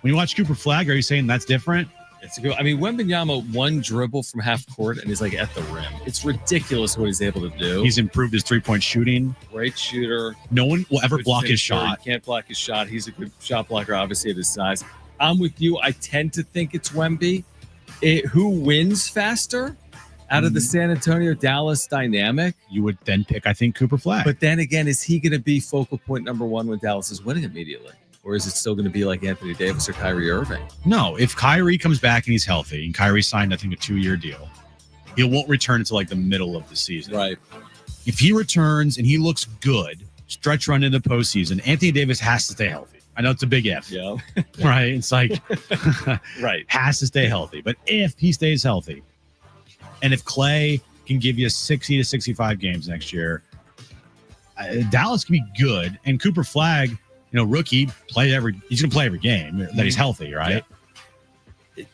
When you watch Cooper Flag, are you saying that's different? It's a good. I mean, Wembanyama one dribble from half court and he's like at the rim. It's ridiculous what he's able to do. He's improved his 3-point shooting. Great shooter. No one will ever Good block his finisher. shot. He can't block his shot. He's a good shot blocker, obviously, at his size. I'm with you. I tend to think it's Wemby. Who wins faster out of the San Antonio-Dallas dynamic? You would then pick, I think, Cooper Flag. But then again, is he going to be focal point number one when Dallas is winning immediately? Or is it still going to be like Anthony Davis or Kyrie Irving? No, if Kyrie comes back and he's healthy, and Kyrie signed, I think, a 2-year deal, he won't return until like the middle of the season. Right. If he returns and he looks good, stretch run into the postseason, Anthony Davis has to stay healthy. I know it's a big if. Yeah. Right. It's like, right. Has to stay healthy. But if he stays healthy, and if Clay can give you 60 to 65 games next year, Dallas can be good. And Cooper Flag, rookie, he's going to play every game that he's healthy, right? Yep.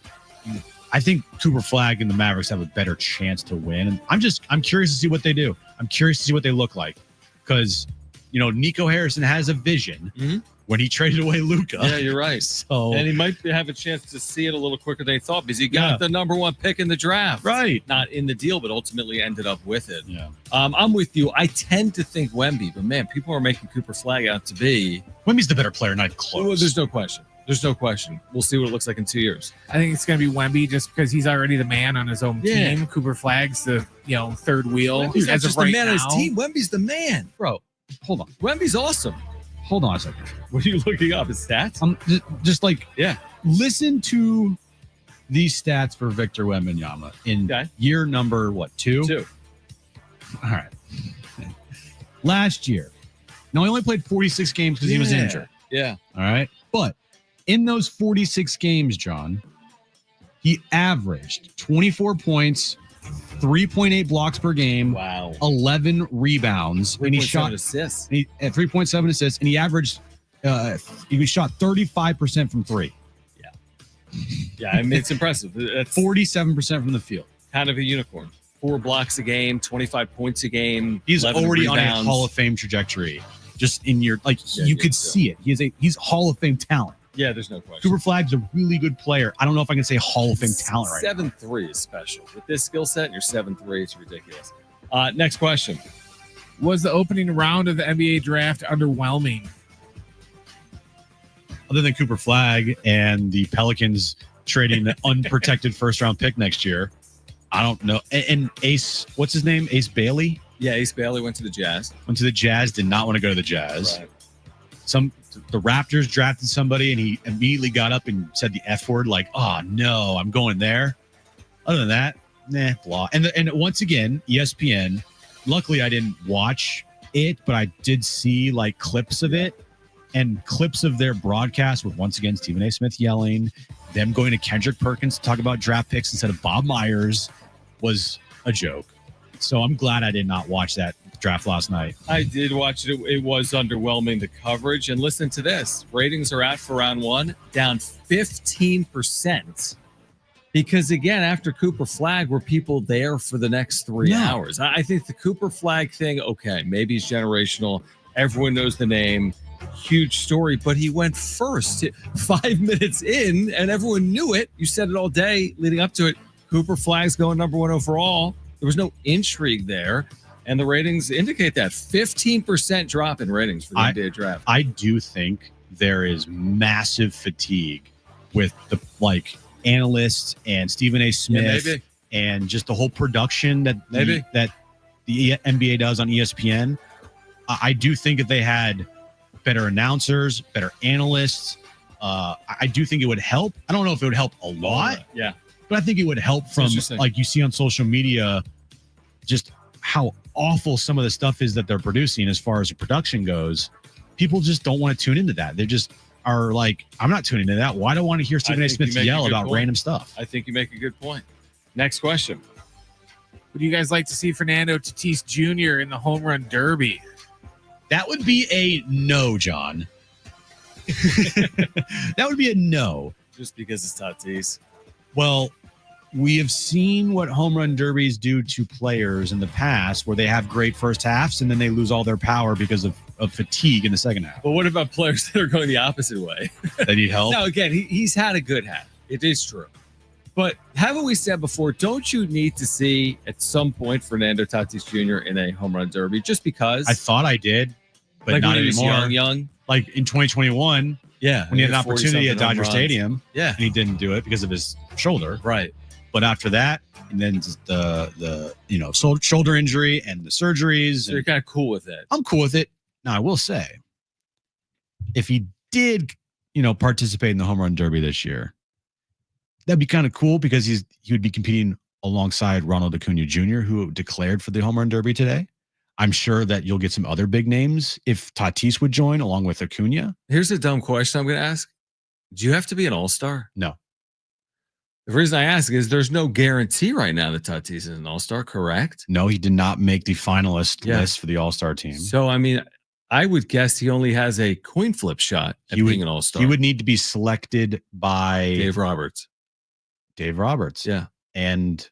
I think Cooper Flag and the Mavericks have a better chance to win. And I'm curious to see what they do. I'm curious to see what they look like. Because, Nico Harrison has a vision when he traded away Luka. Yeah, you're right. And he might have a chance to see it a little quicker than he thought because he got the number one pick in the draft. Right. Not in the deal, but ultimately ended up with it. Yeah. I'm with you. I tend to think Wemby, but man, people are making Cooper Flag out to be. Wemby's the better player, not close. Well, there's no question. There's no question. We'll see what it looks like in 2 years. I think it's going to be Wemby just because he's already the man on his own team. Cooper Flag's the third wheel. Wemby's as just of right the man now. on his team. Wemby's the man. Bro, hold on. Wemby's awesome. Hold on a second. What are you looking up? His stats? Just listen to these stats for Victor Wembanyama in year number, 2? 2. All right. Last year. No, he only played 46 games because he was injured. Yeah. All right. But in those 46 games, John, he averaged 24 points, 3.8 blocks per game. Wow. 11 rebounds. And he shot assists. 3.7 assists. And he averaged, he shot 35% from 3. Yeah, I mean, it's impressive. That's 47% from the field. Kind of a unicorn. 4 blocks a game, 25 points a game. He's already rebounds. on a Hall of Fame trajectory. Just in your, you could see it. He's Hall of Fame talent. Yeah, there's no question. Cooper Flag's a really good player. I don't know if I can say Hall of Fame talent right now. 7'3" is special. With this skill set, you're 7'3", it's ridiculous. Next question. Was the opening round of the NBA draft underwhelming? Other than Cooper Flag and the Pelicans trading the unprotected first-round pick next year, I don't know. And Ace, what's his name? Ace Bailey? Yeah, Ace Bailey went to the Jazz. Went to the Jazz, did not want to go to the Jazz. Right. The Raptors drafted somebody and he immediately got up and said the F word, like, oh no, I'm going there. Other than that, blah. And once again, ESPN, luckily I didn't watch it, but I did see clips of it and clips of their broadcast with once again Stephen A. Smith yelling, them going to Kendrick Perkins to talk about draft picks instead of Bob Myers was a joke. So I'm glad I did not watch that draft last night. I did watch it. It was underwhelming, the coverage. And listen to this. Ratings are out for round 1, down 15%. Because, again, after Cooper Flag, were people there for the next 3 hours? I think the Cooper Flag thing, okay, maybe he's generational. Everyone knows the name. Huge story, but he went first 5 minutes in, and everyone knew it. You said it all day leading up to it. Cooper Flagg's going number 1 overall. There was no intrigue there, and the ratings indicate that 15% drop in ratings for the NBA draft. I do think there is massive fatigue with the analysts and Stephen A. Smith and just the whole production that the NBA does on ESPN. I do think if they had better announcers, better analysts, I do think it would help. I don't know if it would help a lot. Yeah. But I think it would help from, like you see on social media, just how awful some of the stuff is that they're producing as far as the production goes. People just don't want to tune into that. They just are like, I'm not tuning into that. Why do I want to hear Stephen A. Smith yell about random stuff? I think you make a good point. Next question. Would you guys like to see Fernando Tatis Jr. in the home run derby? That would be a no, John. That would be a no. Just because it's Tatis. Well, we have seen what home run derbies do to players in the past where they have great first halves and then they lose all their power because of fatigue in the second half. But what about players that are going the opposite way? They need help? Now, again, he's had a good half. It is true. But haven't we said before, don't you need to see at some point Fernando Tatis Jr. in a home run derby just because? I thought I did, but like not when he was anymore. young. Like in 2021, yeah, when he had an opportunity at Dodger Stadium, yeah, and he didn't do it because of his shoulder, right? But after that, and then the shoulder injury and the surgeries, so you're kind of cool with it. I'm cool with it. Now I will say, if he did, participate in the home run derby this year, that'd be kind of cool because he would be competing alongside Ronald Acuna Jr., who declared for the home run derby today. I'm sure that you'll get some other big names if Tatis would join along with Acuna. Here's a dumb question I'm going to ask. Do you have to be an all-star? No. The reason I ask is there's no guarantee right now that Tatis is an all-star, correct? No, he did not make the finalist list for the all-star team. So, I mean, I would guess he only has a coin flip shot at being an all-star. He would need to be selected by Dave Roberts. Yeah. And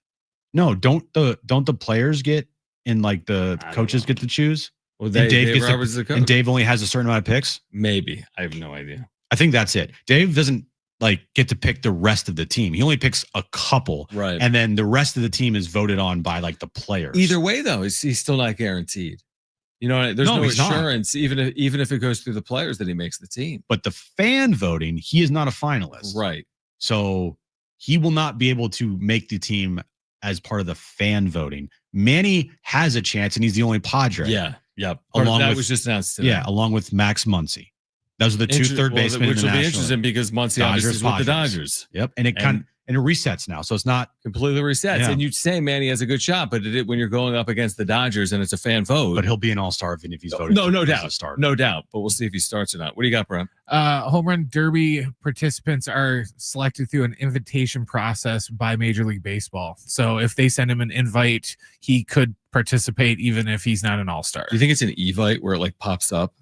no, don't the players get and like the coaches get to choose? Well, Dave Roberts is the coach. And Dave only has a certain amount of picks? Maybe. I have no idea. I think that's it. Dave doesn't get to pick the rest of the team. He only picks a couple. Right. And then the rest of the team is voted on by the players. Either way, though, he's still not guaranteed. There's no assurance, even if it goes through the players, that he makes the team. But the fan voting, he is not a finalist. Right. So he will not be able to make the team as part of the fan voting. Manny has a chance, and he's the only Padre. Yeah. Yep. That was just announced today. Yeah, along with Max Muncy. Those are the two third basemen. Which in the will be National interesting because Muncy obviously is with the Dodgers. Yep. And it resets now. So it's not completely resets. Yeah. And you'd say Manny has a good shot, but when you're going up against the Dodgers and it's a fan vote. But he'll be an all-star if he's voted. No doubt. No doubt. But we'll see if he starts or not. What do you got, Brian? Home run derby participants are selected through an invitation process by Major League Baseball. So if they send him an invite, he could participate even if he's not an all-star. Do you think it's an Evite where it pops up,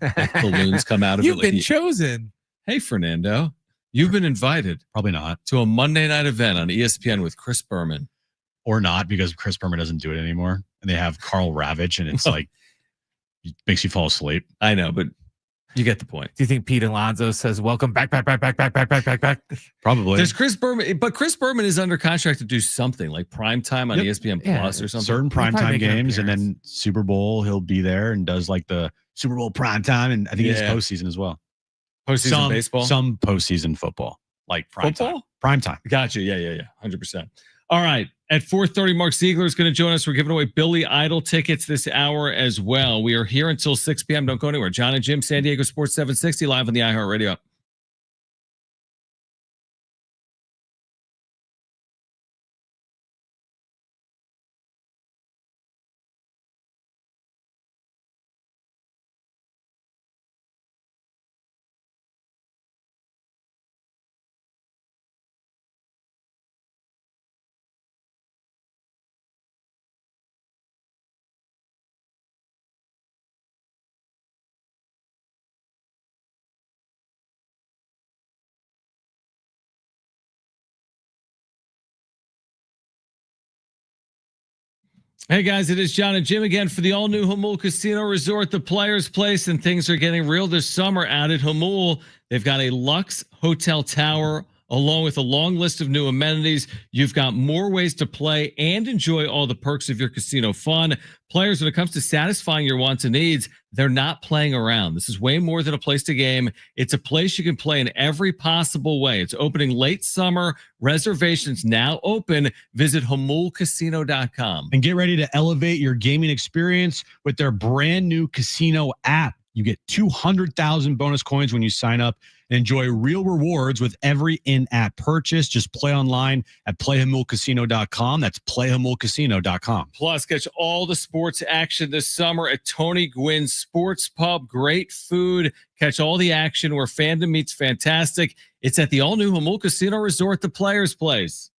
balloons come out of You've it? You've been chosen. Hey, Fernando, you've been invited. Probably not. To a Monday night event on ESPN with Chris Berman. Or not, because Chris Berman doesn't do it anymore. And they have Carl Ravitch, and it's it makes you fall asleep. I know, but you get the point. Do you think Pete Alonso says, welcome back? Probably. There's Chris Berman, but Chris Berman is under contract to do something like primetime on ESPN Plus or something. Certain primetime games, and then Super Bowl, he'll be there and does the Super Bowl primetime, and I think it's postseason as well. Postseason baseball? Some postseason football, like football? Primetime. Gotcha. Yeah. 100%. All right. At 4:30, Mark Zeigler is going to join us. We're giving away Billy Idol tickets this hour as well. We are here until 6 p.m. Don't go anywhere. Jon and Jim, San Diego Sports 760, live on the iHeart Radio. Hey guys, it is Jon and Jim again for the all-new Jamul Casino Resort, the Players Place, and things are getting real this summer out at Jamul. They've got a luxe hotel tower along with a long list of new amenities. You've got more ways to play and enjoy all the perks of your casino fun. Players, when it comes to satisfying your wants and needs, they're not playing around. This is way more than a place to game. It's a place you can play in every possible way. It's opening late summer. Reservations now open. Visit jamulcasino.com. And get ready to elevate your gaming experience with their brand new casino app. You get 200,000 bonus coins when you sign up and enjoy real rewards with every in-app purchase. Just play online at playjamulcasino.com. That's playjamulcasino.com. Plus, catch all the sports action this summer at Tony Gwynn's Sports Pub. Great food. Catch all the action where fandom meets fantastic. It's at the all-new Jamul Casino Resort, the Players Place.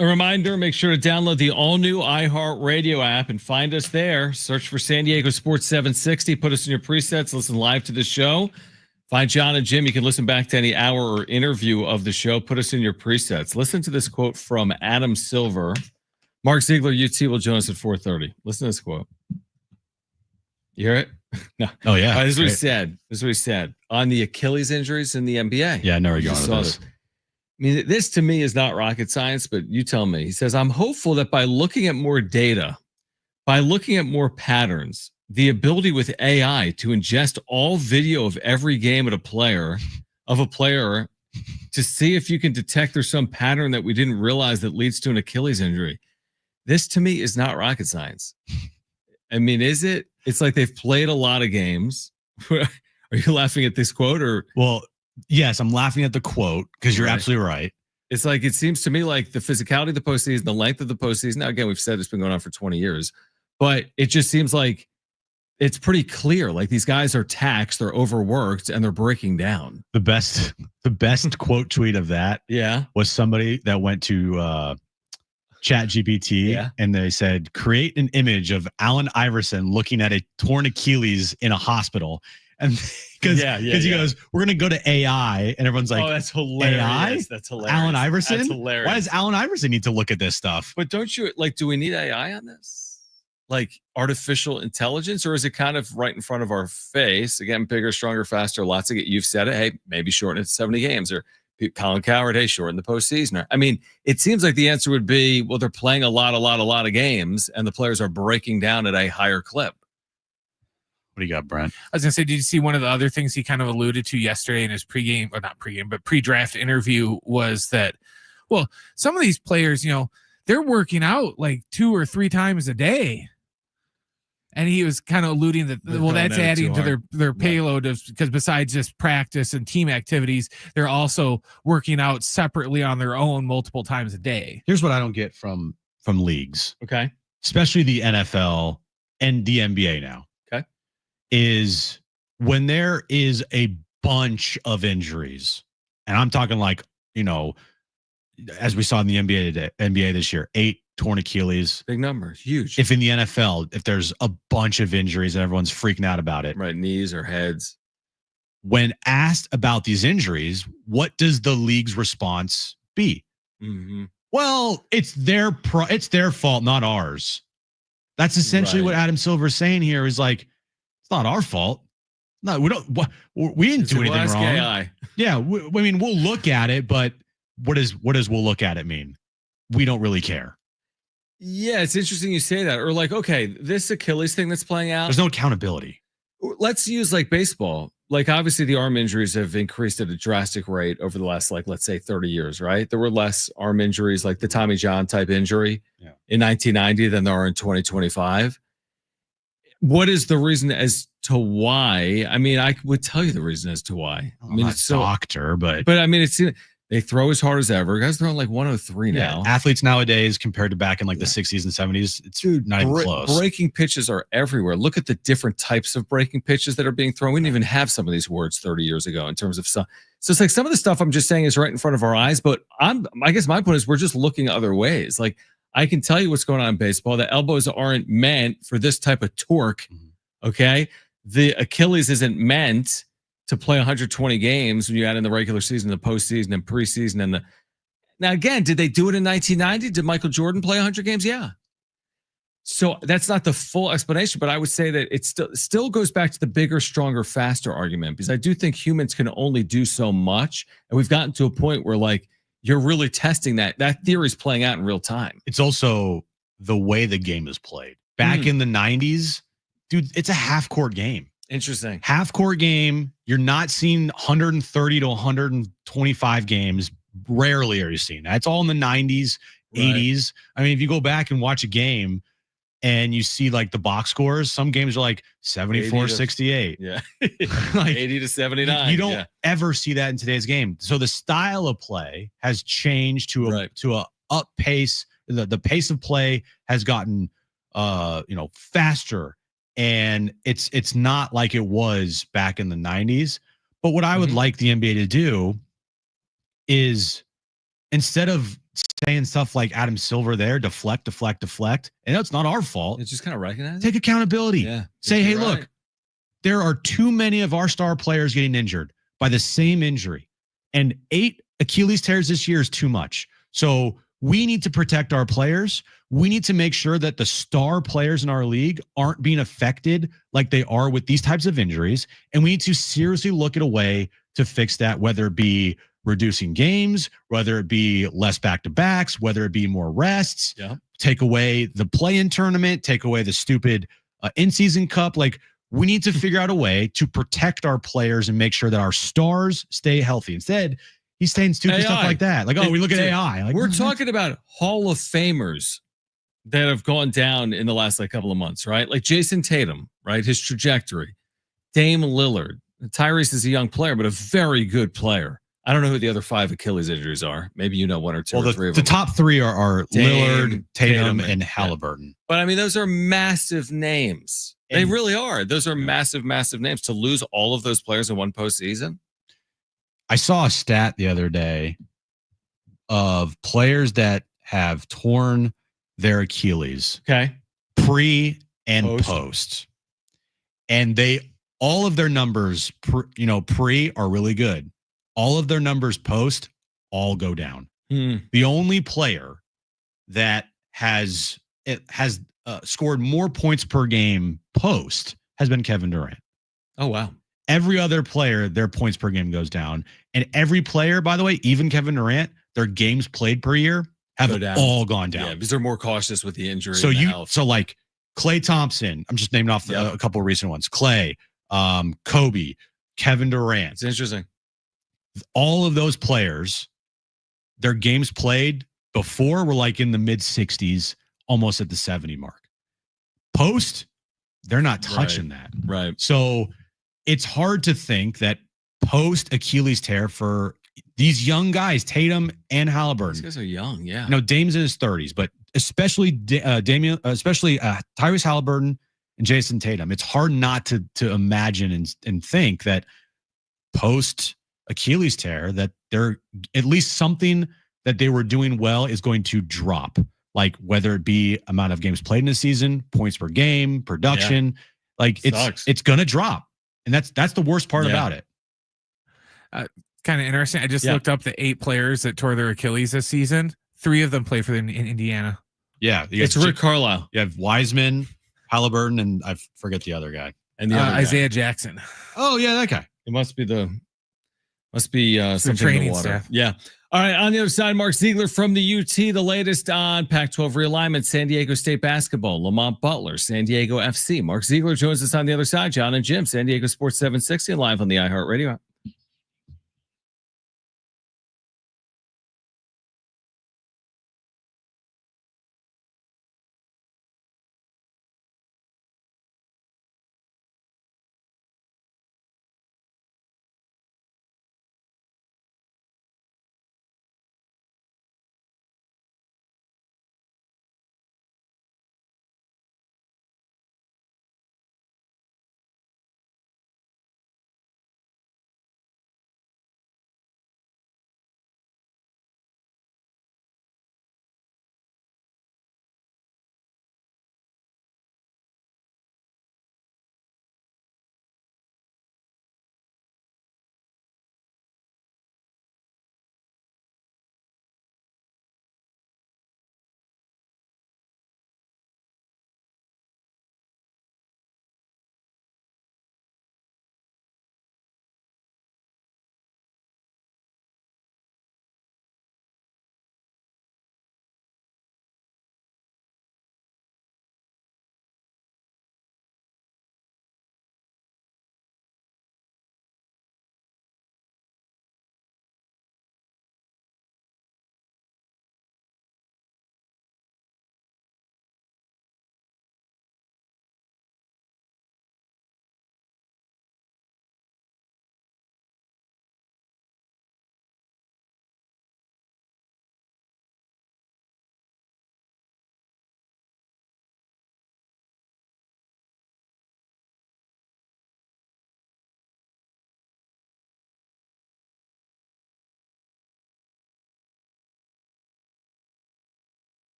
A reminder, make sure to download the all-new iHeart Radio app and find us there. Search for San Diego Sports 760. Put us in your presets. Listen live to the show. Find Jon and Jim. You can listen back to any hour or interview of the show. Put us in your presets. Listen to this quote from Adam Silver. Mark Zeigler, UT will join us at 4:30. Listen to this quote. You hear it? No. Oh, yeah. This is what he said. This is what he said on the Achilles injuries in the NBA. Yeah, I know where you're going with this. I mean, this to me is not rocket science, but you tell me. He says, I'm hopeful that by looking at more data, by looking at more patterns, the ability with AI to ingest all video of every game of a player to see if you can detect there's some pattern that we didn't realize that leads to an Achilles injury. This to me is not rocket science. I mean, is it? It's like they've played a lot of games. Are you laughing at this quote or? Well, yes, I'm laughing at the quote because you're absolutely right. It's like, it seems to me like the physicality of the postseason, the length of the postseason. Now, again, we've said it's been going on for 20 years, but it just seems like it's pretty clear. Like these guys are taxed, they're overworked, and they're breaking down. The best quote tweet of that was somebody that went to Chat GPT and they said, create an image of Allen Iverson looking at a torn Achilles in a hospital. And because he goes, we're going to go to AI, and everyone's like, oh, that's hilarious. AI? That's hilarious. Allen Iverson? That's hilarious. Why does Allen Iverson need to look at this stuff? But don't you, like, do we need AI on this? Like artificial intelligence, or is it kind of right in front of our face? Again, bigger, stronger, faster, lots of, you've said it. Hey, maybe shorten it to 70 games, or Colin Cowherd, hey, shorten the postseason. I mean, it seems like the answer would be, well, they're playing a lot of games, and the players are breaking down at a higher clip. What do you got, Brent? I was going to say, did you see one of the other things he kind of alluded to yesterday in his pre-draft interview was that, Well, some of these players, they're working out like 2 or 3 times a day. And he was kind of alluding that, that's adding to their payload because besides just practice and team activities, they're also working out separately on their own multiple times a day. Here's what I don't get from leagues. Okay. Especially the NFL and the NBA now. Okay. Is when there is a bunch of injuries, and I'm talking like, as we saw in the NBA this year, 8 torn Achilles. Big numbers, huge. If in the NFL, if there's a bunch of injuries and everyone's freaking out about it. Right, knees or heads. When asked about these injuries, what does the league's response be? Mm-hmm. Well, it's their fault, not ours. That's essentially what Adam Silver's saying here is like, it's not our fault. No, we didn't do anything wrong. AI. Yeah, we'll look at it, but what does we'll look at it mean? We don't really care. Yeah, it's interesting you say that. Or like, okay, this Achilles thing that's playing out. There's no accountability. Let's use like baseball. Like obviously the arm injuries have increased at a drastic rate over the last, like, let's say 30 years, right? There were less arm injuries, like the Tommy John type injury in 1990 than there are in 2025. What is the reason as to why? I mean, I would tell you the reason as to why. I mean, it's doctor, but I mean, they throw as hard as ever. Guys throwing like 103 now. Athletes nowadays compared to back in like the 60s and 70s, it's not even close. Breaking pitches are everywhere. Look at the different types of breaking pitches that are being thrown. We didn't even have some of these words 30 years ago in terms of some. So it's like some of the stuff I'm just saying is right in front of our eyes, but I guess my point is we're just looking other ways. Like I can tell you what's going on in baseball. The elbows aren't meant for this type of torque. Okay. The Achilles isn't meant to play 120 games when you add in the regular season, the postseason, and preseason, now again, did they do it in 1990? Did Michael Jordan play 100 games? Yeah. So that's not the full explanation, but I would say that it still goes back to the bigger, stronger, faster argument because I do think humans can only do so much, and we've gotten to a point where like you're really testing that theory is playing out in real time. It's also the way the game is played. Back in the 90s, dude, it's a half-court game. Interesting. Half-court game. You're not seeing 130 to 125 games. Rarely are you seeing that. It's all in the 90s, 80s. I mean, if you go back and watch a game and you see like the box scores, some games are like 74-68. Yeah. Like 80 to 79. You don't ever see that in today's game. So the style of play has changed to a up pace. The pace of play has gotten faster. And it's not like it was back in the 90s. But what I would like the NBA to do is instead of saying stuff like Adam Silver there, deflect. And it's not our fault. It's just kind of recognize. Take accountability. Yeah. Say, hey, look, there are too many of our star players getting injured by the same injury. And 8 Achilles tears this year is too much. So we need to protect our players. We need to make sure that the star players in our league aren't being affected like they are with these types of injuries. And we need to seriously look at a way to fix that, whether it be reducing games, whether it be less back-to-backs, whether it be more rests, take away the play-in tournament, take away the stupid in-season cup. Like we need to figure out a way to protect our players and make sure that our stars stay healthy. Instead, he's saying stupid stuff like that. Like, we look at AI. Like, we're talking about Hall of Famers that have gone down in the last couple of months, right? Like Jason Tatum, right? His trajectory. Dame Lillard. Tyrese is a young player, but a very good player. I don't know who the other 5 Achilles injuries are. Maybe you know 1 or 2 or 3 of them. The top 3 are Lillard, Tatum, and Halliburton. Yeah. But I mean, those are massive names. They really are. Those are massive, massive names. To lose all of those players in one postseason. I saw a stat the other day of players that have torn their Achilles. Okay. Pre and post. And all of their numbers, pre are really good. All of their numbers post all go down. The only player that has scored more points per game post has been Kevin Durant. Oh, wow. Every other player, their points per game goes down. And every player, by the way, even Kevin Durant, their games played per year have all gone down. Yeah, because they're more cautious with the injury. So like Klay Thompson, I'm just naming off a couple of recent ones. Klay, Kobe, Kevin Durant. It's interesting. All of those players, their games played before were like in the mid 60s, almost at the 70 mark. Post, they're not touching that. Right. So it's hard to think that post Achilles tear for these young guys, Tatum and Halliburton. These guys are young, yeah. Dame's in his 30s, but especially Tyrese Halliburton and Jason Tatum. It's hard not to imagine and think that post Achilles tear that they're at least something that they were doing well is going to drop. Like whether it be amount of games played in a season, points per game, production, like it's gonna drop, and that's the worst part about it. Kind of interesting. I just looked up the 8 players that tore their Achilles this season. 3 of them play for in Indiana. Yeah, it's Rick Carlisle. You have Wiseman, Halliburton, and I forget the other guy. And the other Isaiah Jackson. Oh yeah, that guy. It must be something training in the water. staff. Yeah. All right. On the other side, Mark Zeigler from the UT, the latest on Pac-12 realignment, San Diego State basketball, Lamont Butler, San Diego FC. Mark Zeigler joins us on the other side. Jon and Jim, San Diego Sports 760, live on the iHeart Radio.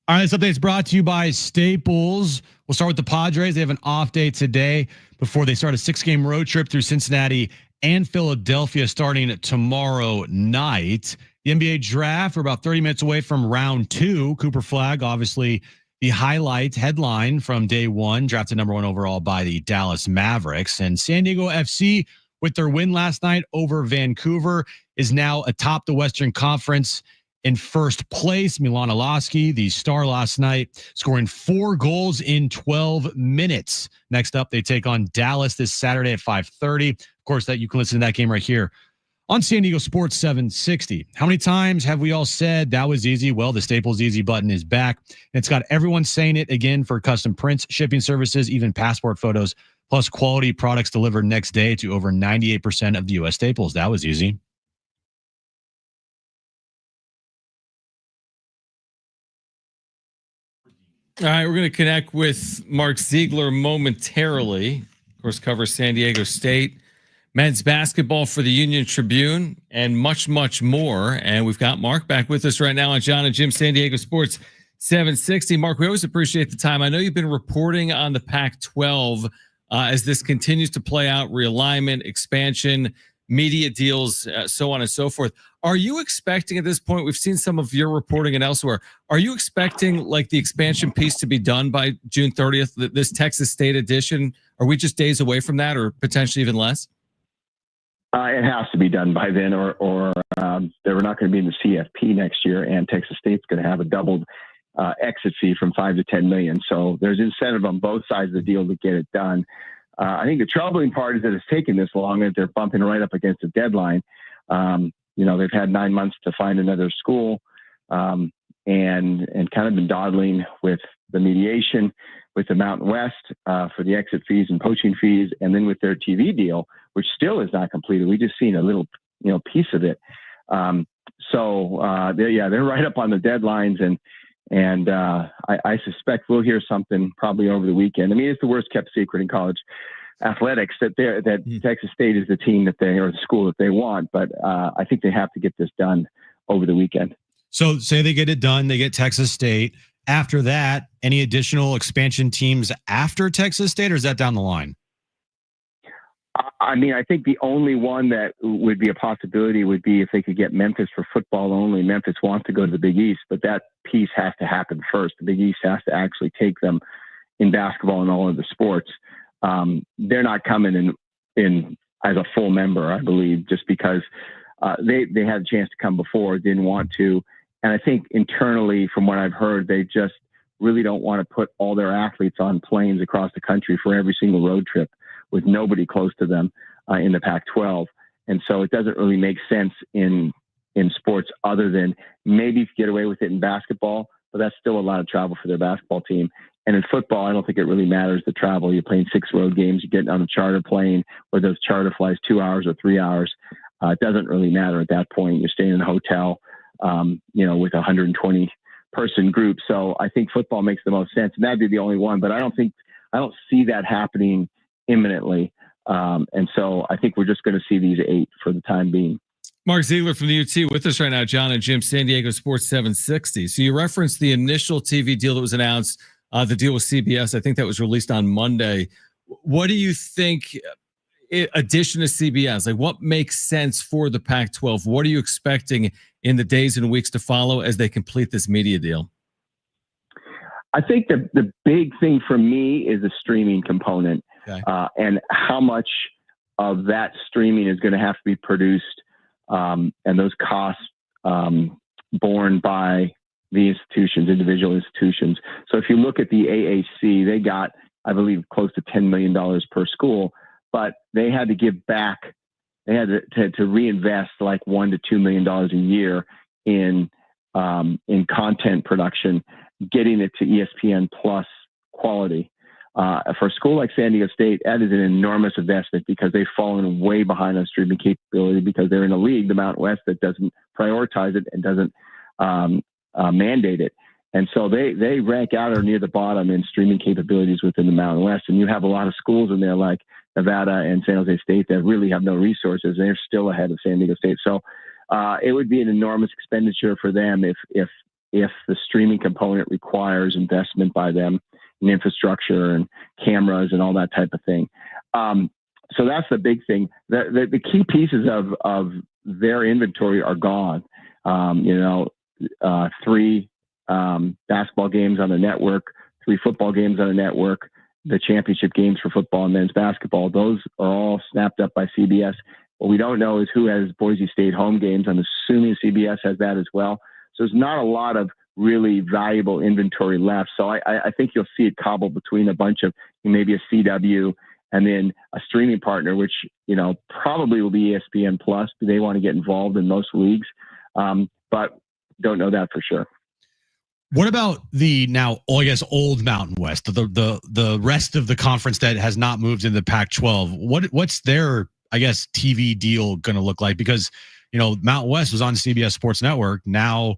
All right, this update is brought to you by Staples. We'll start with the Padres. They have an off day today before they start a 6-game road trip through Cincinnati and Philadelphia starting tomorrow night. The NBA draft, we're about 30 minutes away from round 2. Cooper Flag, obviously the highlight headline from day 1, drafted number 1 overall by the Dallas Mavericks. And San Diego FC, with their win last night over Vancouver, is now atop the Western Conference in first place. Milanochi, the star last night, scoring 4 goals in 12 minutes. Next up, they take on Dallas this Saturday at 5:30. Of course, that you can listen to that game right here on San Diego Sports 760. How many times have we all said that was easy? Well, the Staples Easy button is back. It's got everyone saying it again for custom prints, shipping services, even passport photos, plus quality products delivered next day to over 98% of the U.S. Staples. That was easy. All right, we're going to connect with Mark Zeigler momentarily. Of course, covers San Diego State men's basketball for the Union-Tribue and much, much more. And we've got Mark back with us right now on Jon and Jim San Diego Sports 760. Mark, we always appreciate the time. I know you've been reporting on the Pac-12 as this continues to play out, realignment, expansion, media deals, so on and so forth. Are you expecting at this point, we've seen some of your reporting and elsewhere, are you expecting like the expansion piece to be done by June 30th, this Texas State edition? Are we just days away from that or potentially even less? It has to be done by then or they were not going to be in the CFP next year, and Texas State's going to have a doubled exit fee from $5 to $10 million. So there's incentive on both sides of the deal to get it done. I think the troubling part is that it's taken this long and they're bumping right up against the deadline. They've had 9 months to find another school and kind of been dawdling with the mediation with the Mountain West for the exit fees and poaching fees, and then with their TV deal, which still is not completed. We just seen a little, piece of it. They're right up on the deadlines, and I suspect we'll hear something probably over the weekend. I mean, it's the worst kept secret in college athletics that Texas State is the team or the school that they want, but I think they have to get this done over the weekend. So say they get it done, they get Texas State. After that, any additional expansion teams after Texas State, or is that down the line? I mean, I think the only one that would be a possibility would be if they could get Memphis for football only. Memphis wants to go to the Big East, but that piece has to happen first. The Big East has to actually take them in basketball and all of the sports. They're not coming in as a full member, I believe, just because they had a chance to come before, didn't want to. And I think internally, from what I've heard, they just really don't want to put all their athletes on planes across the country for every single road trip with nobody close to them in the Pac-12. And so it doesn't really make sense in sports other than maybe get away with it in basketball, but that's still a lot of travel for their basketball team. And in football, I don't think it really matters the travel. You're playing 6 road games, you get on a charter plane, whether those charter flies 2 hours or 3 hours. It doesn't really matter at that point. You're staying in a hotel, with a 120 person group. So I think football makes the most sense, and that'd be the only one, but I don't see that happening imminently. And so I think we're just going to see these 8 for the time being. Mark Zeigler from the UT with us right now, Jon and Jim, San Diego Sports 760. So you referenced the initial TV deal that was announced, the deal with CBS. I think that was released on Monday. What do you think, addition to CBS, like what makes sense for the Pac-12? What are you expecting in the days and weeks to follow as they complete this media deal? I think the big thing for me is the streaming component. Okay. And how much of that streaming is going to have to be produced, and those costs borne by the individual institutions. So if you look at the AAC, they got, I believe, close to $10 million per school, but they had to give back. They had to reinvest like $1 to $2 million a year in content production, getting it to ESPN Plus quality. For a school like San Diego State, that is an enormous investment because they've fallen way behind on streaming capability because they're in a league, the Mountain West, that doesn't prioritize it and doesn't mandate it. And so they rank out or near the bottom in streaming capabilities within the Mountain West. And you have a lot of schools in there like Nevada and San Jose State that really have no resources. They're still ahead of San Diego State. So it would be an enormous expenditure for them if the streaming component requires investment by them in infrastructure and cameras and all that type of thing. So that's the big thing. The key pieces of their inventory are gone. 3 basketball games on the network, 3 football games on the network, the championship games for football and men's basketball. Those are all snapped up by CBS. What we don't know is who has Boise State home games. I'm assuming CBS has that as well. So there's not a lot of really valuable inventory left. So I think you'll see it cobbled between a bunch of maybe a CW and then a streaming partner, which, probably will be ESPN Plus. They want to get involved in most leagues, but don't know that for sure. What about the now, I guess, old Mountain West, the rest of the conference that has not moved into the Pac-12? What's their, I guess, TV deal going to look like? Because, Mountain West was on CBS Sports Network. Now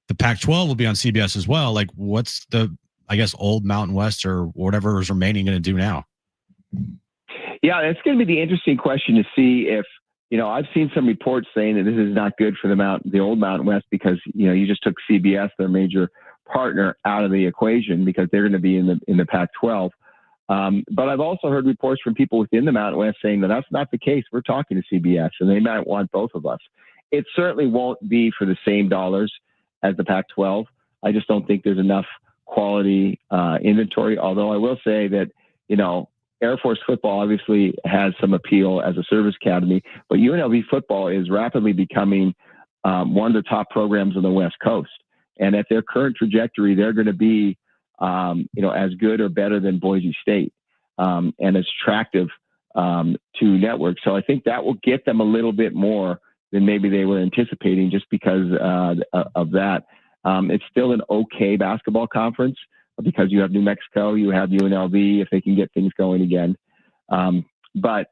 the Pac-12 will be on CBS as well. Like, what's the, I guess, old Mountain West or whatever is remaining going to do now? Yeah, it's going to be the interesting question to see if, I've seen some reports saying that this is not good for the old Mountain West because, you just took CBS, their major partner, out of the equation because they're going to be in the Pac-12. But I've also heard reports from people within the Mountain West saying that that's not the case. We're talking to CBS and they might want both of us. It certainly won't be for the same dollars as the Pac-12. I just don't think there's enough quality inventory. Although I will say that, Air Force football obviously has some appeal as a service academy, but UNLV football is rapidly becoming one of the top programs on the West Coast. And at their current trajectory, they're going to be, as good or better than Boise State and as attractive to networks. So I think that will get them a little bit more than maybe they were anticipating just because of that. It's still an okay basketball conference because you have New Mexico, you have UNLV if they can get things going again. But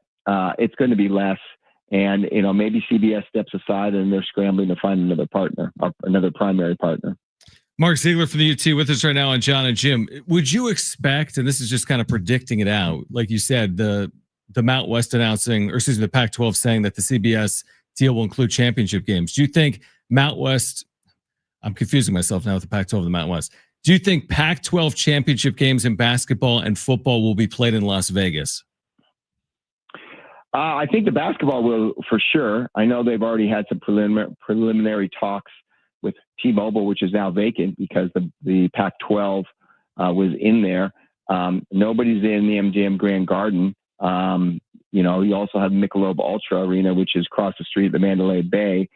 it's going to be less. And, maybe CBS steps aside and they're scrambling to find another partner, another primary partner. Mark Zeigler from the UT with us right now on Jon and Jim. Would you expect, and this is just kind of predicting it out, like you said, the Mount West announcing, or excuse me, the Pac-12 saying that the CBS deal will include championship games. Do you think Mount West, I'm confusing myself now with the Pac-12 and the Mount West. Do you think Pac-12 championship games in basketball and football will be played in Las Vegas? I think the basketball will for sure. I know they've already had some preliminary talks with T-Mobile, which is now vacant because the Pac-12 was in there. Nobody's in the MGM Grand Garden. You also have Michelob Ultra Arena, which is across the street at the Mandalay Bay,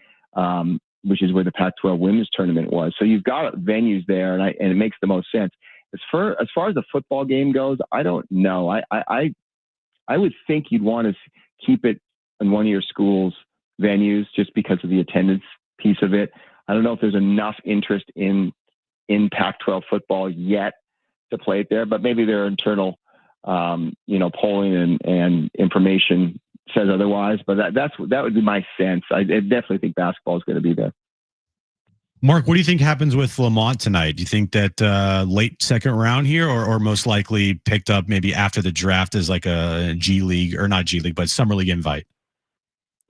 which is where the Pac-12 women's tournament was. So you've got venues there, and it makes the most sense. As far as the football game goes, I don't know. I would think you'd want to keep it in one of your school's venues just because of the attendance piece of it. I don't know if there's enough interest in Pac-12 football yet to play it there, but maybe their internal, polling and information says otherwise. But that would be my sense. I definitely think basketball is going to be there. Mark, what do you think happens with Lamont tonight? Do you think that late second round here or most likely picked up maybe after the draft as like a G League, or not G League, but Summer League invite?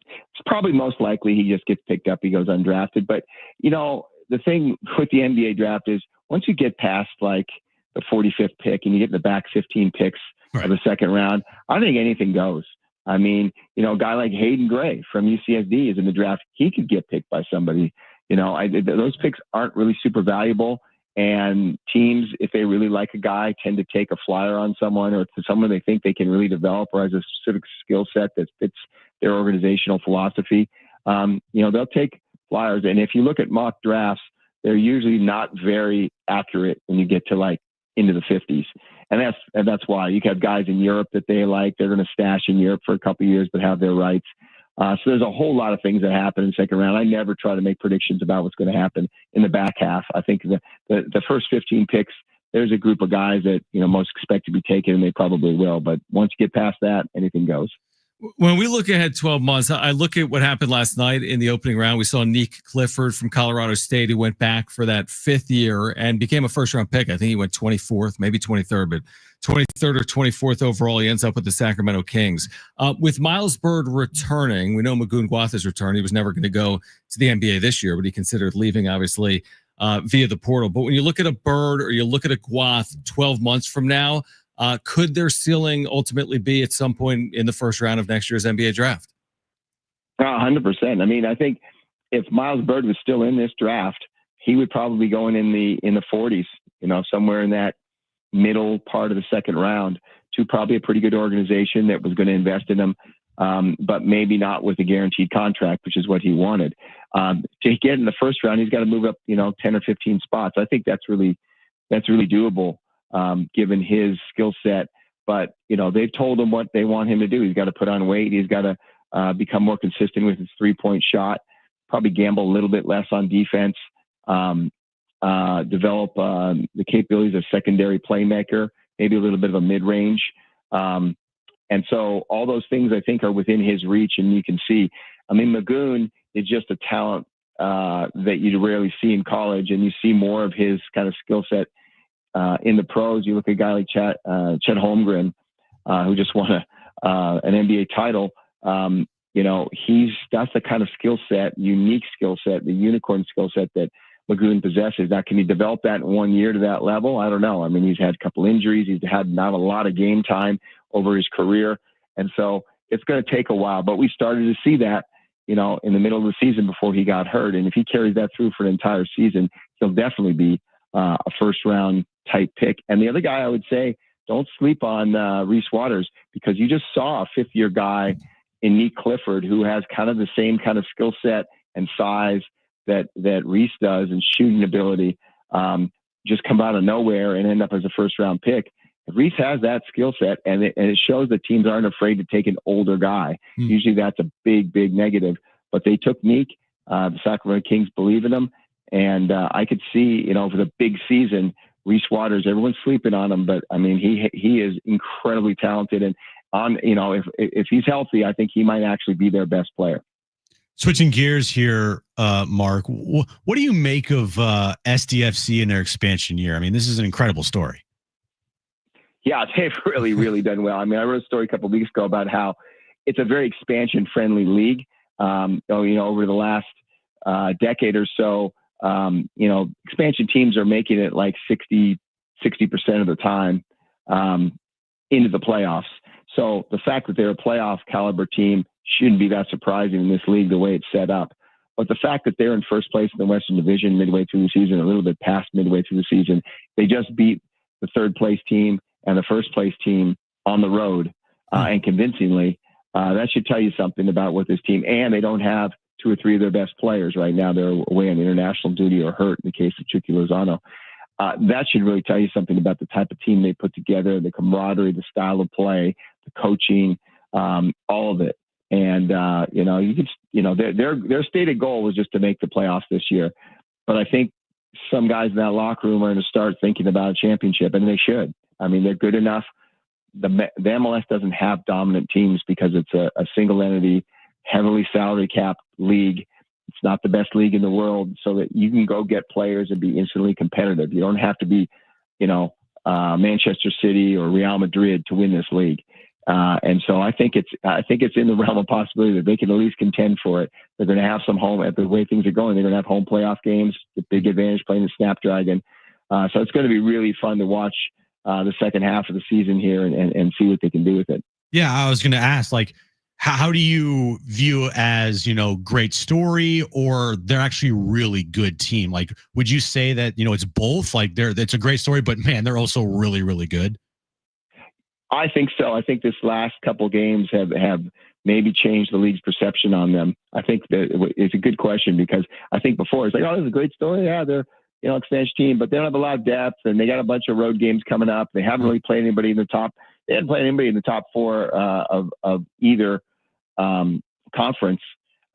It's probably most likely he just gets picked up. He goes undrafted. But, the thing with the NBA draft is once you get past like the 45th pick and you get the back 15 picks of the second round, I think anything goes. I mean, a guy like Hayden Gray from UCSD is in the draft. He could get picked by somebody. Those picks aren't really super valuable, and teams, if they really like a guy, tend to take a flyer on someone or to someone they think they can really develop or has a specific skill set that fits their organizational philosophy. They'll take flyers. And if you look at mock drafts, they're usually not very accurate when you get to like into the 50s. And that's why you have guys in Europe that they're going to stash in Europe for a couple of years, but have their rights. So there's a whole lot of things that happen in the second round. I never try to make predictions about what's going to happen in the back half. I think the first 15 picks, there's a group of guys that, most expect to be taken, and they probably will. But once you get past that, anything goes. When we look ahead 12 months, I look at what happened last night in the opening round. We saw Nick Clifford from Colorado State, who went back for that fifth year and became a first-round pick. I think he went 24th, maybe 23rd, but 23rd or 24th overall. He ends up with the Sacramento Kings. With Miles Bird returning, we know Magoon Guatha's return. He was never going to go to the NBA this year, but he considered leaving, obviously, via the portal. But when you look at a Bird or you look at a Guath 12 months from now, could their ceiling ultimately be at some point in the first round of next year's NBA draft? 100%. I mean, I think if Miles Bird was still in this draft, he would probably be going in the 40s, somewhere in that middle part of the second round to probably a pretty good organization that was going to invest in him but maybe not with a guaranteed contract, which is what he wanted. To get in the first round, he's got to move up, 10 or 15 spots. I think that's really doable, given his skill set. But, they've told him what they want him to do. He's got to put on weight. He's got to become more consistent with his 3-point shot, probably gamble a little bit less on defense, develop the capabilities of secondary playmaker, maybe a little bit of a mid-range. And so all those things I think are within his reach, and you can see, Magoon is just a talent that you rarely see in college, and you see more of his kind of skill set in the pros. You look at a guy like Chet Holmgren, who just won an NBA title. That's the kind of skill set, unique skill set, the unicorn skill set that Magoon possesses. Now, can he develop that in 1 year to that level? I don't know. He's had a couple injuries. He's had not a lot of game time over his career. And so it's going to take a while, but we started to see that, in the middle of the season before he got hurt. And if he carries that through for an entire season, he'll definitely be a first round type pick. And the other guy I would say, don't sleep on Reese Waters, because you just saw a 5th-year guy in Nick Clifford who has kind of the same kind of skill set and size that Reese does, and shooting ability, just come out of nowhere and end up as a first round pick. Reese has that skill set, and it shows that teams aren't afraid to take an older guy. Usually that's a big, big negative, but they took Nick. The Sacramento Kings believe in him. And I could see, for the big season, Reese Waters, everyone's sleeping on him, but he is incredibly talented. And if he's healthy, I think he might actually be their best player. Switching gears here, Mark, what do you make of SDFC and their expansion year? This is an incredible story. Yeah, they've really, really done well. I wrote a story a couple of weeks ago about how it's a very expansion-friendly league. Over the last decade or so, expansion teams are making it like 60% of the time into the playoffs. So the fact that they're a playoff caliber team shouldn't be that surprising in this league, the way it's set up. But the fact that they're in first place in the Western Division midway through the season, a little bit past midway through the season, they just beat the 3rd place team and the 1st place team on the road, and convincingly. That should tell you something about what this team, and they don't have 2 or 3 of their best players right now. They're away on international duty or hurt in the case of Chucky Lozano. That should really tell you something about the type of team they put together, the camaraderie, the style of play, the coaching, all of it. And, their stated goal was just to make the playoffs this year. But I think some guys in that locker room are going to start thinking about a championship, and they should. They're good enough. The MLS doesn't have dominant teams because it's a single entity, heavily salary cap league. It's not the best league in the world, so that you can go get players and be instantly competitive. You don't have to be, Manchester City or Real Madrid to win this league. And so I think it's in the realm of possibility that they can at least contend for it. They're going to have some home, at the way things are going, they're going to have home playoff games, the big advantage playing the Snapdragon. So it's going to be really fun to watch the second half of the season here and see what they can do with it. Yeah, I was going to ask, how do you view as, great story, or they're actually really good team? Would you say that, it's both? It's a great story, but man, they're also really, really good. I think so. I think this last couple games have maybe changed the league's perception on them. I think that it's a good question, because I think before it's like, oh, this is a great story. Yeah, they're, expansion team, but they don't have a lot of depth, and they got a bunch of road games coming up. They haven't really played anybody in the top. They hadn't played anybody in the top 4 of either conference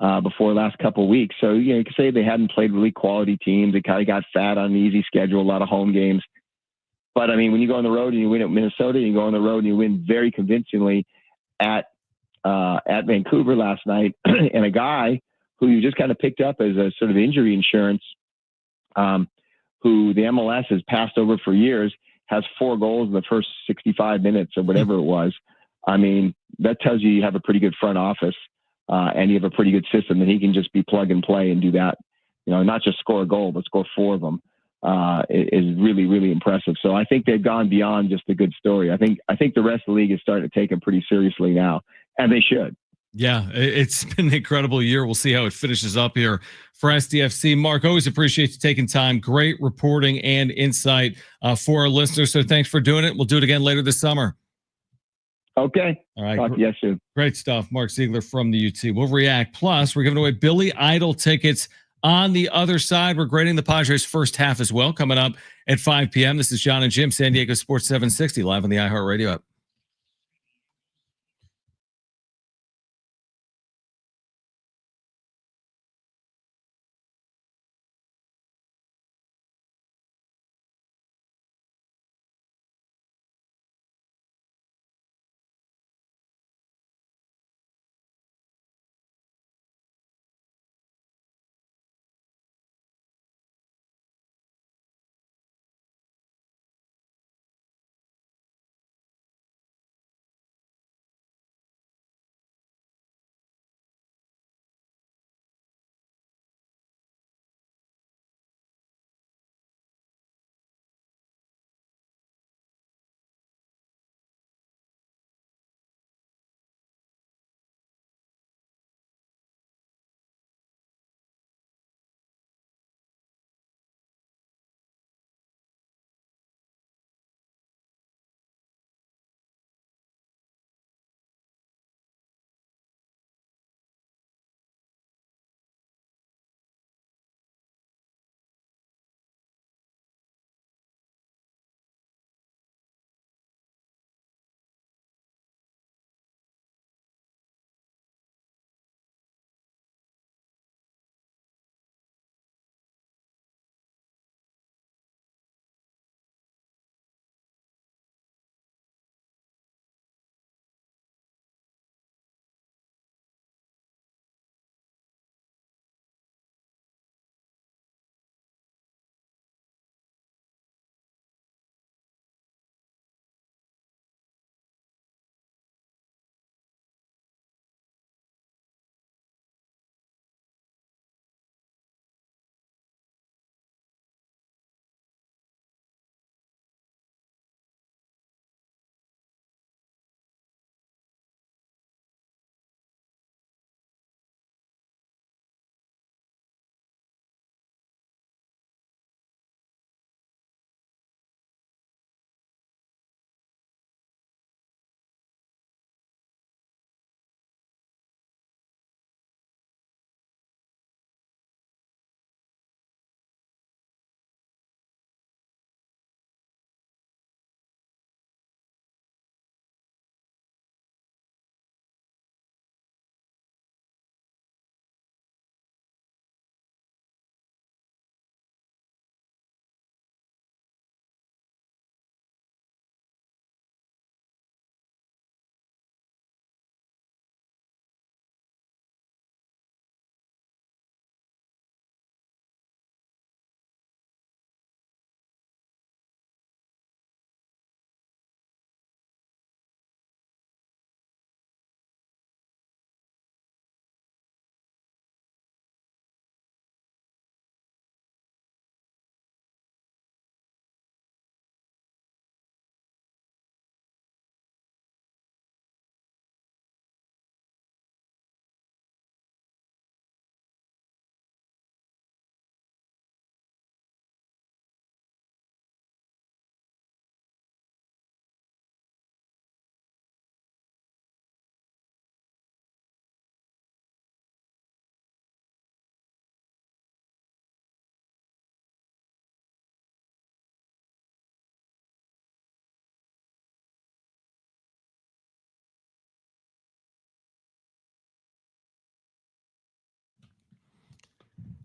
before the last couple of weeks. So, you could say they hadn't played really quality teams. They kind of got fat on an easy schedule, a lot of home games. But when you go on the road and you win at Minnesota, you go on the road and you win very convincingly at Vancouver last night, and a guy who you just kind of picked up as a sort of injury insurance, who the MLS has passed over for years, has 4 goals in the first 65 minutes or whatever it was. That tells you have a pretty good front office, and you have a pretty good system that he can just be plug and play and do that. Not just score a goal, but score 4 of them. Is really, really impressive. So I think they've gone beyond just a good story. I think the rest of the league is starting to take them pretty seriously now, and they should. Yeah, it's been an incredible year. We'll see how it finishes up here for SDFC. Mark, always appreciate you taking time. Great reporting and insight for our listeners. So thanks for doing it. We'll do it again later this summer. Okay. All right. Talk to you soon. Great stuff. Mark Zeigler from the UT. We'll react. Plus, we're giving away Billy Idol tickets on the other side. We're grading the Padres first half as well, coming up at 5 p.m. This is Jon Jim, San Diego Sports 760, live on the iHeart Radio app.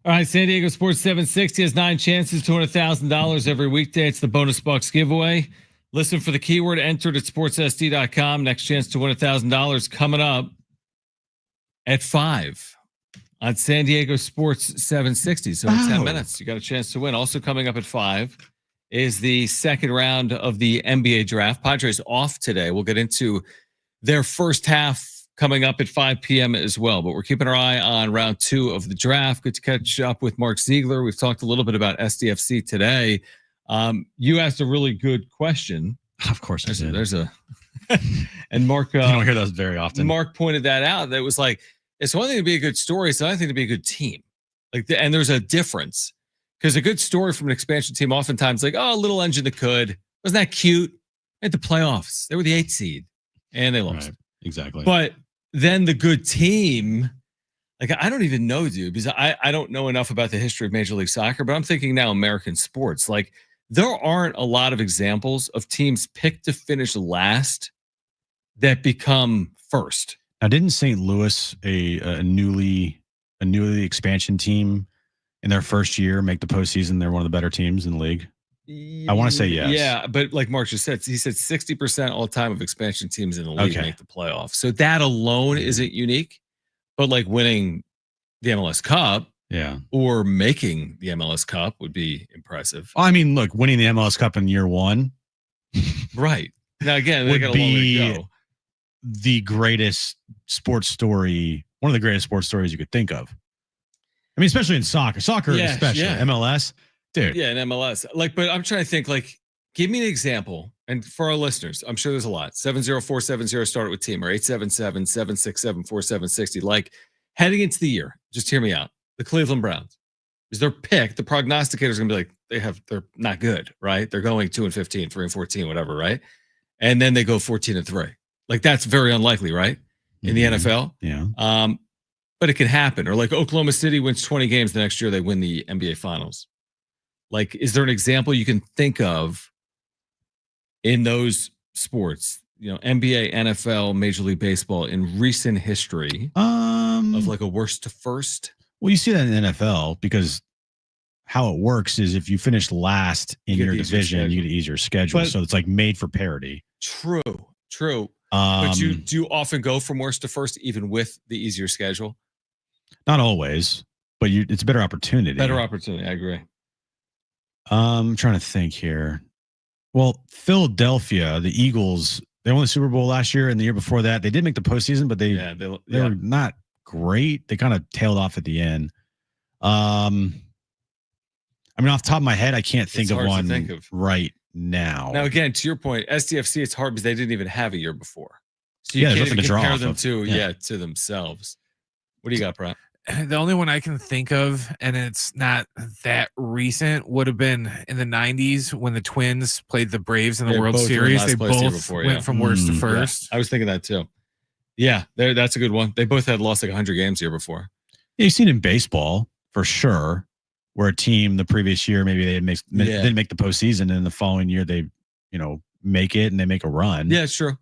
All right, San Diego Sports 760 has 9 chances to win $1,000 every weekday. It's the Bonus Bucks giveaway. Listen for the keyword entered at sportssd.com. Next chance to win $1,000 coming up at 5 on San Diego Sports 760. So in 10 minutes, you got a chance to win. Also coming up at 5 is the second round of the NBA draft. Padres off today. We'll get into their first half coming up at 5 p.m. as well. But we're keeping our eye on round 2 of the draft. Good to catch up with Mark Zeigler. We've talked a little bit about SDFC today. You asked a really good question. Of course I did. There's a and Mark. You don't hear those very often. Mark pointed that out. That was like, it's one thing to be a good story. It's another thing to be a good team. And there's a difference. Because a good story from an expansion team oftentimes like, oh, a little engine that could. Wasn't that cute? At the playoffs. They were the 8th seed. And they lost. Right. Exactly. But then the good team, like, I don't even know, dude, because I don't know enough about the history of Major League Soccer, but I'm thinking now American sports. Like, there aren't a lot of examples of teams picked to finish last that become first. Now, didn't St. Louis, a newly expansion team in their first year, make the postseason? They're one of the better teams in the league. I want to say yes. Yeah, but like Mark just said, he said 60% all time of expansion teams in the league make the playoffs. So that alone isn't unique, but like winning the MLS Cup, or making the MLS Cup would be impressive. I mean, look, winning the MLS Cup in year one, right? Now again, they would got a long way be to go. The greatest sports story, one of the greatest sports stories you could think of. I mean, especially in soccer, especially MLS. Dude. Yeah, in MLS. Like, but I'm trying to think, like, give me an example. And for our listeners, I'm sure there's a lot. 70470 start it with team, or 877-767-4760. Like, heading into the year, just hear me out. The Cleveland Browns is their pick. The prognosticators are gonna be like, they're not good, right? They're going 2-15, 3-14, whatever, right? And then they go 14-3. Like, that's very unlikely, right? In the NFL. Yeah. But it can happen. Or like Oklahoma City wins 20 games the next year, they win the NBA Finals. Like, is there an example you can think of in those sports, NBA, NFL, Major League Baseball, in recent history of like a worst to first? Well, you see that in the NFL because how it works is if you finish last in your division, you get an easier schedule. So it's like made for parity. True. But do you often go from worst to first, even with the easier schedule? Not always, but it's a better opportunity. I agree. I'm trying to think here. Well, Philadelphia, the Eagles, they won the Super Bowl last year, and the year before that, they did make the postseason, but they were not great. They kind of tailed off at the end. I mean, off the top of my head, I can't think of one right now. Now, again, to your point, SDFC, it's hard because they didn't even have a year before. So you there's can't nothing even to draw compare off them of. to themselves. What do you got, Pratt? The only one I can think of, and it's not that recent, would have been in the 90s when the Twins played the Braves in the World Series. They both went from worst to first. I was thinking that too. Yeah, that's a good one. They both had lost like 100 games the year before. Yeah, you've seen in baseball for sure, where a team the previous year maybe they didn't make the postseason, and the following year they make it and they make a run. Yeah, sure.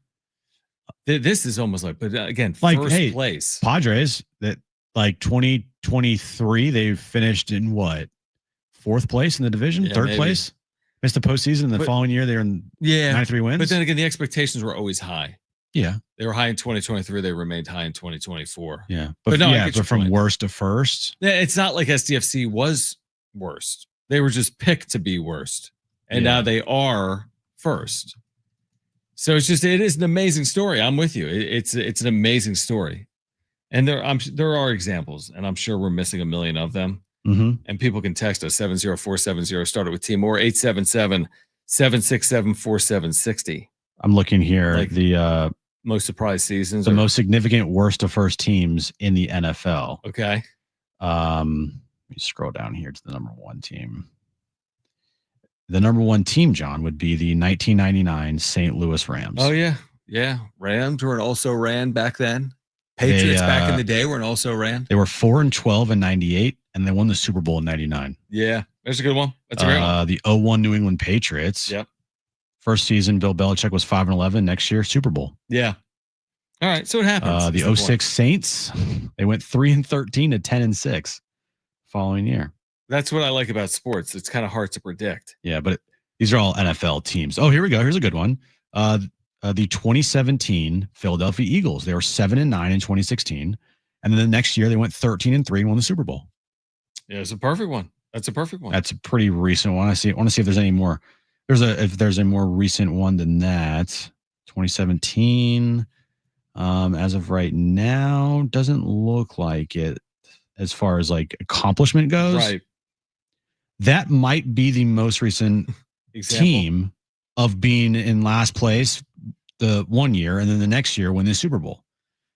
This is almost like, but again, like first place. Padres that. Like 2023, they finished in what? 4th place in the division? 3rd place? Missed the postseason, and the following year they're in 93 wins. But then again, the expectations were always high. Yeah. They were high in 2023. They remained high in 2024. Yeah. But from worst to first. Yeah, it's not like SDFC was worst. They were just picked to be worst. And now they are first. So it is an amazing story. I'm with you. It's an amazing story. And there are examples, and I'm sure we're missing a million of them. Mm-hmm. And people can text us 70470 started with team, or 877-767-4760. I'm looking here. Like the most surprise seasons, the most significant worst to first teams in the NFL. Okay. Let me scroll down here to the number one team. The number one team, John, would be the 1999 St. Louis Rams. Oh yeah. Rams were an also ran back then. Patriots back in the day were an also ran. They were 4-12 in 98, and they won the Super Bowl in 99. Yeah, that's a good one. That's a great one. The 01 New England Patriots. Yep. First season, Bill Belichick was 5-11. Next year, Super Bowl. Yeah. All right, so it happens. The 06 Saints, they went 3-13 to 10-6 following year. That's what I like about sports. It's kind of hard to predict. Yeah, but these are all NFL teams. Oh, here we go. Here's a good one. The 2017 Philadelphia Eagles. They were 7-9 in 2016, and then the next year they went 13-3 and won the Super Bowl. Yeah, it's a perfect one. That's a perfect one. That's a pretty recent one. I want to see if there's any more. If there's a more recent one than that. 2017. As of right now, doesn't look like it as far as like accomplishment goes. Right. That might be the most recent team of being in last place the one year, and then the next year win the Super Bowl.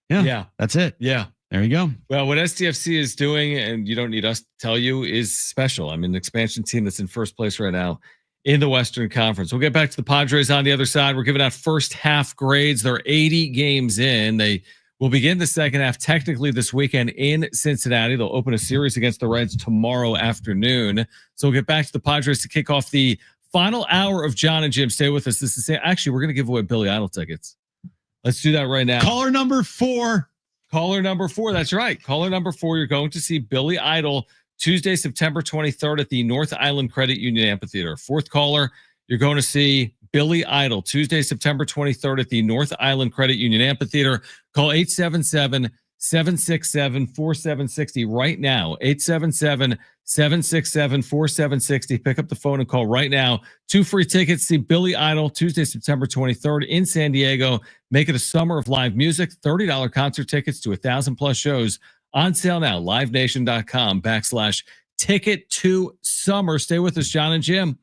Yeah. That's it. Yeah. There you go. Well, what SDFC is doing, and you don't need us to tell you, is special. I mean, the expansion team that's in first place right now in the Western Conference. We'll get back to the Padres on the other side. We're giving out first half grades. They're 80 games in. They will begin the second half technically this weekend in Cincinnati. They'll open a series against the Reds tomorrow afternoon. So we'll get back to the Padres to kick off the final hour of Jon and Jim. Stay with us. This is actually, we're going to give away Billy Idol tickets. Let's do that right now. Caller number 4. Caller number 4. That's right. Caller number 4. You're going to see Billy Idol Tuesday, September 23rd at the North Island Credit Union Amphitheater. Fourth caller, you're going to see Billy Idol Tuesday, September 23rd at the North Island Credit Union Amphitheater. Call 877-767-4760 right now. 877-767-4760. Pick up the phone and call right now. 2 free tickets. See Billy Idol Tuesday, September 23rd in San Diego. Make it a summer of live music. $30 concert tickets to 1,000 plus shows on sale now. livenation.com/ticket to summer. Stay with us, Jon and Jim.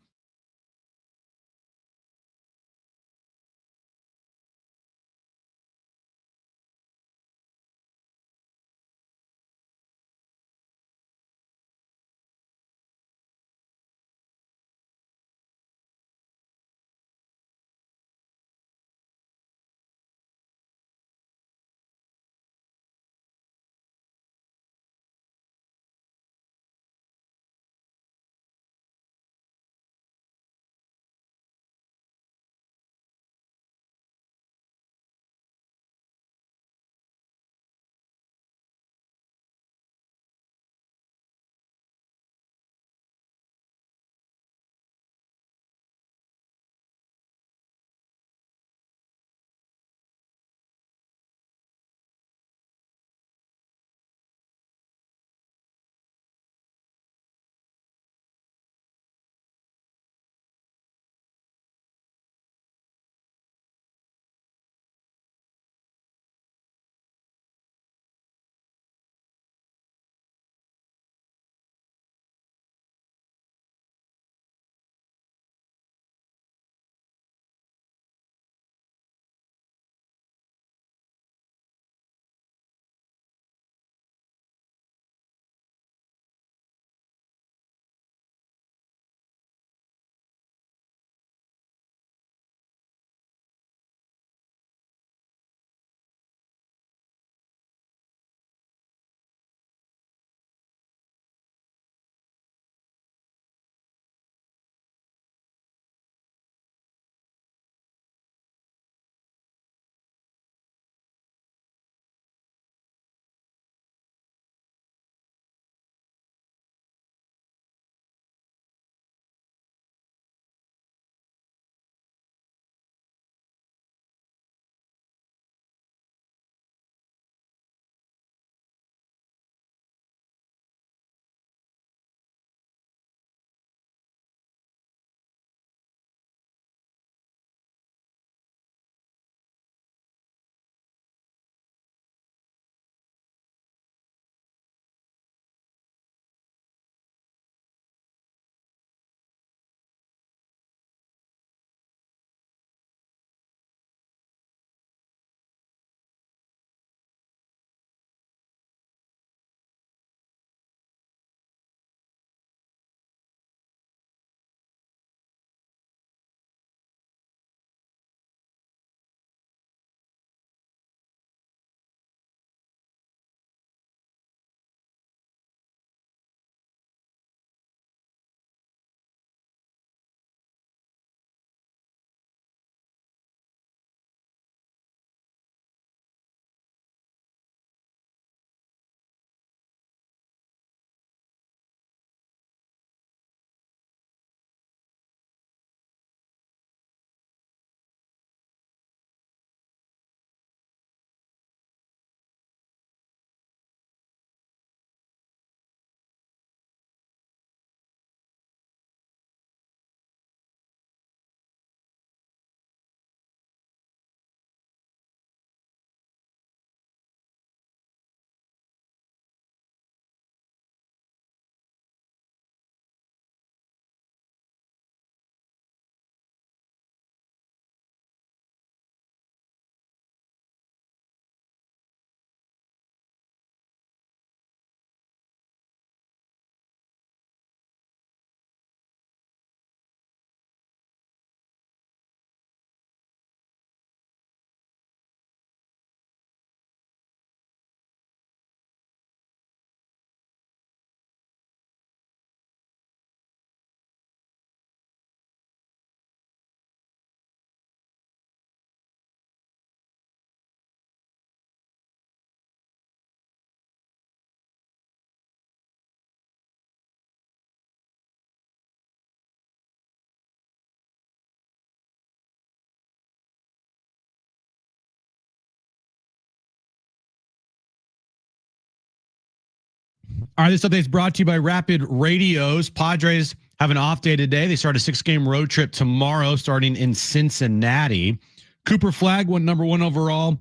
All right, this update is brought to you by Rapid Radios. Padres have an off day today. They start a 6-game road trip tomorrow, starting in Cincinnati. Cooper Flagg went number 1 overall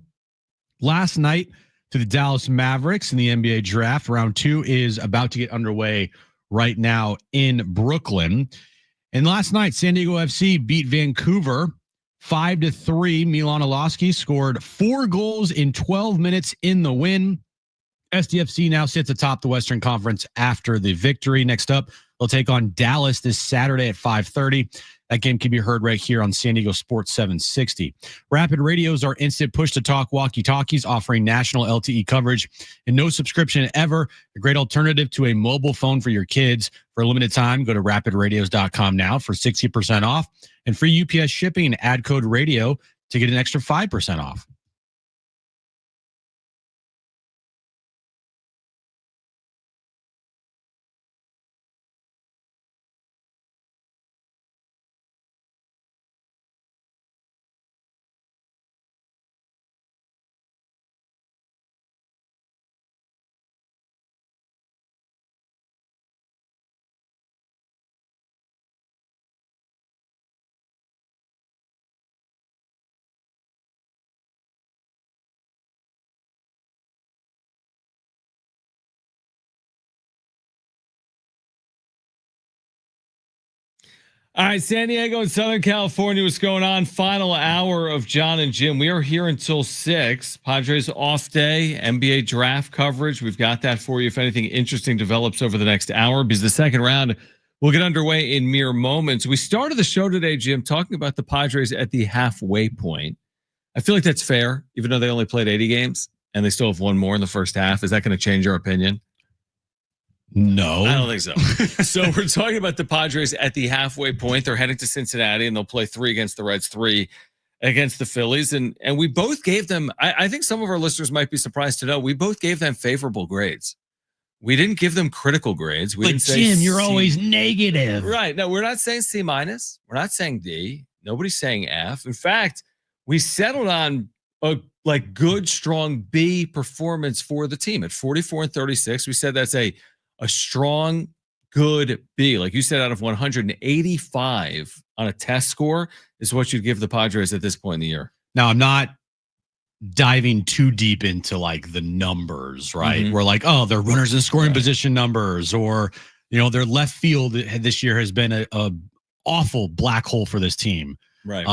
last night to the Dallas Mavericks in the NBA draft. Round 2 is about to get underway right now in Brooklyn. And last night, San Diego FC beat Vancouver 5-3. Milanochi scored 4 goals in 12 minutes in the win. SDFC now sits atop the Western Conference after the victory. Next up, they'll take on Dallas this Saturday at 5:30. That game can be heard right here on San Diego Sports 760. Rapid Radios are instant push-to-talk walkie-talkies offering national LTE coverage and no subscription ever. A great alternative to a mobile phone for your kids. For a limited time, go to rapidradios.com now for 60% off and free UPS shipping and add code radio to get an extra 5% off. All right, San Diego and Southern California, what's going on? Final hour of Jon and Jim. We are here until 6. Padres off day, NBA draft coverage. We've got that for you if anything interesting develops over the next hour, because the second round will get underway in mere moments. We started the show today, Jim, talking about the Padres at the halfway point. I feel like that's fair, even though they only played 80 games and they still have one more in the first half. Is that going to change your opinion? No, I don't think so. So we're talking about the Padres at the halfway point. They're heading to Cincinnati and they'll play 3 against the Reds, 3 against the Phillies. And we both gave them, I think some of our listeners might be surprised to know, we both gave them favorable grades. We didn't give them critical grades. We didn't say Jim, you're C. always negative. Right. No, we're not saying C-. We're not saying D. Nobody's saying F. In fact, we settled on a good, strong B performance for the team at 44-36. We said that's a strong, good B. Like you said, out of 185 on a test score is what you'd give the Padres at this point in the year. Now, I'm not diving too deep into like the numbers, right? Mm-hmm. We're like, oh, their runners in scoring position numbers, or, their left field this year has been a awful black hole for this team. Right.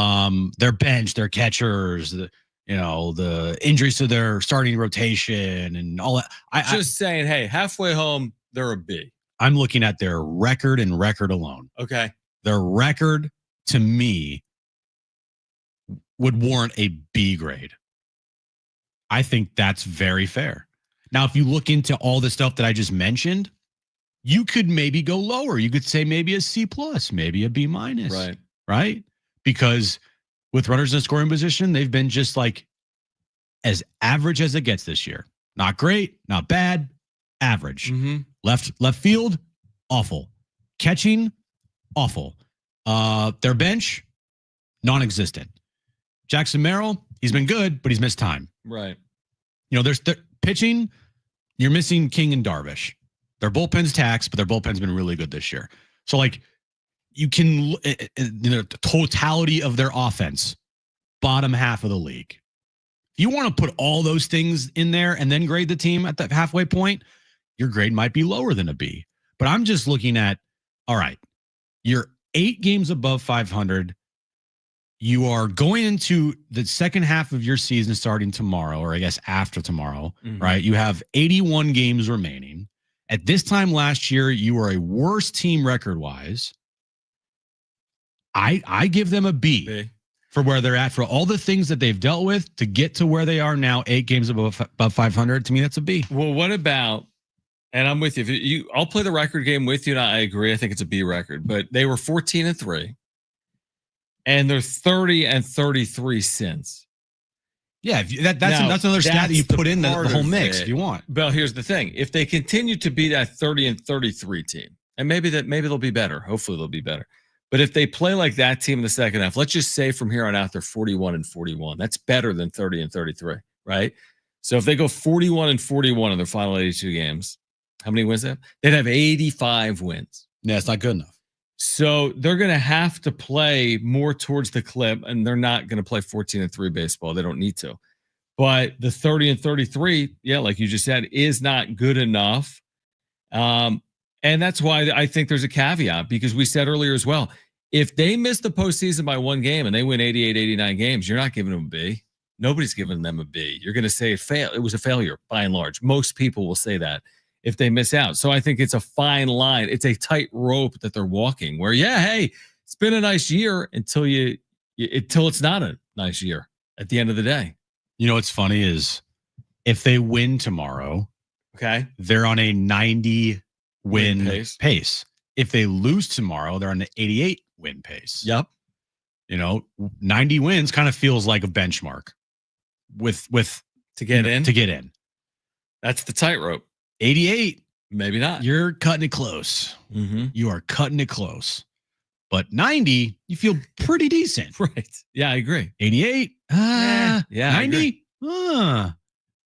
Their bench, their catchers, the injuries to their starting rotation and all that. Just saying, hey, halfway home, they're a B. I'm looking at their record and record alone. Okay. Their record, to me, would warrant a B grade. I think that's very fair. Now, if you look into all the stuff that I just mentioned, you could maybe go lower. You could say maybe a C plus, maybe a B minus. Right. Right? Because with runners in scoring position, they've been just like as average as it gets this year. Not great, not bad, average. Mm-hmm. Left field, awful. Catching, awful. Their bench, non-existent. Jackson Merrill, he's been good, but he's missed time. Right. There's pitching, you're missing King and Darvish. Their bullpen's taxed, but their bullpen's been really good this year. So you can, the totality of their offense, bottom half of the league. If you want to put all those things in there and then grade the team at that halfway point, your grade might be lower than a B. But I'm just looking at, all right, you're 8 games above 500. You are going into the second half of your season starting tomorrow, or I guess after tomorrow, right? You have 81 games remaining. At this time last year, you were a worse team record-wise. I give them a B for where they're at, for all the things that they've dealt with to get to where they are now, 8 games above 500. To me, that's a B. Well, what about, and I'm with you. I'll play the record game with you, and I agree. I think it's a B record, but they were 14-3, and they're 30-33 since. Yeah, that's another stat that you put in the whole mix if you want. Well, here's the thing: if they continue to be that 30-33 team, and maybe they'll be better. Hopefully, they'll be better. But if they play like that team in the second half, let's just say from here on out they're 41-41. That's better than 30-33, right? So if they go 41-41 in their final 82 games, How many wins they have? They'd have 85 wins. Yeah, it's not good enough. So they're going to have to play more towards the clip, and they're not going to play 14-3 baseball. They don't need to. But the 30-33, yeah, like you just said, is not good enough. And that's why I think there's a caveat, because we said earlier as well, if they miss the postseason by one game and they win 88, 89 games, you're not giving them a B. Nobody's giving them a B. You're going to say it was a failure by and large. Most people will say that if they miss out. So I think it's a fine line. It's a tight rope that they're walking where, yeah, hey, it's been a nice year until it's not a nice year at the end of the day. You know what's funny is if they win tomorrow, okay, they're on a 90 win pace. If they lose tomorrow, they're on the 88 win pace. Yep. 90 wins kind of feels like a benchmark with to get in. To get in. That's the tightrope. 88, maybe not. You're cutting it close. Mm-hmm. You are cutting it close. But 90, you feel pretty decent. Right. Yeah, I agree. 88, yeah, 90.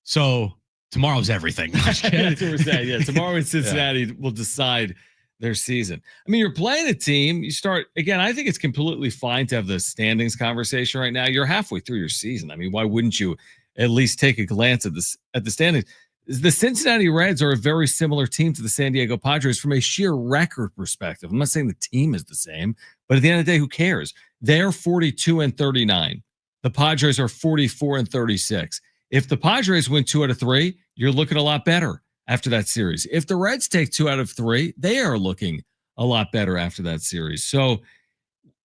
So tomorrow's everything. That's what we're saying. Yeah, tomorrow in Cincinnati will decide their season. I mean, you're playing a team. You start again. I think it's completely fine to have the standings conversation right now. You're halfway through your season. I mean, why wouldn't you at least take a glance at the standings? The Cincinnati Reds are a very similar team to the San Diego Padres from a sheer record perspective. I'm not saying the team is the same, but at the end of the day, who cares? They're 42-39. The Padres are 44-36. If the Padres win 2 out of 3, you're looking a lot better after that series. If the Reds take 2 out of 3, they are looking a lot better after that series. So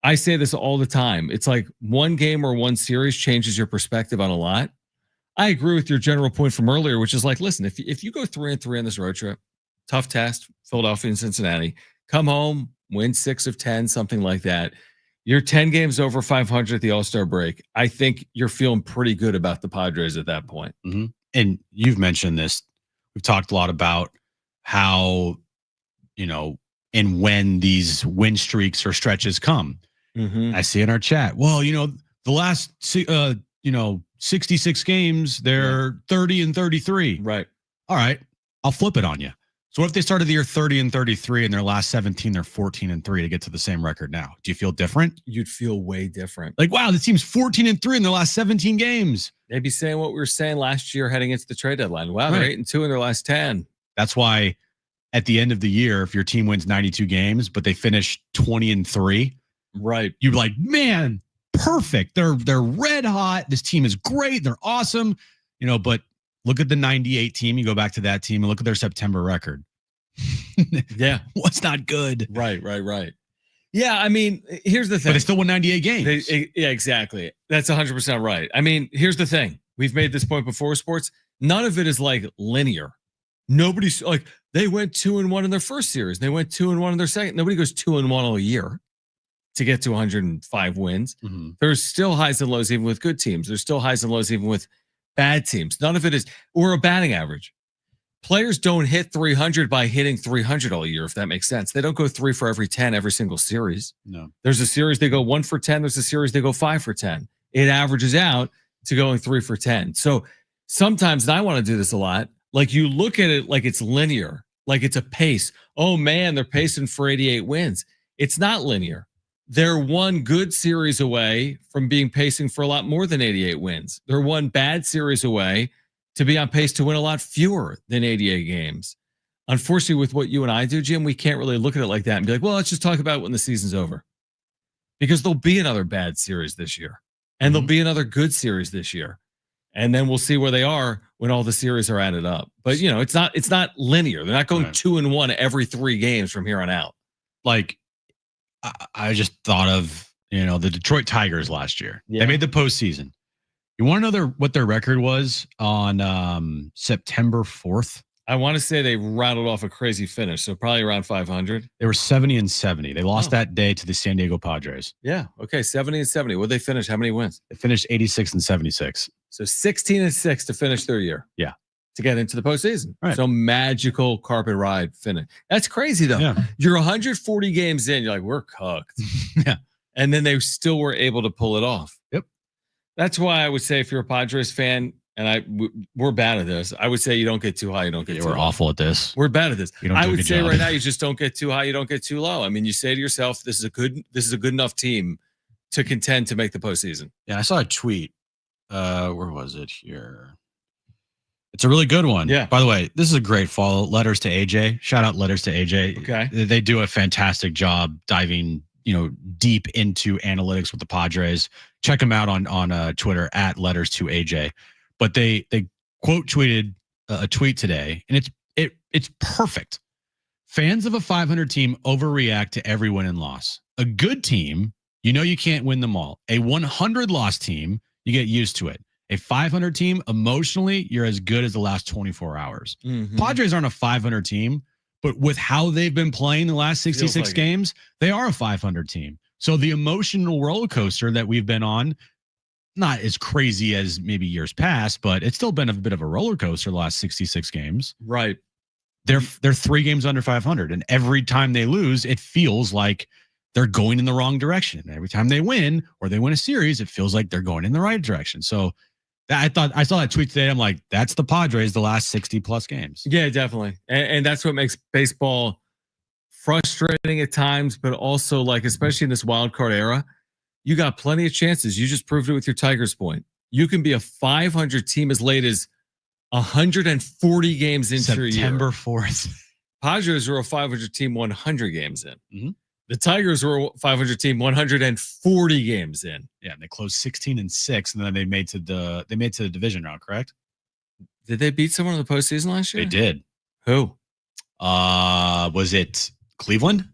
I say this all the time. It's like one game or one series changes your perspective on a lot. I agree with your general point from earlier, which is like, listen, if you go 3-3 on this road trip, tough test, Philadelphia and Cincinnati, come home, win 6 of 10, something like that. You're 10 games over 500 at the All-Star break. I think you're feeling pretty good about the Padres at that point. Mm-hmm. And you've mentioned this. We've talked a lot about how, and when these win streaks or stretches come. Mm-hmm. I see in our chat, well, the last, 66 games, they're 30-33. Right. All right. I'll flip it on you. So what if they started the year 30-33 and their last 17, they're 14-3 to get to the same record now? Do you feel different? You'd feel way different. Like, wow, the team's 14-3 in their last 17 games. They'd be saying what we were saying last year heading into the trade deadline. Wow, they're 8-2 in their last 10. That's why at the end of the year, if your team wins 92 games, but they finish 20-3, right, you're like, man, perfect. They're red hot. This team is great. They're awesome. But look at the 98 team. You go back to that team and look at their September record. Yeah. What's not good? Right. Yeah, I mean, here's the thing. But they still won 98 games. Yeah, exactly. That's 100% right. I mean, here's the thing. We've made this point before, sports. None of it is like linear. Nobody's like, they went 2-1 in their first series. They went 2-1 in their second. Nobody goes 2-1 all year to get to 105 wins. Mm-hmm. There's still highs and lows even with good teams. There's still highs and lows even with bad teams. None of it is, or a batting average. Players don't hit 300 by hitting 300 all year, if that makes sense. They don't go 3 for every 10 every single series. No. There's a series they go 1 for 10. There's a series they go 5 for 10. It averages out to going 3 for 10. So sometimes, and I want to do this a lot, like you look at it like it's linear, like it's a pace. Oh man, they're pacing for 88 wins. It's not linear. They're one good series away from being pacing for a lot more than 88 wins. They're one bad series away to be on pace to win a lot fewer than 88 games. Unfortunately, with what you and I do, Jim, we can't really look at it like that and be like, well, let's just talk about it when the season's over. Because there'll be another bad series this year. And there'll be another good series this year. And then we'll see where they are when all the series are added up. But, it's not linear. They're not going 2-1 every 3 games from here on out. Like, I just thought of, the Detroit Tigers last year. Yeah. They made the postseason. You want to know what their record was on September 4th? I want to say they rattled off a crazy finish, so probably around 500. They were 70-70. They lost that day to the San Diego Padres. Yeah, okay, 70-70. What'd they finish? How many wins? They finished 86-76. So 16-6 to finish their year. Yeah. To get into the postseason. Right. So magical carpet ride finish. That's crazy, though. Yeah. You're 140 games in. You're like, we're cooked. Yeah. And then they still were able to pull it off. Yep. That's why I would say if you're a Padres fan, and we're bad at this. I would say you don't get too high, you don't get too We're low. awful at this. We're bad at this. I would say job. right now you just don't get too high, you don't get too low. I mean, you say to yourself, this is a good enough team to contend to make the postseason. Yeah, I saw a tweet. Where was it here? It's a really good one. Yeah. By the way, this is a great follow. Letters to AJ. Shout out Letters to AJ. Okay. They do a fantastic job diving, deep into analytics with the Padres. Check them out on Twitter at Letters to AJ. But they quote tweeted a tweet today, and it's perfect. Fans of a 500 team overreact to every win and loss. A good team, you can't win them all. A 100 loss team, you get used to it. A 500 team, emotionally, you're as good as the last 24 hours. Mm-hmm. Padres aren't a 500 team, but with how they've been playing the last 66 games, they are a 500 team. So the emotional roller coaster that we've been on, not as crazy as maybe years past, but it's still been a bit of a roller coaster the last 66 games. Right. They're 3 games under 500, and every time they lose, it feels like they're going in the wrong direction. And every time they win or they win a series, it feels like they're going in the right direction. So I saw that tweet today. I'm like, that's the Padres the last 60 plus games. Yeah, definitely. And that's what makes baseball frustrating at times, but also like, especially in this wild card era, you got plenty of chances. You just proved it with your Tigers point. You can be a 500 team as late as 140 games into your year. September 4th. Padres were a 500 team 100 games in. Mm-hmm. The Tigers were a 500 team 140 games in. Yeah, and they closed 16-6, and then they made to the division round, correct? Did they beat someone in the postseason last year? They did. Who? Was it Cleveland?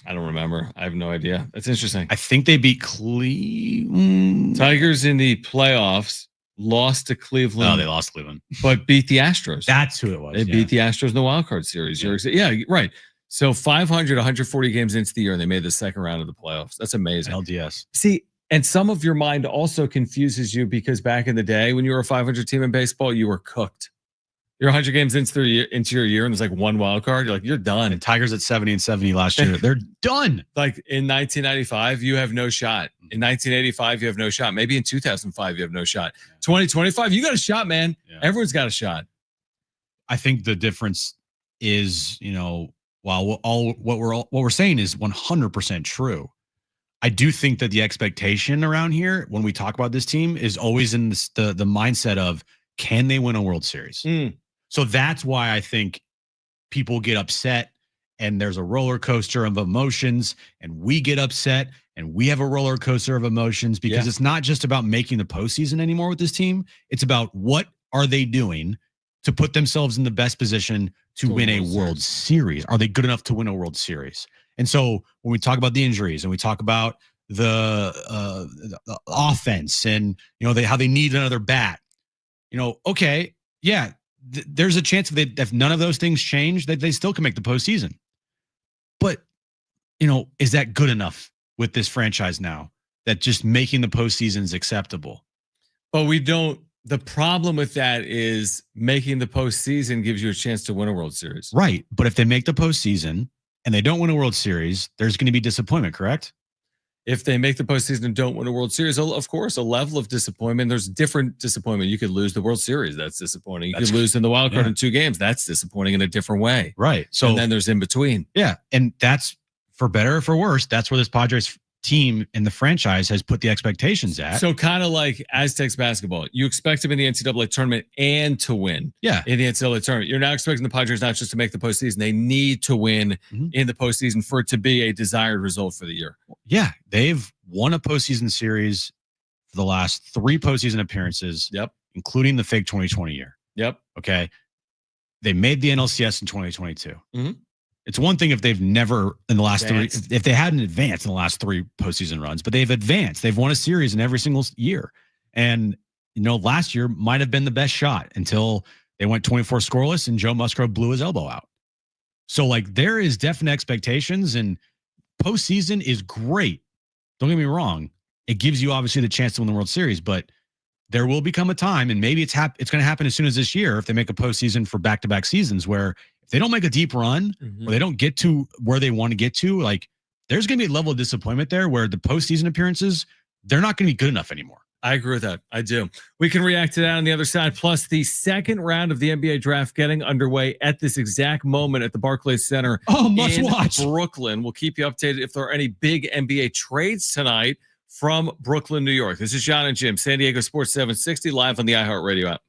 I don't remember. I have no idea. That's interesting. I think they beat Cleveland. Tigers in the playoffs lost to Cleveland. No, they lost Cleveland, but beat the Astros. That's who it was. They beat the Astros in the wild card series. Yeah, right. So 500, 140 games into the year, and they made the second round of the playoffs. That's amazing. LDS. See, and some of your mind also confuses you because back in the day when you were a 500 team in baseball, you were cooked. You're 100 games into your year, and there's like one wild card. You're like, you're done. And Tigers at 70-70 last year. They're done. Like in 1995, you have no shot. In 1985, you have no shot. Maybe in 2005, you have no shot. 2025, you got a shot, man. Yeah. Everyone's got a shot. I think the difference is, while what we're saying is 100% true, I do think that the expectation around here when we talk about this team is always in the mindset of, can they win a World Series? So that's why I think people get upset and there's a roller coaster of emotions, and we get upset and we have a roller coaster of emotions because it's not just about making the postseason anymore with this team. It's about what are they doing to put themselves in the best position to win a World Series. Are they good enough to win a World Series? And so when we talk about the injuries and we talk about the offense and, how they need another bat, okay, yeah, there's a chance if none of those things change, that they still can make the postseason. But, is that good enough with this franchise now that just making the postseason is acceptable? But we don't. The problem with that is making the postseason gives you a chance to win a World Series. Right. But if they make the postseason and they don't win a World Series, there's going to be disappointment, correct? If they make the postseason and don't win a World Series, of course, a level of disappointment. There's different disappointment. You could lose the World Series. That's disappointing. You could lose in the wild card in 2 games. That's disappointing in a different way. Right. So and then there's in between. Yeah. And that's, for better or for worse, that's where this Padres team and the franchise has put the expectations at. So kind of like Aztecs basketball. You expect them in the NCAA tournament and to win in the NCAA tournament. You're now expecting the Padres not just to make the postseason. They need to win in the postseason for it to be a desired result for the year. Yeah. They've won a postseason series for the last 3 postseason appearances. Yep. Including the fake 2020 year. Yep. Okay. They made the NLCS in 2022. Mm-hmm. It's one thing if they've never in the last 3, if they hadn't advanced in the last 3 postseason runs, but they've advanced. They've won a series in every single year. And, last year might have been the best shot until they went 24 scoreless and Joe Musgrove blew his elbow out. So there is definite expectations, and postseason is great. Don't get me wrong. It gives you obviously the chance to win the World Series, but there will become a time, and maybe it's going to happen as soon as this year if they make a postseason for back-to-back seasons, where if they don't make a deep run or they don't get to where they want to get to, there's going to be a level of disappointment there where the postseason appearances, they're not going to be good enough anymore. I agree with that. I do. We can react to that on the other side. Plus, the second round of the NBA draft getting underway at this exact moment at the Barclays Center. Oh, must in watch. Brooklyn. We'll keep you updated if there are any big NBA trades tonight from Brooklyn, New York. This is Jon and Jim, San Diego Sports 760, live on the iHeart Radio app.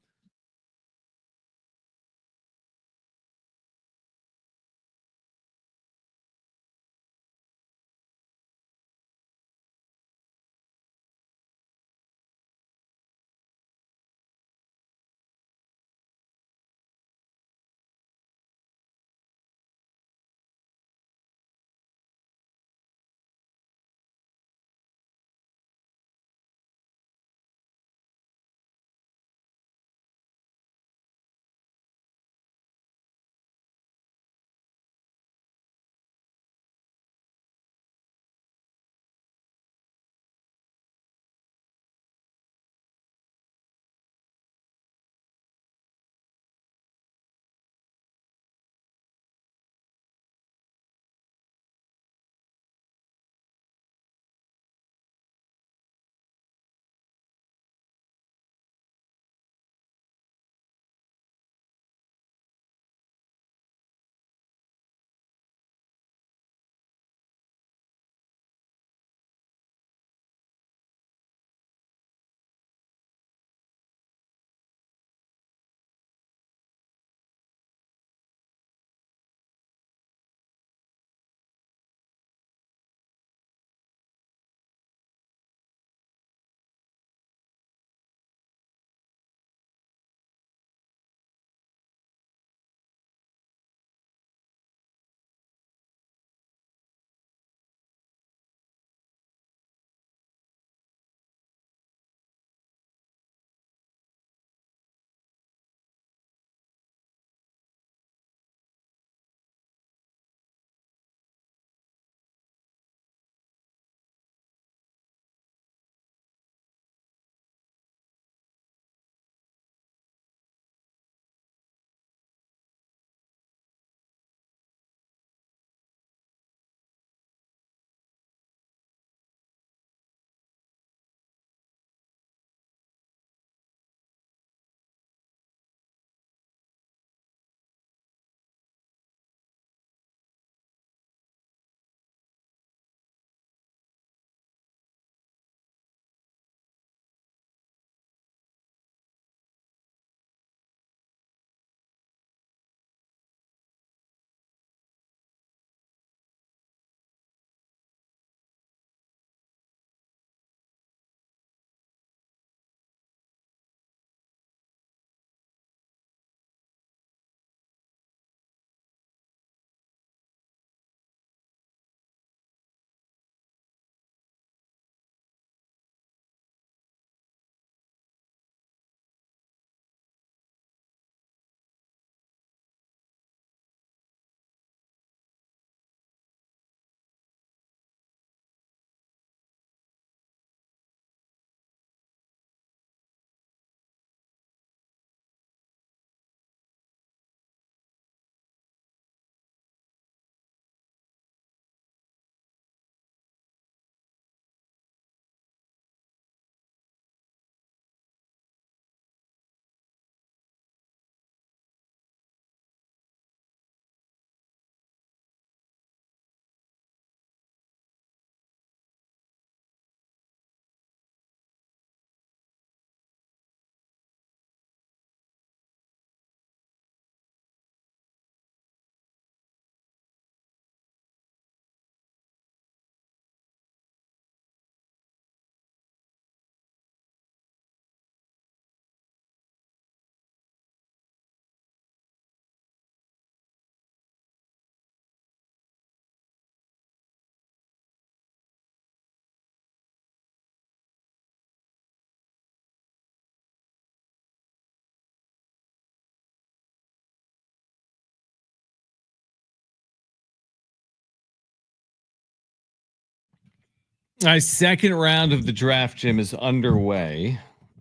Our second round of the draft, Jim, is underway.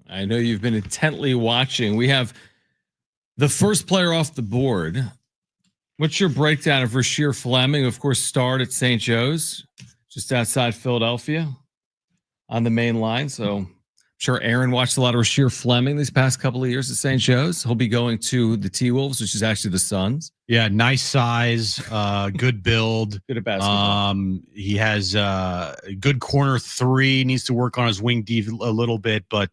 I know you've been intently watching. We have the first player off the board. What's your breakdown of Rasheer Fleming? Of course, starred at St. Joe's, just outside Philadelphia, on the main line. So Sure, Aaron watched a lot of Rasheer Fleming these past couple of years at St. Joe's. He'll be going to the T-Wolves, which is actually the Suns. Yeah, nice size, good build. Good at basketball. He has good corner three. Needs to work on his wing deep a little bit, but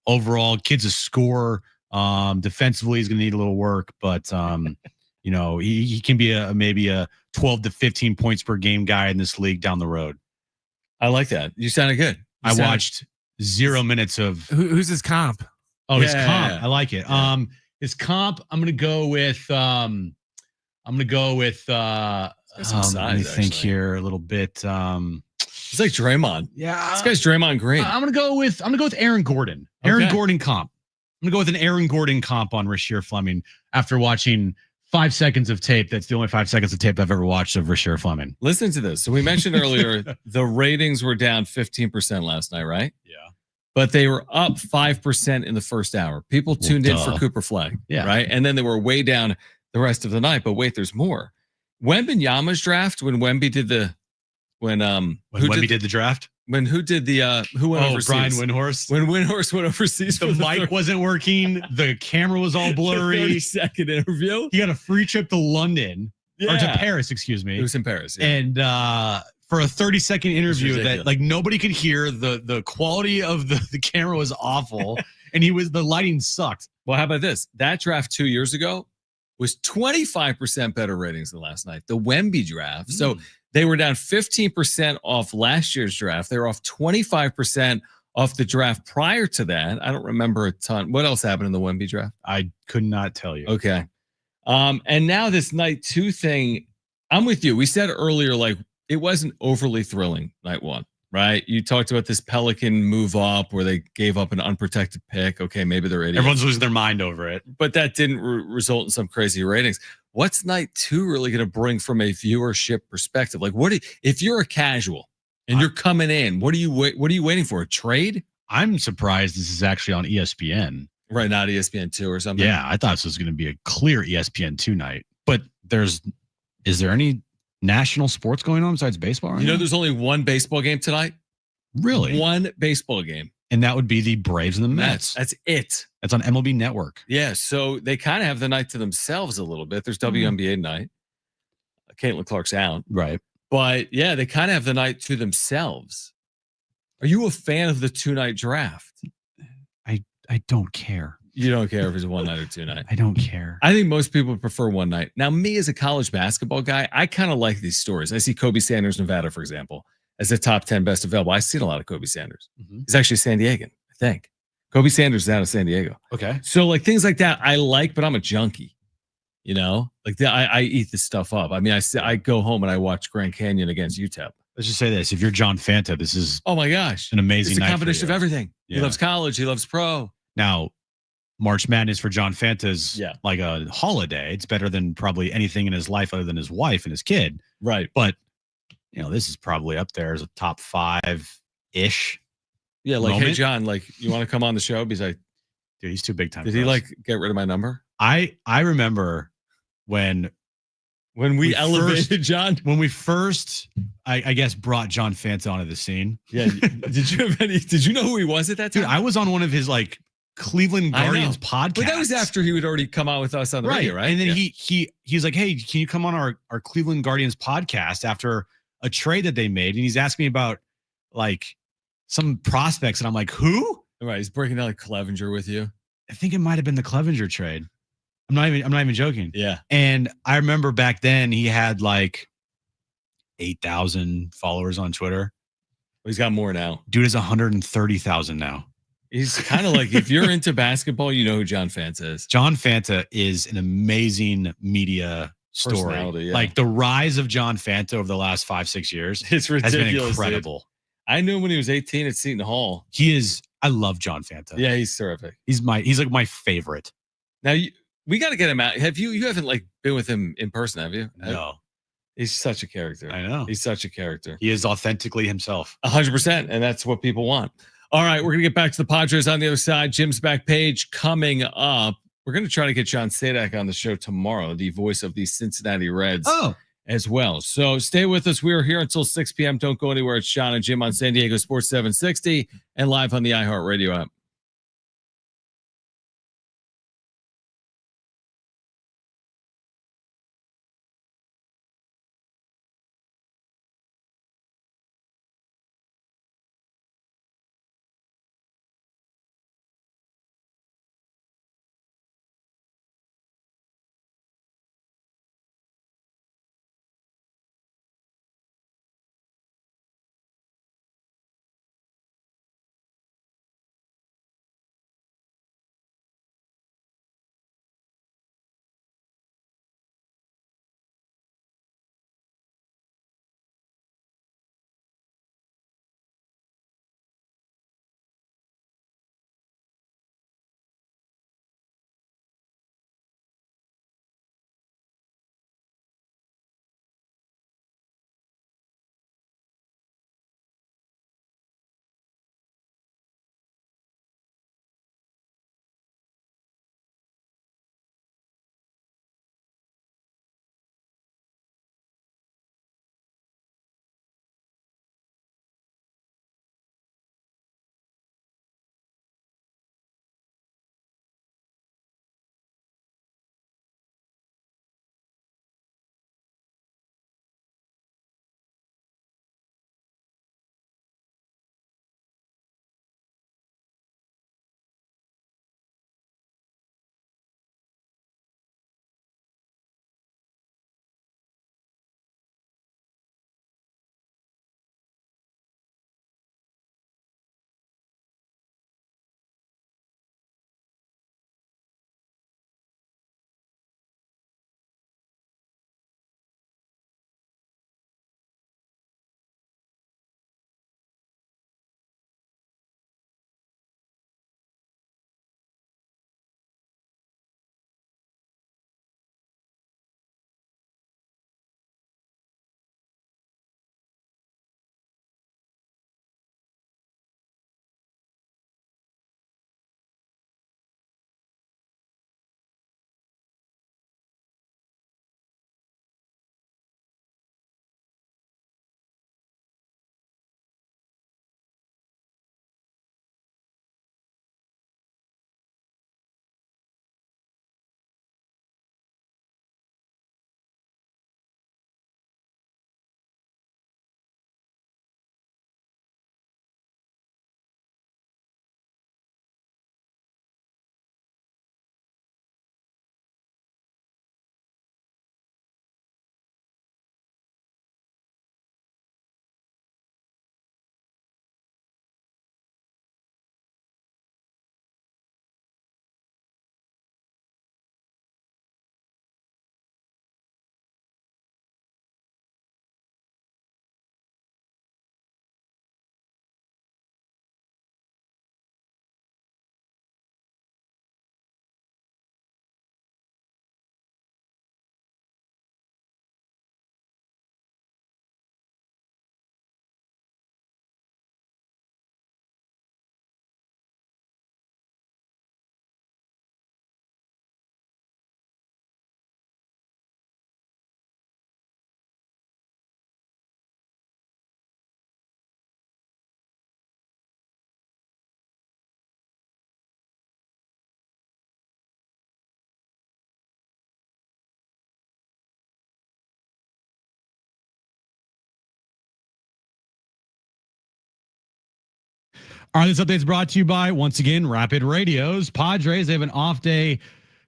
overall, kid's a scorer. Defensively, he's going to need a little work, but he can be maybe a 12 to 15 points per game guy in this league down the road. I like that. You sounded good. I watched 0 minutes of who's his comp? Oh, his comp. I like it. Yeah. His comp. I'm gonna go with. Let me think here a little bit. He's like Draymond. Yeah, this guy's Draymond Green. I'm gonna go with Aaron Gordon. Aaron Gordon comp. I'm gonna go with an Aaron Gordon comp on Rasheer Fleming after watching 5 seconds of tape. That's the only 5 seconds of tape I've ever watched of Rasheer Fleming. Listen to this. So we mentioned earlier the ratings were down 15% last night, right? Yeah. But they were up 5% in the first hour. People tuned in for Cooper Flag, right? And then they were way down the rest of the night. But wait, there's more. Wembanyama's draft, when Wemby did the who did the draft? Who went overseas? Brian Windhorst. When Windhorst went overseas, the mic wasn't working. The camera was all blurry. 30-second interview. He got a free trip to London or to Paris, excuse me. It was in Paris, yeah. And for a 30-second interview that like nobody could hear, the quality of the camera was awful, and the lighting sucked. Well, how about this? That draft 2 years ago was 25% better ratings than last night. The Wemby draft. So they were down 15% off last year's draft. They were off 25% off the draft prior to that. I don't remember a ton. What else happened in the Wemby draft? I could not tell you. Okay. And now this night 2 thing, I'm with you. We said earlier, like, it wasn't overly thrilling night 1, right? You talked about this Pelican move up where they gave up an unprotected pick. Okay, maybe they're idiots. Everyone's losing their mind over it. But that didn't result in some crazy ratings. What's night 2 really going to bring from a viewership perspective? Like, if you're a casual and you're coming in, what are you waiting for? A trade? I'm surprised this is actually on ESPN. Right, not ESPN2 or something. Yeah, I thought this was going to be a clear ESPN2 night. But is there any national sports going on besides baseball? Right now? There's only one baseball game tonight. Really? One baseball game. And that would be the Braves and the Mets. That's it. That's on MLB Network. Yeah, so they kind of have the night to themselves a little bit. There's WNBA night. Caitlin Clark's out. Right. But yeah, they kind of have the night to themselves. Are you a fan of the 2-night draft? I don't care. You don't care if it's a 1 night or 2 night. I don't care. I think most people prefer 1 night. Now, me as a college basketball guy, I kind of like these stories. I see Kobe Sanders, Nevada, for example, as the top 10 best available. I've seen a lot of Kobe Sanders. He's actually San Diegan, I think. Kobe Sanders is out of San Diego. Okay. So like things like that I like, but I'm a junkie. Like I eat this stuff up. I mean, I go home and I watch Grand Canyon against UTEP. Let's just say this. If you're John Fanta, this is oh my gosh, an amazing it's a night combination of everything. Yeah. He loves college. He loves pro. Now, March Madness for John Fanta is like a holiday. It's better than probably anything in his life other than his wife and his kid. Right. But, this is probably up there as a top 5-ish. Yeah, like, moment. Hey, John, like, you want to come on the show? Because dude, he's too big time. Did he, like, get rid of my number? I remember when we elevated John. When we first, I guess, brought John Fanta onto the scene. Yeah. Did you know who he was at that time? Dude, I was on one of his, like, Cleveland Guardians podcast. But that was after he would already come out with us on the radio, right? And then he was like, hey, can you come on our Cleveland Guardians podcast after a trade that they made? And he's asking me about like some prospects. And I'm like, who? Right. He's breaking down like Clevenger with you. I think it might have been the Clevenger trade. I'm not even joking. Yeah. And I remember back then he had like 8,000 followers on Twitter. Well, he's got more now. Dude is 130,000 now. He's kind of like, if you're into basketball, you know who John Fanta is. John Fanta is an amazing media story. Yeah. Like the rise of John Fanta over the last 5-6 years. It's ridiculous. Has been incredible. Dude. I knew him when he was 18 at Seton Hall. I love John Fanta. Yeah, he's terrific. He's like my favorite. Now we got to get him out. You haven't like been with him in person, have you? No. He's such a character. I know. He's such a character. He is authentically himself. 100%. And that's what people want. All right, we're going to get back to the Padres on the other side. Jim's back page coming up. We're going to try to get John Sadak on the show tomorrow, the voice of the Cincinnati Reds. Oh. as well. So stay with us. We are here until 6 p.m. Don't go anywhere. It's Jon and Jim on San Diego Sports 760 and live on the iHeart Radio app. All right, this update is brought to you by, once again, Rapid Radios. Padres, they have an off day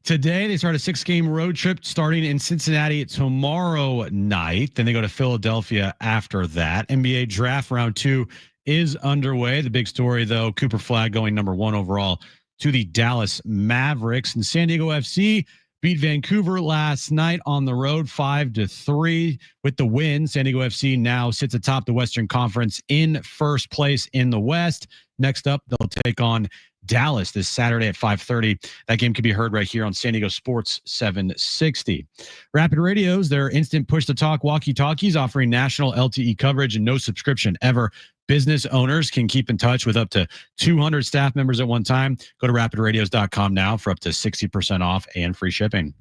today. They start a 6-game road trip starting in Cincinnati tomorrow night. Then they go to Philadelphia after that. NBA draft round 2 is underway. The big story, though, Cooper Flagg going number 1 overall to the Dallas Mavericks. And San Diego FC beat Vancouver last night on the road 5-3 with the win. San Diego FC now sits atop the Western Conference in first place in the West. Next up, they'll take on Dallas this Saturday at 5:30. That game can be heard right here on San Diego Sports 760. Rapid Radios, their instant push-to-talk walkie-talkies offering national LTE coverage and no subscription ever. Business owners can keep in touch with up to 200 staff members at one time. Go to rapidradios.com now for up to 60% off and free shipping.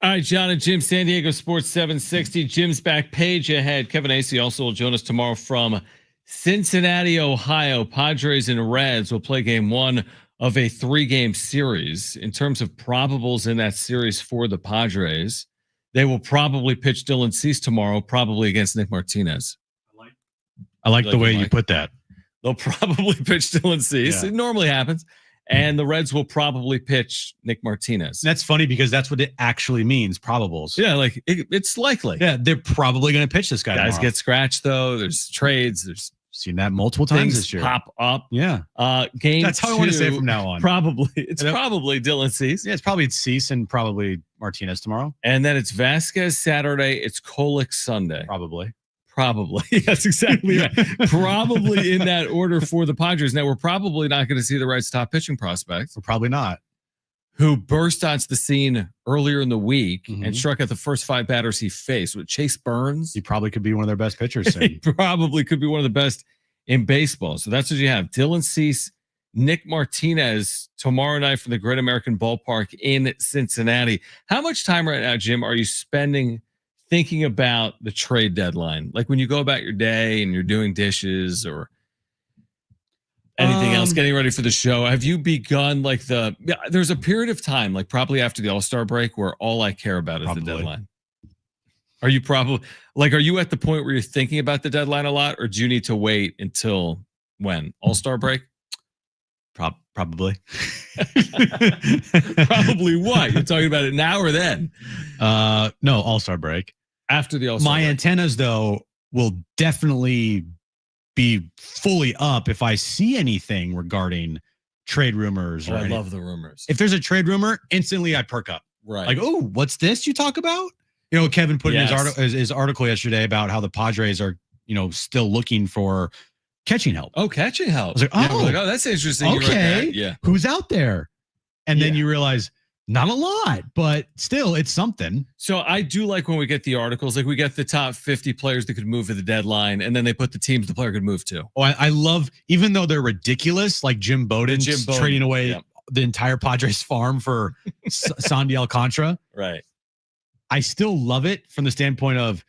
All right, Jon and Jim, San Diego Sports 760. Jim's back page ahead. Kevin Acee also will join us tomorrow from Cincinnati, Ohio. Padres and Reds will play game 1 of a 3-game series. In terms of probables in that series for the Padres, they will probably pitch Dylan Cease tomorrow, probably against Nick Martinez. I like the way you put that. They'll probably pitch Dylan Cease. Yeah. It normally happens. And the Reds will probably pitch Nick Martinez. That's funny because that's what it actually means, probables. Yeah, like it's likely. Yeah, they're probably going to pitch this guy. Guys tomorrow. get scratched, though. There's trades. There's seen that multiple times this year. Pop up. Yeah. Game That's how 2, I want to say it from now on. Probably. It's probably Dylan Cease. Yeah, it's probably Cease and probably Martinez tomorrow. And then it's Vasquez Saturday. It's Kolek Sunday. Probably. That's exactly right. Probably in that order for the Padres. Now, we're probably not going to see the Reds' top pitching prospect. We're probably not. Who burst onto the scene earlier in the week and struck out the first 5 batters he faced. With Chase Burns. He probably could be one of their best pitchers soon. He probably could be one of the best in baseball. So that's what you have. Dylan Cease, Nick Martinez tomorrow night from the Great American Ballpark in Cincinnati. How much time right now, Jim, are you spending thinking about the trade deadline? Like when you go about your day and you're doing dishes or anything else, getting ready for the show, have you begun like there's a period of time, like probably after the All-Star break, where all I care about is the deadline. Are you are you at the point where you're thinking about the deadline a lot, or do you need to wait until when? All-Star break? Probably. Probably what? You're talking about it now or then? No, All-Star break. After the All-Star break. Antennas, though, will definitely be fully up if I see anything regarding trade rumors. I love the rumors. If there's a trade rumor, instantly I perk up. Right. Like, oh, what's this you talk about? You know, Kevin put in his article yesterday about how the Padres are, still looking for catching help. Oh, catching help. I was like, oh, that's interesting. Okay. Yeah. Who's out there? And then you realize not a lot, but still it's something. So I do like when we get the articles, like we get the top 50 players that could move at the deadline, and then they put the teams the player could move to. Oh, I love, even though they're ridiculous, like Jim Bowden trading away the entire Padres farm for Sandy Alcantara. Right. I still love it from the standpoint of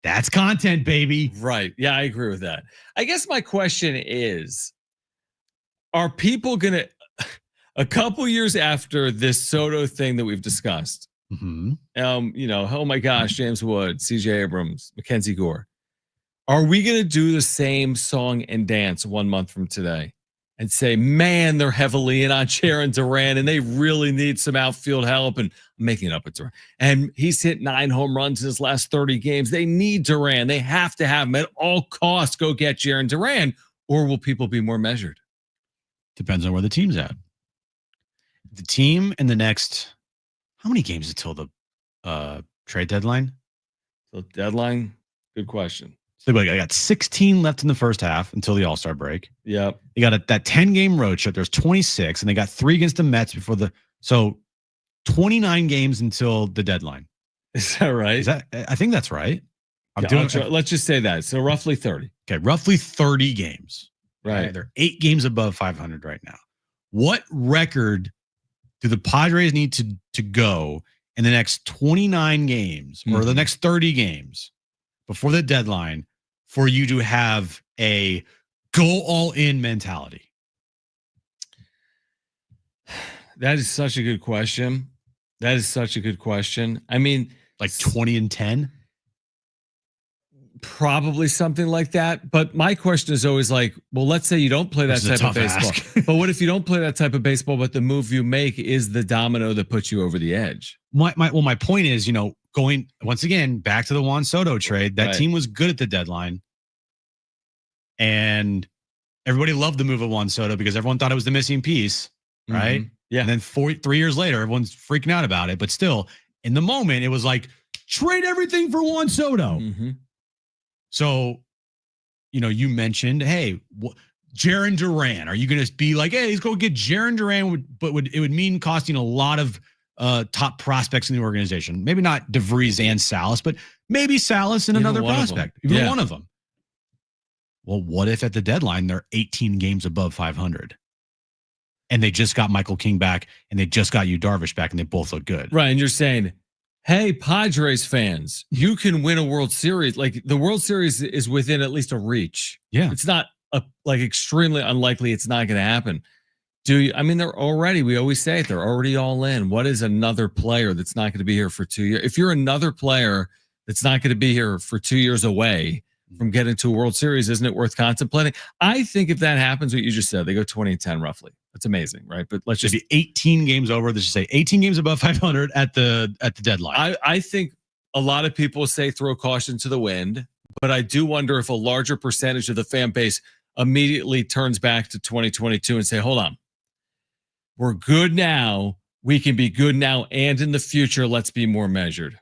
that's content, baby. Right. Yeah, I agree with that. I guess my question is, are people going to, a couple years after this Soto thing that we've discussed, oh my gosh, James Wood, CJ Abrams, Mackenzie Gore, are we going to do the same song and dance 1 month from today and say, man, they're heavily in on Jarren Duran and they really need some outfield help? And I'm making it up at Duran. And he's hit 9 home runs in his last 30 games. They need Duran. They have to have him at all costs. Go get Jarren Duran. Or will people be more measured? Depends on where the team's at. The team in the next, how many games until the trade deadline? So deadline, good question. So I got 16 left in the first half until the All-Star break. Yep. They got that 10-game road trip. There's 26, and they got 3 against the Mets before so 29 games until the deadline. Is that right? I think that's right. Let's just say that. So roughly 30. Okay, roughly 30 games. Right. Okay, they're 8 games above 500 right now. What record do the Padres need to go in the next 29 games or the next 30 games before the deadline for you to have a go all in mentality? That is such a good question. I mean, like 20-10? Probably something like that. But my question is always like, well, let's say you don't play that type of baseball. But what if you don't play that type of baseball, but the move you make is the domino that puts you over the edge? My point is, going once again back to the Juan Soto trade, that team was good at the deadline. And everybody loved the move of Juan Soto because everyone thought it was the missing piece, right? Yeah. And then 3 years later, everyone's freaking out about it. But still, in the moment, it was like, trade everything for Juan Soto. So, you mentioned, hey, Jarren Duran. Are you going to be like, hey, let's go get Jarren Duran? But it would mean costing a lot of top prospects in the organization. Maybe not DeVries and Salas, but maybe Salas and another prospect. Even one of them. Well, what if at the deadline they're 18 games above 500? And they just got Michael King back and they just got Yu Darvish back and they both look good. Right. And you're saying, hey, Padres fans, you can win a World Series. Like the World Series is within at least a reach. Yeah. It's not like extremely unlikely it's not going to happen. I mean, they're already, we always say it, they're already all in. What is another player that's not going to be here for 2 years? If you're another player that's not going to be here for 2 years away from getting to a World Series, isn't it worth contemplating? I think if that happens, what you just said, they go 20-10 roughly. That's amazing, right? But let's just be 18 games over. Let's just say 18 games above 500 at the deadline. I think a lot of people say throw caution to the wind, but I do wonder if a larger percentage of the fan base immediately turns back to 2022 and say, hold on, we're good now. We can be good now and in the future. Let's be more measured.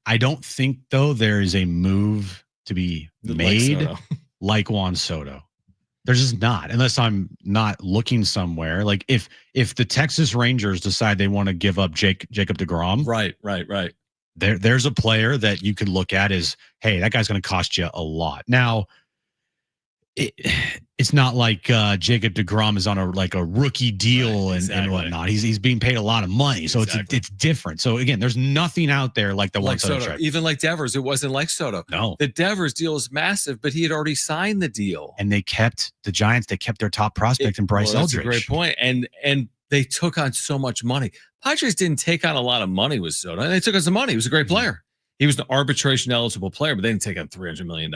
I don't think, though, there is a move to be made like Juan Soto. There's just not, unless I'm not looking somewhere. Like if the Texas Rangers decide they want to give up Jacob deGrom. Right. There's a player that you could look at as, hey, that guy's going to cost you a lot. Now, it's not like Jacob deGrom is on a rookie deal and whatnot. He's being paid a lot of money, so it's different. So again, there's nothing out there like the one Soto trade. Even like Devers, it wasn't like Soto. No, the Devers deal is massive, but he had already signed the deal. And they kept the Giants. They kept their top prospect in Bryce Eldridge. That's a great point. And they took on so much money. Padres didn't take on a lot of money with Soto, and they took on some money. He was a great player. He was an arbitration eligible player, but they didn't take on $300 million.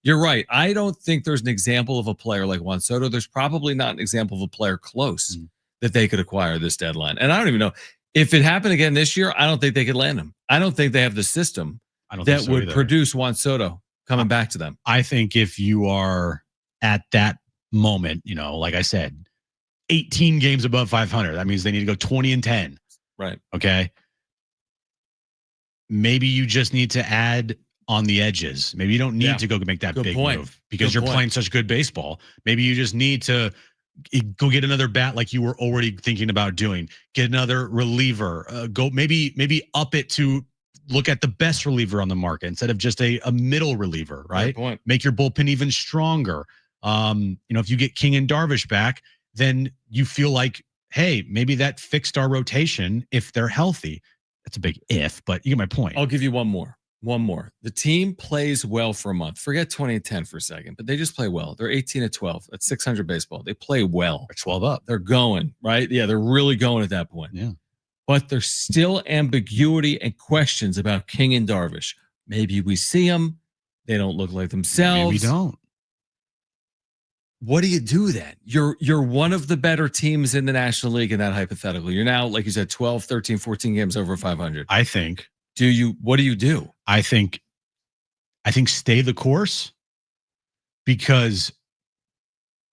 You're right. I don't think there's an example of a player like Juan Soto. There's probably not an example of a player close that they could acquire this deadline. And I don't even know if it happened again this year. I don't think they could land him. I don't think they have the system that would produce Juan Soto coming back to them. I think if you are at that moment, like I said, 18 games above 500, that means they need to go 20-10. Right. Okay. Maybe you just need to add on the edges. Maybe you don't need to go make that big move because you're playing such good baseball. Maybe you just need to go get another bat like you were already thinking about doing. Get another reliever. Go maybe up it to look at the best reliever on the market instead of just a middle reliever, right? Make your bullpen even stronger. If you get King and Darvish back, then you feel like, hey, maybe that fixed our rotation if they're healthy. That's a big if, but you get my point. I'll give you one more. The team plays well for a month. Forget 20-10 for a second, but they just play well. They're 18-12. That's 600 baseball. They play well. They're 12 up. They're going, right? Yeah, they're really going at that point. Yeah. But there's still ambiguity and questions about King and Darvish. Maybe we see them. They don't look like themselves. Maybe we don't. What do you do then? You're one of the better teams in the National League in that hypothetical. You're now, like you said, 12, 13, 14 games over 500. I think. What do you do? I think stay the course, because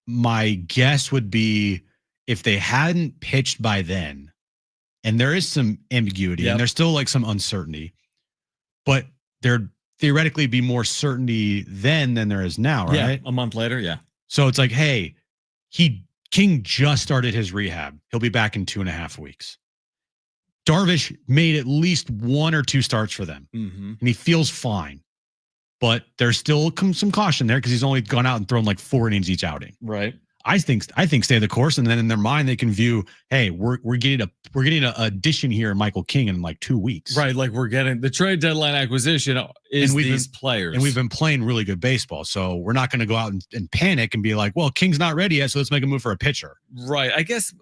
my guess would be if they hadn't pitched by then, and there is some ambiguity and there's still like some uncertainty, but there'd theoretically be more certainty then than there is now, right? Yeah, a month later, yeah. So it's like, hey, King just started his rehab. He'll be back in 2.5 weeks. Darvish made at least 1 or 2 starts for them, and he feels fine. But there's still some caution there because he's only gone out and thrown like 4 innings each outing. Right. I think stay the course, and then in their mind they can view, hey, we're getting an addition here in Michael King in like 2 weeks. Right, like we're getting the trade deadline acquisition is these players. And we've been playing really good baseball, so we're not going to go out and panic and be like, well, King's not ready yet, so let's make a move for a pitcher. Right. I guess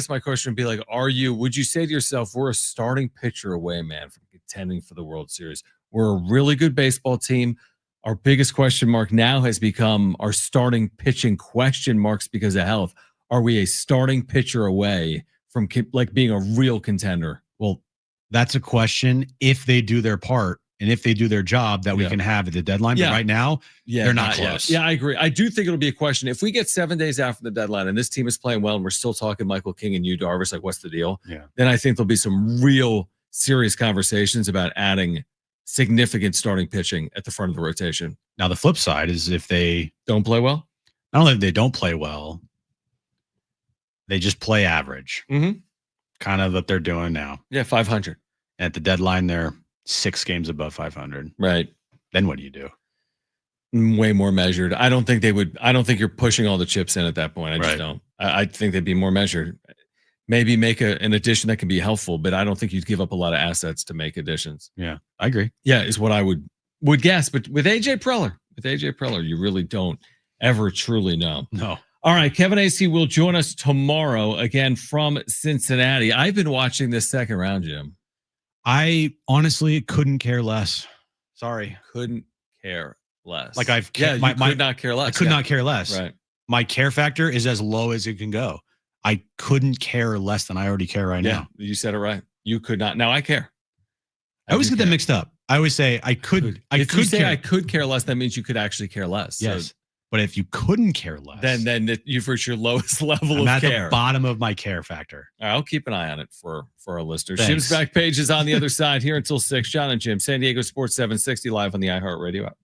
my question would be like, would you say to yourself, we're a starting pitcher away, man, from contending for the World Series? We're a really good baseball team. Our biggest question mark now has become our starting pitching question marks because of health. Are we a starting pitcher away from like being a real contender? Well, that's a question if they do their part and if they do their job that we can have at the deadline. But right now, they're not close. Yeah, I agree. I do think it'll be a question. If we get 7 days after the deadline and this team is playing well and we're still talking Michael King and Darvish, like what's the deal? Yeah. Then I think there'll be some real serious conversations about adding significant starting pitching at the front of the rotation. Now, the flip side is if they don't play well, not only if they don't play well, they just play average. Kind of what they're doing now. Yeah, 500. At the deadline, they're 6 games above 500. Right. Then what do you do? Way more measured. I don't think you're pushing all the chips in at that point. I just don't. I think they'd be more measured. maybe make an addition that can be helpful, but I don't think you'd give up a lot of assets to make additions. Yeah, I agree. Yeah, is what I would guess. But with AJ Preller, you really don't ever truly know. No. All right, Kevin AC will join us tomorrow again from Cincinnati. I've been watching this second round, Jim. I honestly couldn't care less. Sorry. Couldn't care less. Like could not care less. I could not care less. Right. My care factor is as low as it can go. I couldn't care less than I already care right now. You said it right. You could not. Now I care. I always get that mixed up. I always say I could. I could care less. That means you could actually care less. Yes. So, but if you couldn't care less, then you've reached your lowest level I'm of at care. the bottom of my care factor. All right, I'll keep an eye on it for our listeners. Thanks. Jim's back page is on the other side here until 6. Jon and Jim, San Diego Sports 760 live on the iHeart Radio app.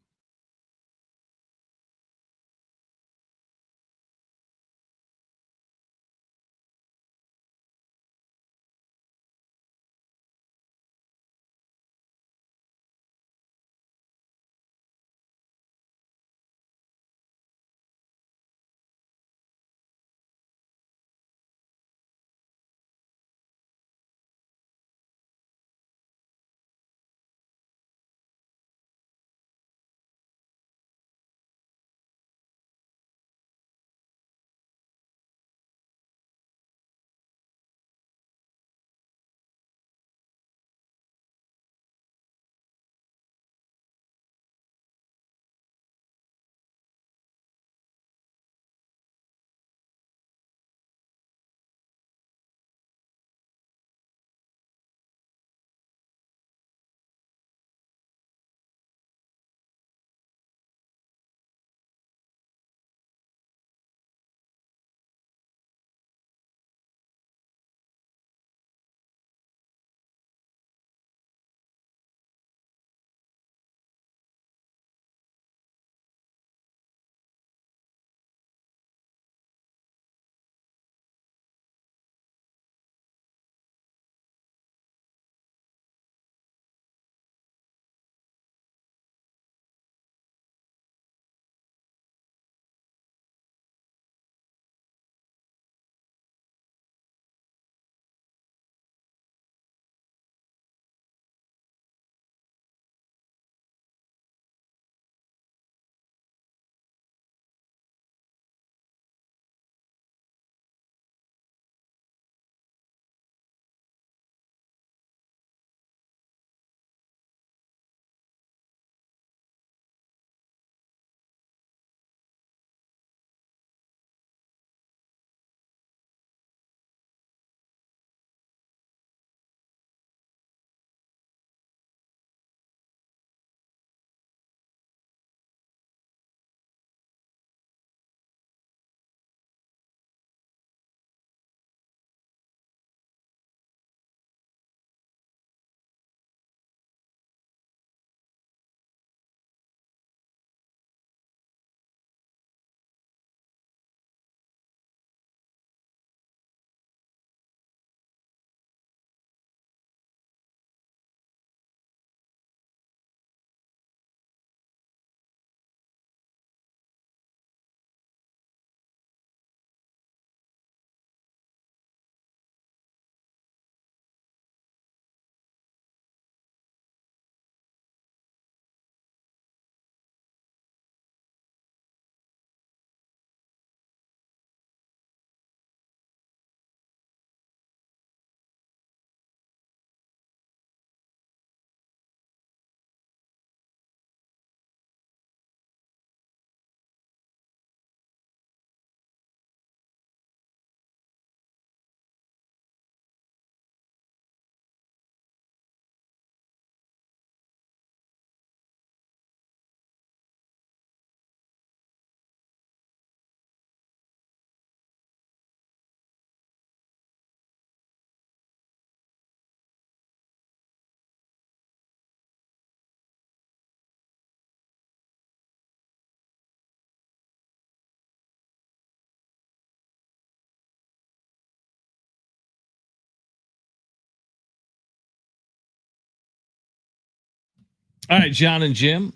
All right, Jon and Jim,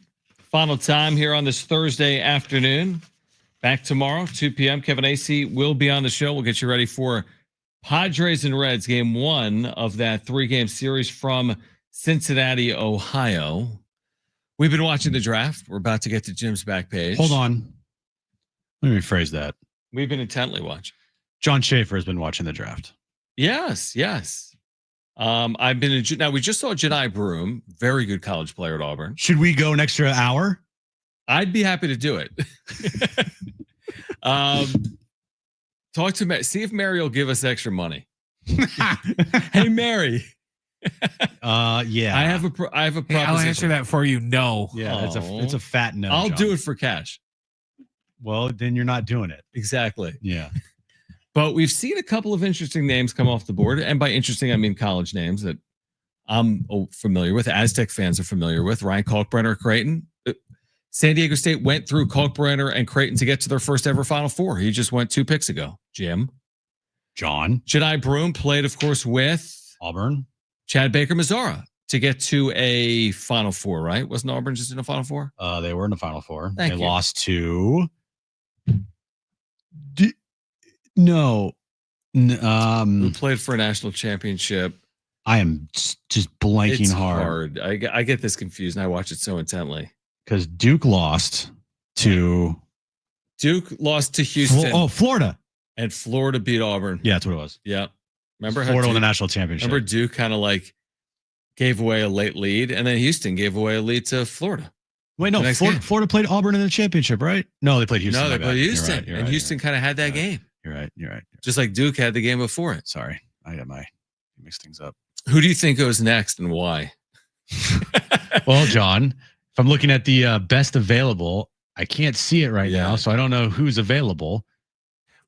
final time here on this Thursday afternoon. Back tomorrow, 2 p.m. Kevin AC will be on the show. We'll get you ready for Padres and Reds, game 1 of that 3-game series from Cincinnati, Ohio. We've been watching the draft. We're about to get to Jim's back page. Hold on. Let me rephrase that. We've been intently watching. John Schaefer has been watching the draft. Yes. I've been now. We just saw Jedi Broom, very good college player at Auburn. Should we go an extra hour? I'd be happy to do it. Talk to Mary. See if Mary will give us extra money. Hey, Mary. Yeah. I have a proposition. Hey, I'll answer that for you. No. Yeah, it's a fat no. I'll John. do it for cash. Well, then you're not doing it. Exactly. Yeah. But we've seen a couple of interesting names come off the board. And by interesting, I mean college names that I'm familiar with. Aztec fans are familiar with. Ryan Kalkbrenner, Creighton. San Diego State went through Kalkbrenner and Creighton to get to their first ever Final Four. He just went 2 picks ago. Jim. John. Jedi Broom played, of course, with Auburn. Chad Baker Mazzara to get to a Final Four, right? Wasn't Auburn just in a Final Four? They were in the Final Four. They lost to... No. Who played for a national championship? I am just blanking It's hard. I get this confused, and I watch it so intently. Because Duke lost to Houston. Florida. And Florida beat Auburn. Yeah, that's what it was. Yeah. Remember Florida won the national championship. Remember Duke kind of like gave away a late lead, and then Houston gave away a lead to Florida. Wait, no, Florida played Auburn in the championship, right? No, they played Houston. No, they played Houston. You're and right, Houston kind of had that game. You're right. Just like Duke had the game before it. Sorry. I got mixed things up. Who do you think goes next and why? Well, John, if I'm looking at the best available, I can't see it right now, so I don't know who's available.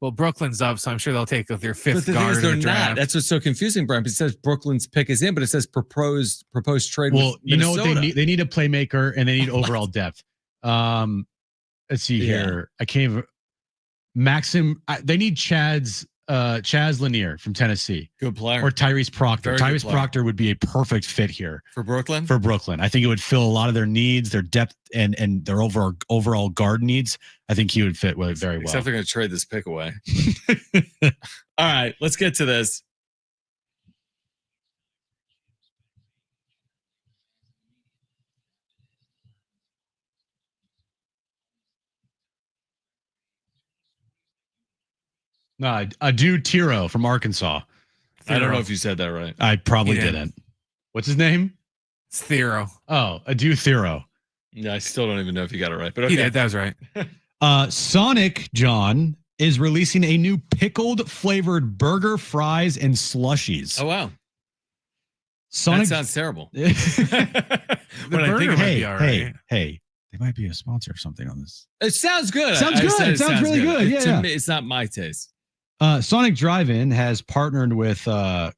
Well, Brooklyn's up, so I'm sure they'll take their 5th But guard in the draft. not. That's what's so confusing, Brian. It says Brooklyn's pick is in, but it says proposed trade. Well, with you know Minnesota. what they need? They need a playmaker and they need overall depth. Let's see here. I can't even. They need Chaz Lanier from Tennessee. Good player. Or Tyrese Proctor. Very good Tyrese player. Proctor would be a perfect fit here. For Brooklyn? For Brooklyn. I think it would fill a lot of their needs, their depth, and their overall guard needs. I think he would fit very well. Except they're going to trade this pick away. All right, let's get to this. No, Adu Tiro from Arkansas. I don't know if you said that right. I probably didn't. What's his name? It's Thero. Oh, Adu Thero. Yeah, I still don't even know if you got it right. But okay. He did. That was right. Sonic, John, is releasing a new pickled flavored burger, fries, and slushies. Oh, wow. Sonic that sounds terrible. The burger might be all right. Hey, they might be a sponsor or something on this. It sounds good. Sounds good. It sounds really good. To me, it's not my taste. Sonic Drive-In has partnered with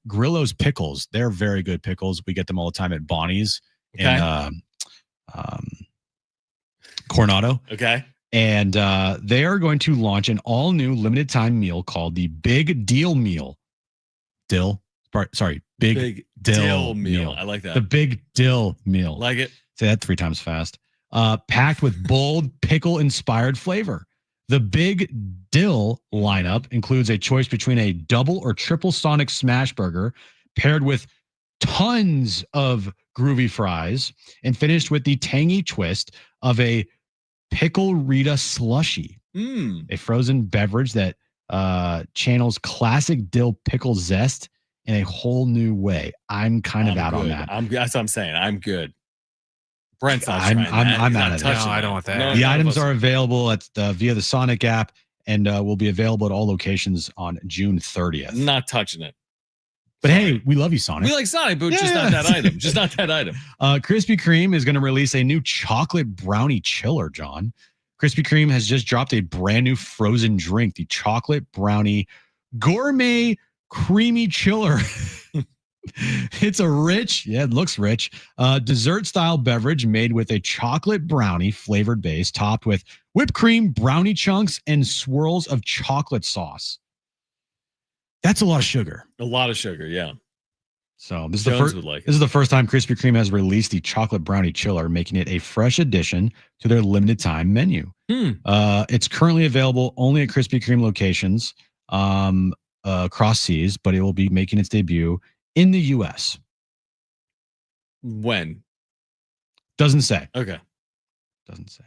Grillo's Pickles. They're very good pickles. We get them all the time at Bonnie's in Coronado. Okay. And they are going to launch an all-new limited-time meal called the Big Deal Meal. Big Dill Meal. I like that. The Big Dill Meal. Like it. Say that 3 times fast. Packed with bold pickle-inspired flavor. The Big Dill lineup includes a choice between a double or triple Sonic Smash Burger paired with tons of groovy fries and finished with the tangy twist of a Pickle Rita Slushy, a frozen beverage that channels classic dill pickle zest in a whole new way. I'm kind of out on that. That's what I'm saying. I'm good. Brent's not I'm out of No, I don't want that. No, the none of items us are available at via the Sonic app and will be available at all locations on June 30th. Not touching it. But hey, we love you, Sonic. We like Sonic, but just not that item. Just not that item. Krispy Kreme is going to release a new chocolate brownie chiller, John. Krispy Kreme has just dropped a brand new frozen drink, the chocolate brownie gourmet creamy chiller. It's a rich, it looks rich, dessert-style beverage made with a chocolate brownie flavored base topped with whipped cream, brownie chunks, and swirls of chocolate sauce. That's a lot of sugar. A lot of sugar, yeah. So this is Jones the first. would like it. This is the first time Krispy Kreme has released the chocolate brownie chiller, making it a fresh addition to their limited time menu. It's currently available only at Krispy Kreme locations. across seas, but it will be making its debut in the U.S. When? Doesn't say. Okay. Doesn't say.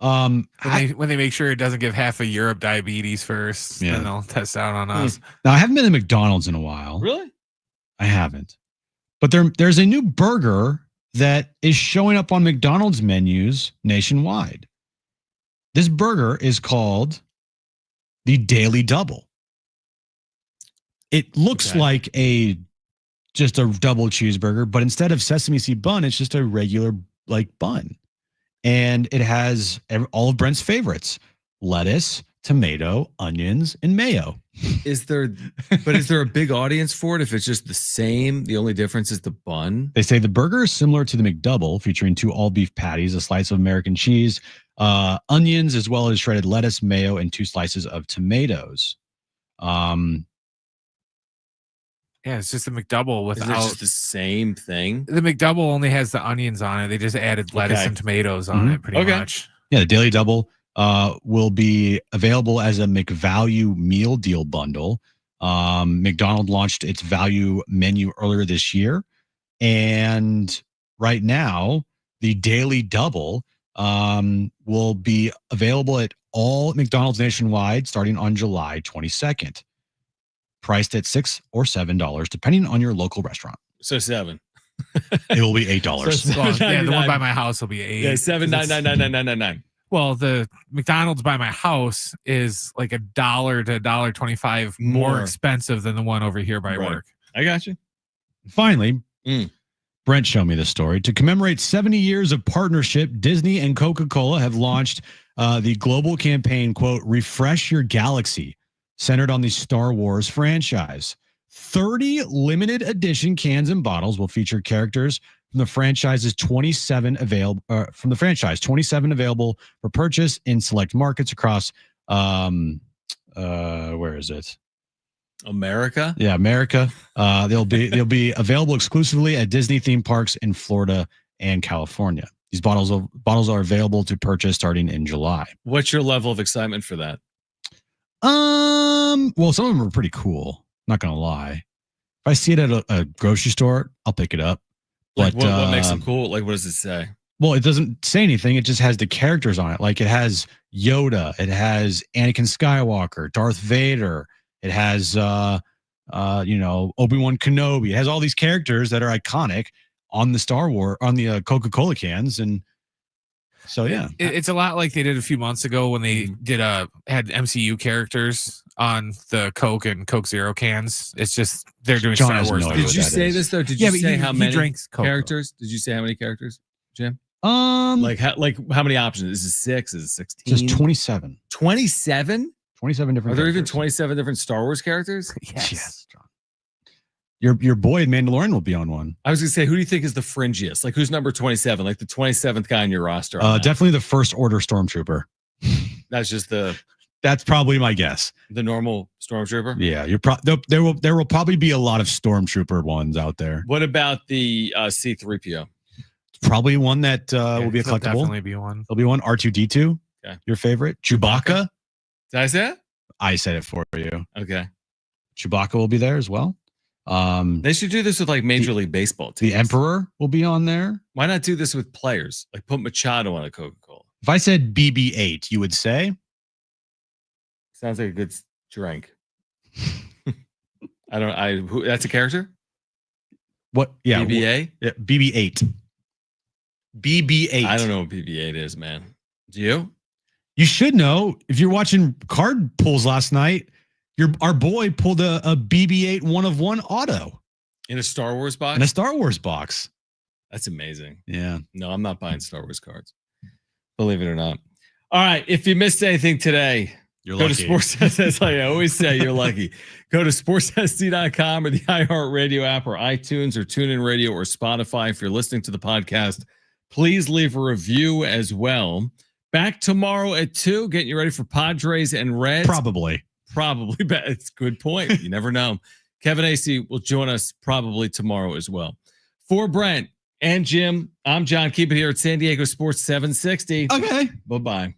When they make sure it doesn't give half of Europe diabetes first, then they'll test out on us. Now, I haven't been to McDonald's in a while. Really? I haven't. But there's a new burger that is showing up on McDonald's menus nationwide. This burger is called the Daily Double. It looks like just a double cheeseburger, but instead of sesame seed bun, it's just a regular bun. And it has all of Brent's favorites: lettuce, tomato, onions, and mayo. Is there a big audience for it if it's just the same? The only difference is the bun. They say the burger is similar to the McDouble, featuring 2 all-beef patties, a slice of American cheese, onions, as well as shredded lettuce, mayo, and 2 slices of tomatoes. Yeah, it's just the McDouble without. Is it just the same thing? The McDouble only has the onions on it. They just added lettuce and tomatoes on it, pretty much. Yeah, the Daily Double will be available as a McValue meal deal bundle. McDonald's launched its value menu earlier this year, and right now the Daily Double will be available at all McDonald's nationwide starting on July 22nd. Priced at $6 or $7, depending on your local restaurant. So $7. It will be $8. Well, yeah, the one by my house will be $8. Yeah, $7.99. Well, the McDonald's by my house is like $1 to $1.25 more expensive than the one over here by work. I got you. Finally, Brent showed me this story. To commemorate 70 years of partnership, Disney and Coca-Cola have launched the global campaign, quote, "Refresh Your Galaxy," centered on the Star Wars franchise. 30 limited edition cans and bottles will feature characters from the franchise's 27 available for purchase in select markets across where is it? America? Yeah, America. They'll be available exclusively at Disney theme parks in Florida and California. These bottles are available to purchase starting in July. What's your level of excitement for that? Well, some of them are pretty cool. Not gonna lie. If I see it at a grocery store, I'll pick it up. Like But what makes them cool? Like, what does it say? Well, it doesn't say anything. It just has the characters on it. Like, it has Yoda, it has Anakin Skywalker, Darth Vader. It has Obi-Wan Kenobi. It has all these characters that are iconic on the Coca-Cola cans, and so yeah, it's a lot like they did a few months ago when they had MCU characters on the Coke and Coke Zero cans. It's just they're doing John Star Wars. Did you say this though? Did you say how many characters? Did you say how many characters, Jim? Like how many options? Is it 6? Is it 16? Just 27. 27? 27 different. Are there even characters. 27 different Star Wars characters? Yes, John. Your boy in Mandalorian will be on one. I was gonna say, who do you think is the fringiest? Like, who's number 27? Like the 27th guy on your roster? Definitely the First Order Stormtrooper. That's just That's probably my guess. The normal Stormtrooper. Yeah, there will probably be a lot of Stormtrooper ones out there. What about the C-3PO? Probably one that will be a collectible. Definitely be one. There'll be one. R2D2. Okay. Your favorite? Chewbacca. Did I say it? I said it for you. Okay. Chewbacca will be there as well. They should do this with like Major League Baseball teams. The Emperor will be on there. Why not do this with players? Like put Machado on a Coca-Cola. If I said BB-8, you would say? Sounds like a good drink. That's a character? What? Yeah. BB-8? Yeah, BB-8. BB-8. I don't know what BB-8 is, man. Do you? You should know. If you're watching card pulls last night, our boy pulled a BB-8 1-of-1 auto. In a Star Wars box? In a Star Wars box. That's amazing. Yeah. No, I'm not buying Star Wars cards. Believe it or not. All right. If you missed anything today, you're go lucky. To Sports. As I always say, you're lucky. Go to sportssd.com or the iHeart Radio app or iTunes or TuneIn Radio or Spotify. If you're listening to the podcast, please leave a review as well. Back tomorrow at 2, getting you ready for Padres and Reds. Probably. It's a good point. You never know. Kevin Acey will join us probably tomorrow as well. For Brent and Jim, I'm John. Keep it here at San Diego Sports 760. Okay. Bye-bye.